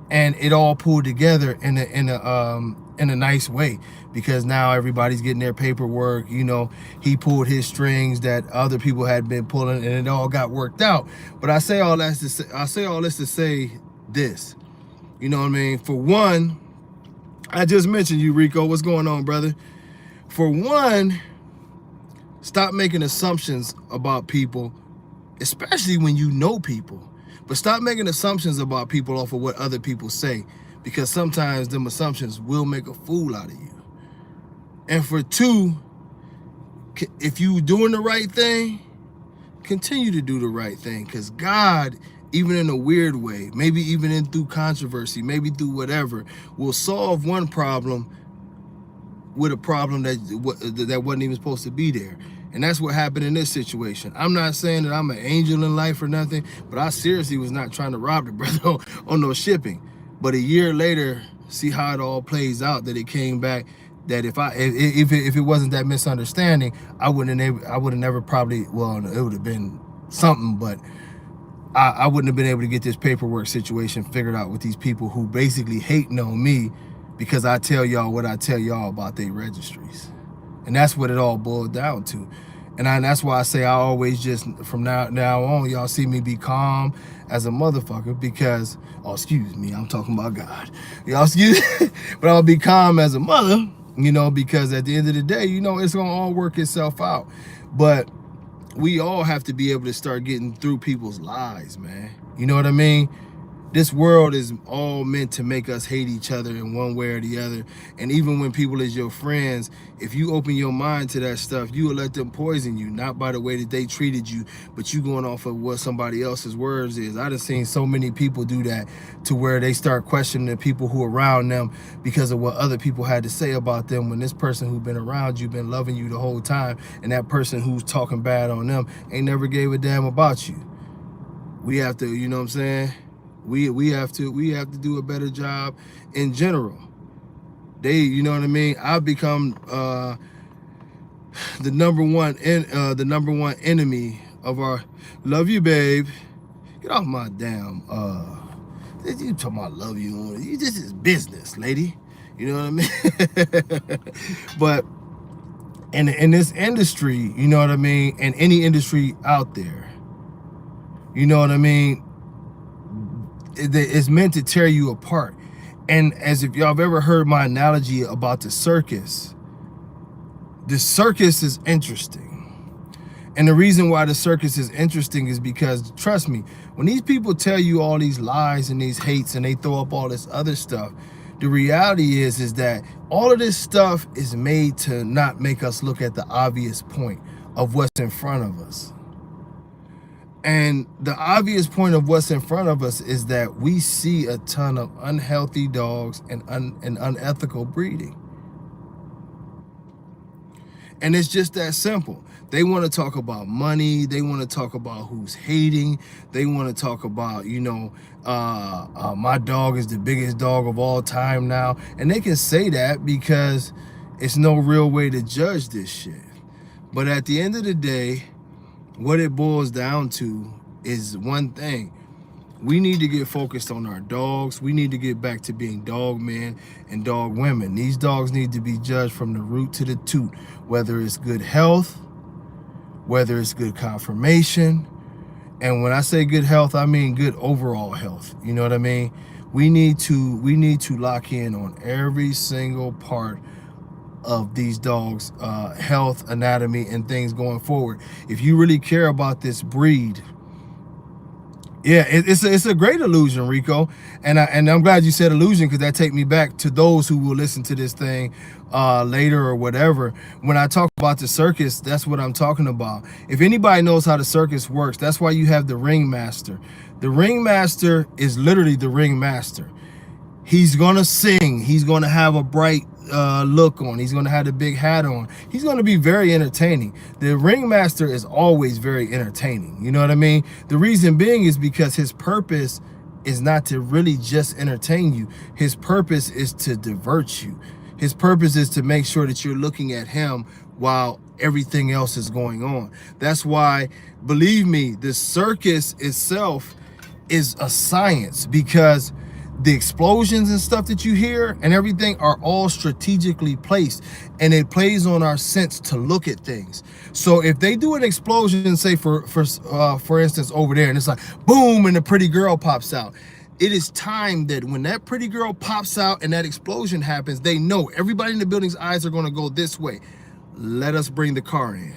and it all pulled together in a nice way, because now everybody's getting their paperwork. You know, he pulled his strings that other people had been pulling, and it all got worked out. But I say all this to say this. You know what I mean? For one, I just mentioned you, Rico. What's going on, brother? For one, stop making assumptions about people, especially when you know people. But stop making assumptions about people off of what other people say, because sometimes them assumptions will make a fool out of you. And for two, if you doing the right thing, continue to do the right thing, because God, even in a weird way, maybe even through controversy, maybe through whatever, will solve one problem with a problem that wasn't even supposed to be there. And that's what happened in this situation. I'm not saying that I'm an angel in life or nothing, but I seriously was not trying to rob the brother on no shipping. But a year later, see how it all plays out, that it came back, that if it wasn't that misunderstanding, I would have never probably, well, it would have been something, but I wouldn't have been able to get this paperwork situation figured out with these people who basically hating on me because I tell y'all what I tell y'all about their registries. And that's what it all boiled down to. And that's why I say I always just, from now on, y'all see me be calm as a motherfucker, because, oh, excuse me, I'm talking about God. Y'all excuse me, but I'll be calm as a mother, you know, because at the end of the day, you know, it's going to all work itself out. But we all have to be able to start getting through people's lies, man. You know what I mean? This world is all meant to make us hate each other in one way or the other. And even when people is your friends, if you open your mind to that stuff, you will let them poison you, not by the way that they treated you, but you going off of what somebody else's words is. I done seen so many people do that, to where they start questioning the people who are around them because of what other people had to say about them, when this person who been around you, been loving you the whole time, and that person who's talking bad on them ain't never gave a damn about you. We have to, you know what I'm saying? We have to do a better job in general. You know what I mean? I've become the number one enemy of our, love you, babe. Get off my damn, you talking about love you. This is business, lady. You know what I mean? But in this industry, you know what I mean? And any industry out there, you know what I mean? It's meant to tear you apart. And as if y'all have ever heard my analogy about the circus is interesting. And the reason why the circus is interesting is because, trust me, when these people tell you all these lies and these hates and they throw up all this other stuff, the reality is that all of this stuff is made to not make us look at the obvious point of what's in front of us. And the obvious point of what's in front of us is that we see a ton of unhealthy dogs and unethical breeding. And it's just that simple. They want to talk about money. They want to talk about who's hating. They want to talk about, you know, my dog is the biggest dog of all time now. And they can say that because it's no real way to judge this shit. But at the end of the day, what it boils down to is one thing. We need to get focused on our dogs. We need to get back to being dog men and dog women. These dogs need to be judged from the root to the toot, whether it's good health, whether it's good conformation. And when I say good health, I mean good overall health. You know what I mean? We need to lock in on every single part of these dogs' health, anatomy, and things going forward. If you really care about this breed, yeah, it's a great illusion, Rico, and I'm glad you said illusion, because that take me back to those who will listen to this thing later or whatever. When I talk about the circus, that's what I'm talking about. If anybody knows how the circus works, that's why you have the ringmaster. The ringmaster is literally the ringmaster. He's gonna sing. He's gonna have a bright look on. He's gonna have the big hat on. He's gonna be very entertaining. The ringmaster is always very entertaining. You know what I mean? The reason being is because his purpose is not to really just entertain you. His purpose is to divert you. His purpose is to make sure that you're looking at him while everything else is going on. That's why, believe me, the circus itself is a science, because the explosions and stuff that you hear and everything are all strategically placed, and it plays on our sense to look at things. So if they do an explosion, say for instance over there, and it's like boom, and the pretty girl pops out, it is time that when that pretty girl pops out and that explosion happens, they know everybody in the building's eyes are going to go this way. Let us bring the car in,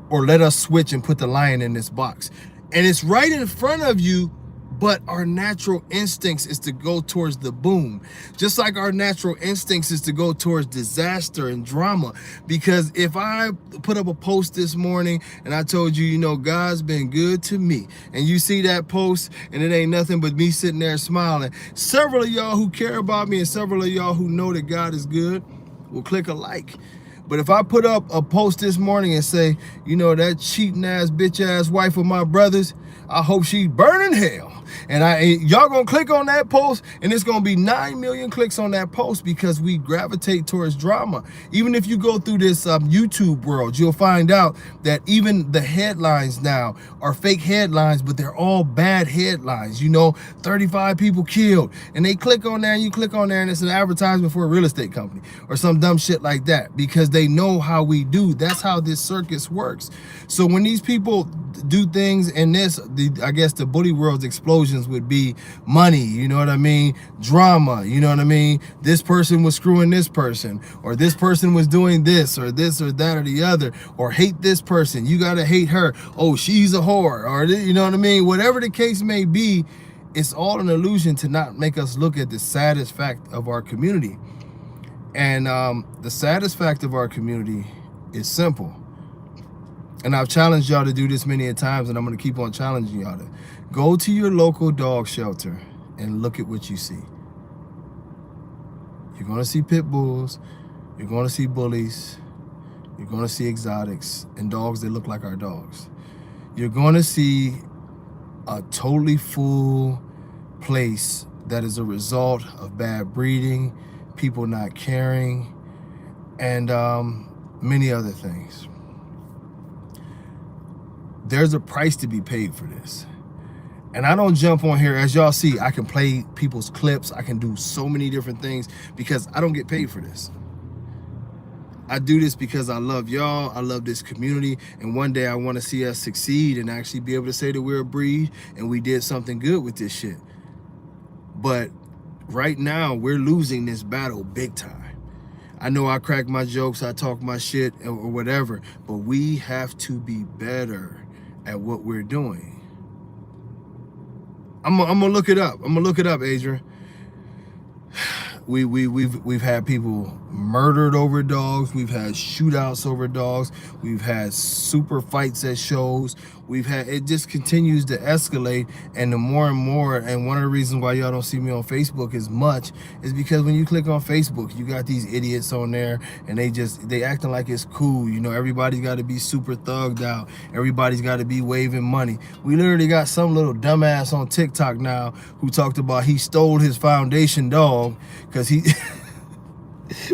or let us switch and put the lion in this box. And it's right in front of you, but our natural instincts is to go towards the boom. Just like our natural instincts is to go towards disaster and drama. Because if I put up a post this morning and I told you, you know, God's been good to me, and you see that post and it ain't nothing but me sitting there smiling, several of y'all who care about me and several of y'all who know that God is good will click a like. But if I put up a post this morning and say, you know, that cheating ass, bitch ass wife of my brother's, I hope she burn in hell. And y'all gonna click on that post, and it's gonna be 9 million clicks on that post, because we gravitate towards drama. Even if you go through this YouTube world, you'll find out that even the headlines now are fake headlines, but they're all bad headlines. You know, 35 people killed, and they click on there, and you click on there, and it's an advertisement for a real estate company or some dumb shit like that, because they know how we do. That's how this circus works. So when these people do things in this, I guess the bully world's explosions would be money, you know what I mean? Drama, you know what I mean? This person was screwing this person, or this person was doing this or that or the other, or hate this person, you gotta hate her, oh, she's a whore, or you know what I mean? Whatever the case may be, it's all an illusion to not make us look at the saddest fact of our community. And the saddest fact of our community is simple. And I've challenged y'all to do this many a times, and I'm going to keep on challenging y'all to go to your local dog shelter and look at what you see. You're going to see pit bulls, you're going to see bullies, you're going to see exotics and dogs that look like our dogs. You're going to see a totally full place that is a result of bad breeding, people not caring, and many other things. there's a price to be paid for this. And I don't jump on here. As y'all see, I can play people's clips. I can do so many different things because I don't get paid for this. I do this because I love y'all. I love this community. And one day I want to see us succeed and actually be able to say that we're a breed and we did something good with this shit. But right now, we're losing this battle big time. I know I crack my jokes, I talk my shit or whatever, but we have to be better at what we're doing. I'm gonna look it up. I'm gonna look it up, Adrian. We've had people murdered over dogs. We've had shootouts over dogs. We've had super fights at shows. It just continues to escalate, and the more and more. And one of the reasons why y'all don't see me on Facebook as much is because when you click on Facebook, you got these idiots on there, and they acting like it's cool. You know, everybody's got to be super thugged out. Everybody's got to be waving money. We literally got some little dumbass on TikTok now who talked about he stole his foundation dog because he.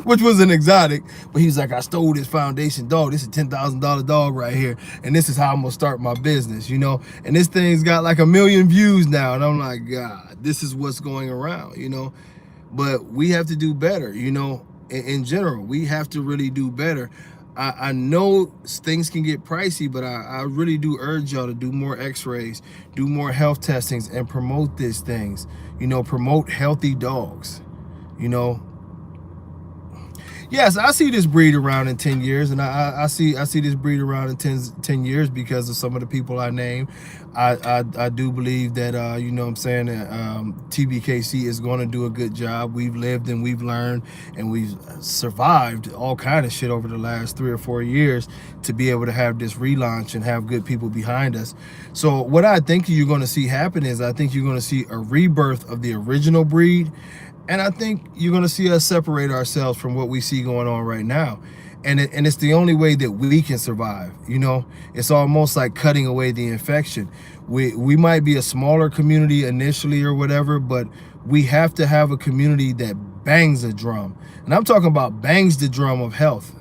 Which was an exotic, but he was like, I stole this foundation dog. This is a $10,000 dog right here, and this is how I'm gonna start my business, you know. And this thing's got like 1 million views now, and I'm like, God, this is what's going around, you know. But we have to do better, you know. In general, we have to really do better. I know things can get pricey, but I really do urge y'all to do more x-rays, do more health testings, and promote these things, you know. Promote healthy dogs, you know. Yes, I see this breed around in 10 years, and I see this breed around in 10 years because of some of the people I named. I do believe that, you know what I'm saying, tbkc is going to do a good job. We've lived and we've learned and we've survived all kind of shit over the last 3 or 4 years to be able to have this relaunch and have good people behind us. So what I think you're going to see happen is I think you're going to see a rebirth of the original breed. And I think you're going to see us separate ourselves from what we see going on right now. And it's the only way that we can survive. You know, it's almost like cutting away the infection. We might be a smaller community initially or whatever, but we have to have a community that bangs a drum. And I'm talking about bangs the drum of health.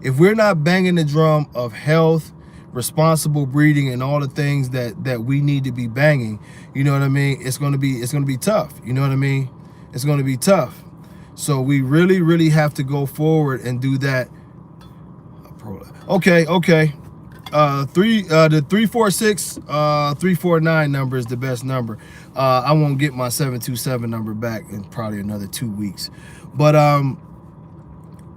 If we're not banging the drum of health, responsible breeding, and all the things that we need to be banging, you know what I mean? It's going to be tough. You know what I mean? It's going to be tough. So we really have to go forward and do that. Okay. The 346-349 number is the best number. I won't get my 727 number back in probably another 2 weeks. But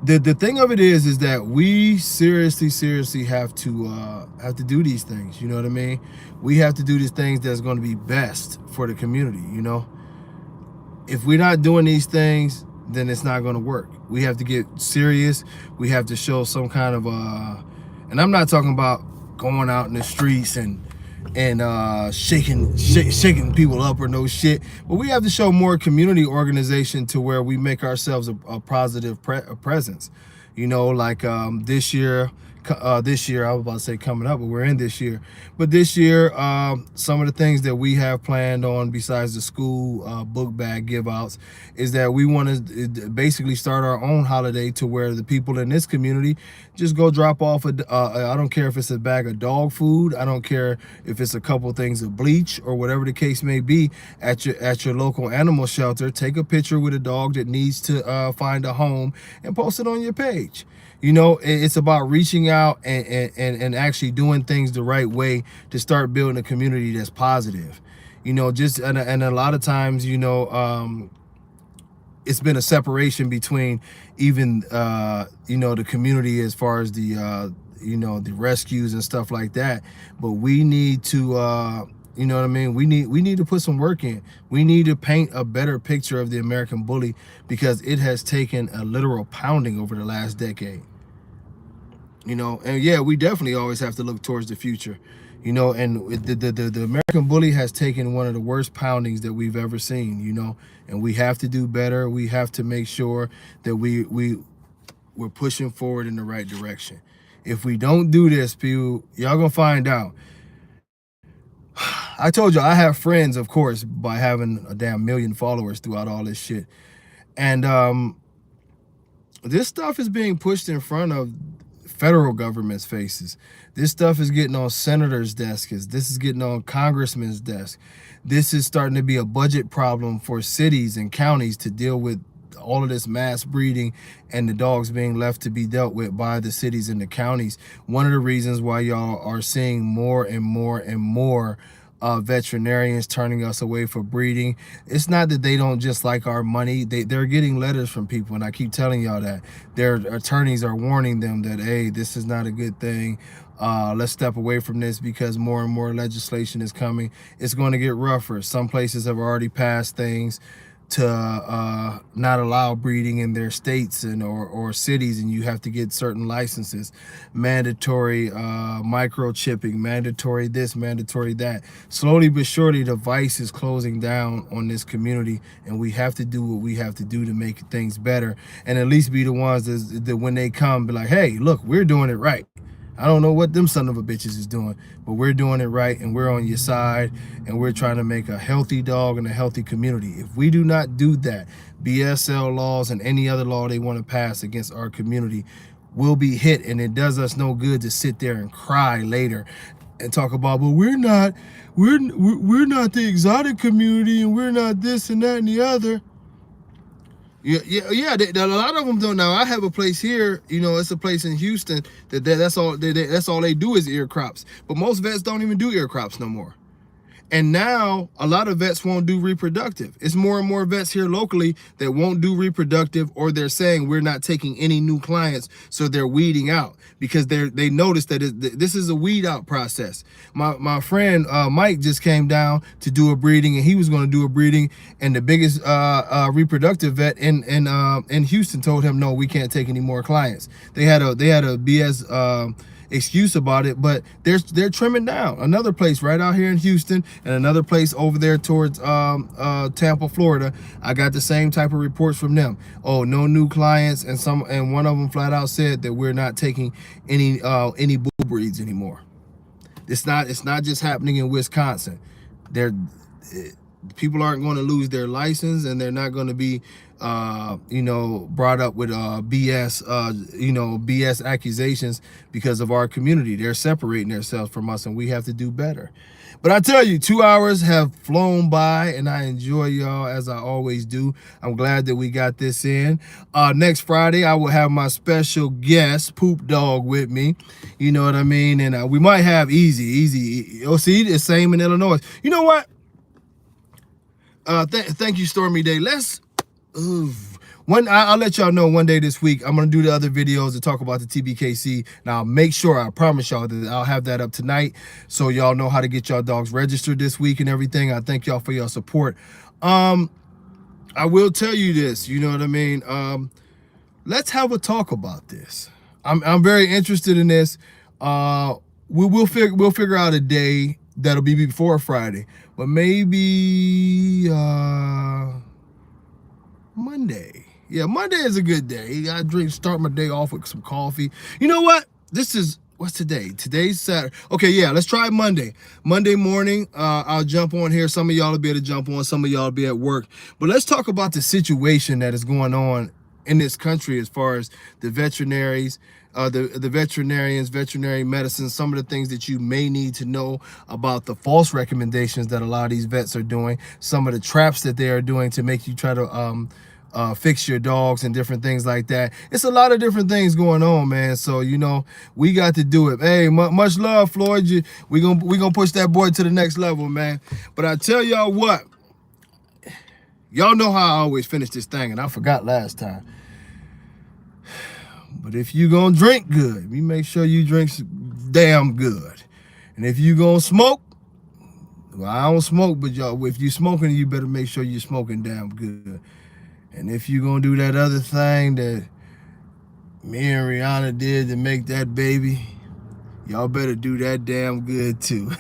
the thing of it is that we seriously have to do these things. You know what I mean? We have to do these things that's going to be best for the community, you know? If we're not doing these things, then it's not going to work. We have to get serious. We have to show some kind of and I'm not talking about going out in the streets and shaking people up or no shit, but we have to show more community organization to where we make ourselves a positive presence. You know, like this year I was about to say coming up, but we're in this year. But this year, some of the things that we have planned on besides the school book bag give outs is that we want to basically start our own holiday to where the people in this community just go drop off I don't care if it's a bag of dog food, I don't care if it's a couple things of bleach or whatever the case may be at your local animal shelter. Take a picture with a dog that needs to find a home and post it on your page. You know, it's about reaching out and actually doing things the right way to start building a community that's positive. You know, just and a lot of times, you know, it's been a separation between even you know, the community as far as the you know, the rescues and stuff like that. But we need to you know what I mean? We need to put some work in. We need to paint a better picture of the American bully because it has taken a literal pounding over the last decade. You know, and yeah, we definitely always have to look towards the future. You know, and the American bully has taken one of the worst poundings that we've ever seen, you know, and we have to do better. We have to make sure that we're pushing forward in the right direction. If we don't do this, people, y'all gonna find out. I told you I have friends, of course, by having a damn million followers throughout all this shit. And this stuff is being pushed in front of federal government's faces. This stuff is getting on senators' desks. This is getting on congressmen's desks. This is starting to be a budget problem for cities and counties to deal with all of this mass breeding and the dogs being left to be dealt with by the cities and the counties. One of the reasons why y'all are seeing more and more and more veterinarians turning us away for breeding. It's not that they don't just like our money. They're getting letters from people, and I keep telling y'all that. Their attorneys are warning them that, hey, this is not a good thing. Let's step away from this because more and more legislation is coming. It's going to get rougher. Some places have already passed things to not allow breeding in their states and or cities, and you have to get certain licenses, mandatory microchipping, mandatory this, mandatory that. Slowly but surely, the vice is closing down on this community, and we have to do what we have to do to make things better, and at least be the ones that when they come, be like, hey, look, we're doing it right. I don't know what them son of a bitches is doing, but we're doing it right, and we're on your side, and we're trying to make a healthy dog and a healthy community. If we do not do that, BSL laws and any other law they want to pass against our community will be hit, and it does us no good to sit there and cry later and talk about, but we're not the exotic community, and we're not this and that and the other. Yeah. A lot of them don't know. I have a place here, you know, it's a place in Houston that's all they do is ear crops. But most vets don't even do ear crops no more. And now a lot of vets won't do reproductive. It's more and more vets here locally that won't do reproductive, or they're saying we're not taking any new clients, so they're weeding out because they noticed that this is a weed out process. My friend Mike just came down to do a breeding, and he was going to do a breeding, and the biggest reproductive vet in Houston told him, no, we can't take any more clients. They had a BS excuse about it, but they're trimming down. Another place right out here in Houston, and another place over there towards Tampa, Florida, I got the same type of reports from them. Oh, no new clients, and one of them flat out said that we're not taking any bull breeds anymore. It's not just happening in Wisconsin. People aren't going to lose their license, and they're not going to be brought up with BS accusations because of our community. They're separating themselves from us, and we have to do better. But I tell you, 2 hours have flown by, and I enjoy y'all as I always do. I'm glad that we got this in. Next Friday, I will have my special guest, Poop Dog, with me. You know what I mean? And we might have Easy. Oh, see, the same in Illinois. You know what? Thank you, Stormy Day. I'll let y'all know one day this week. I'm gonna do the other videos to talk about the TBKC. Now, I'll make sure, I promise y'all, that I'll have that up tonight, so y'all know how to get y'all dogs registered this week and everything. I thank y'all for your support. I will tell you this. You know what I mean? Let's have a talk about this. I'm very interested in this. We'll figure out a day that'll be before Friday, but maybe Monday. Yeah, Monday is a good day. I start my day off with some coffee. You know what? What's today? Today's Saturday. Okay, yeah, let's try Monday. Monday morning, I'll jump on here. Some of y'all will be able to jump on. Some of y'all will be at work. But let's talk about the situation that is going on in this country as far as the veterinaries, the veterinarians, veterinary medicine, some of the things that you may need to know about the false recommendations that a lot of these vets are doing, some of the traps that they are doing to make you try to fix your dogs and different things like that. It's a lot of different things going on, man. So, you know, we got to do it. Hey, much love, Floyd. We gonna push that boy to the next level, man. But I tell y'all what, y'all know how I always finish this thing, and I forgot last time. But if you gonna drink good, you make sure you drink damn good. And if you gonna smoke, well, I don't smoke, but y'all, if you smoking, you better make sure you're smoking damn good. And if you gonna do that other thing that me and Rihanna did to make that baby, y'all better do that damn good too.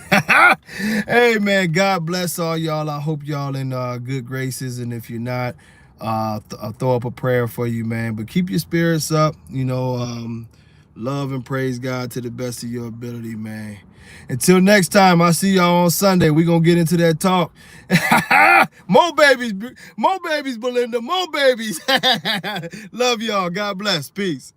Hey, man, God bless all y'all. I hope y'all in good graces, and if you're not, I'll throw up a prayer for you, man. But keep your spirits up, you know, love and praise God to the best of your ability, man. Until next time, I'll see y'all on Sunday. We're going to get into that talk. More babies, Belinda, more babies. Love y'all. God bless. Peace.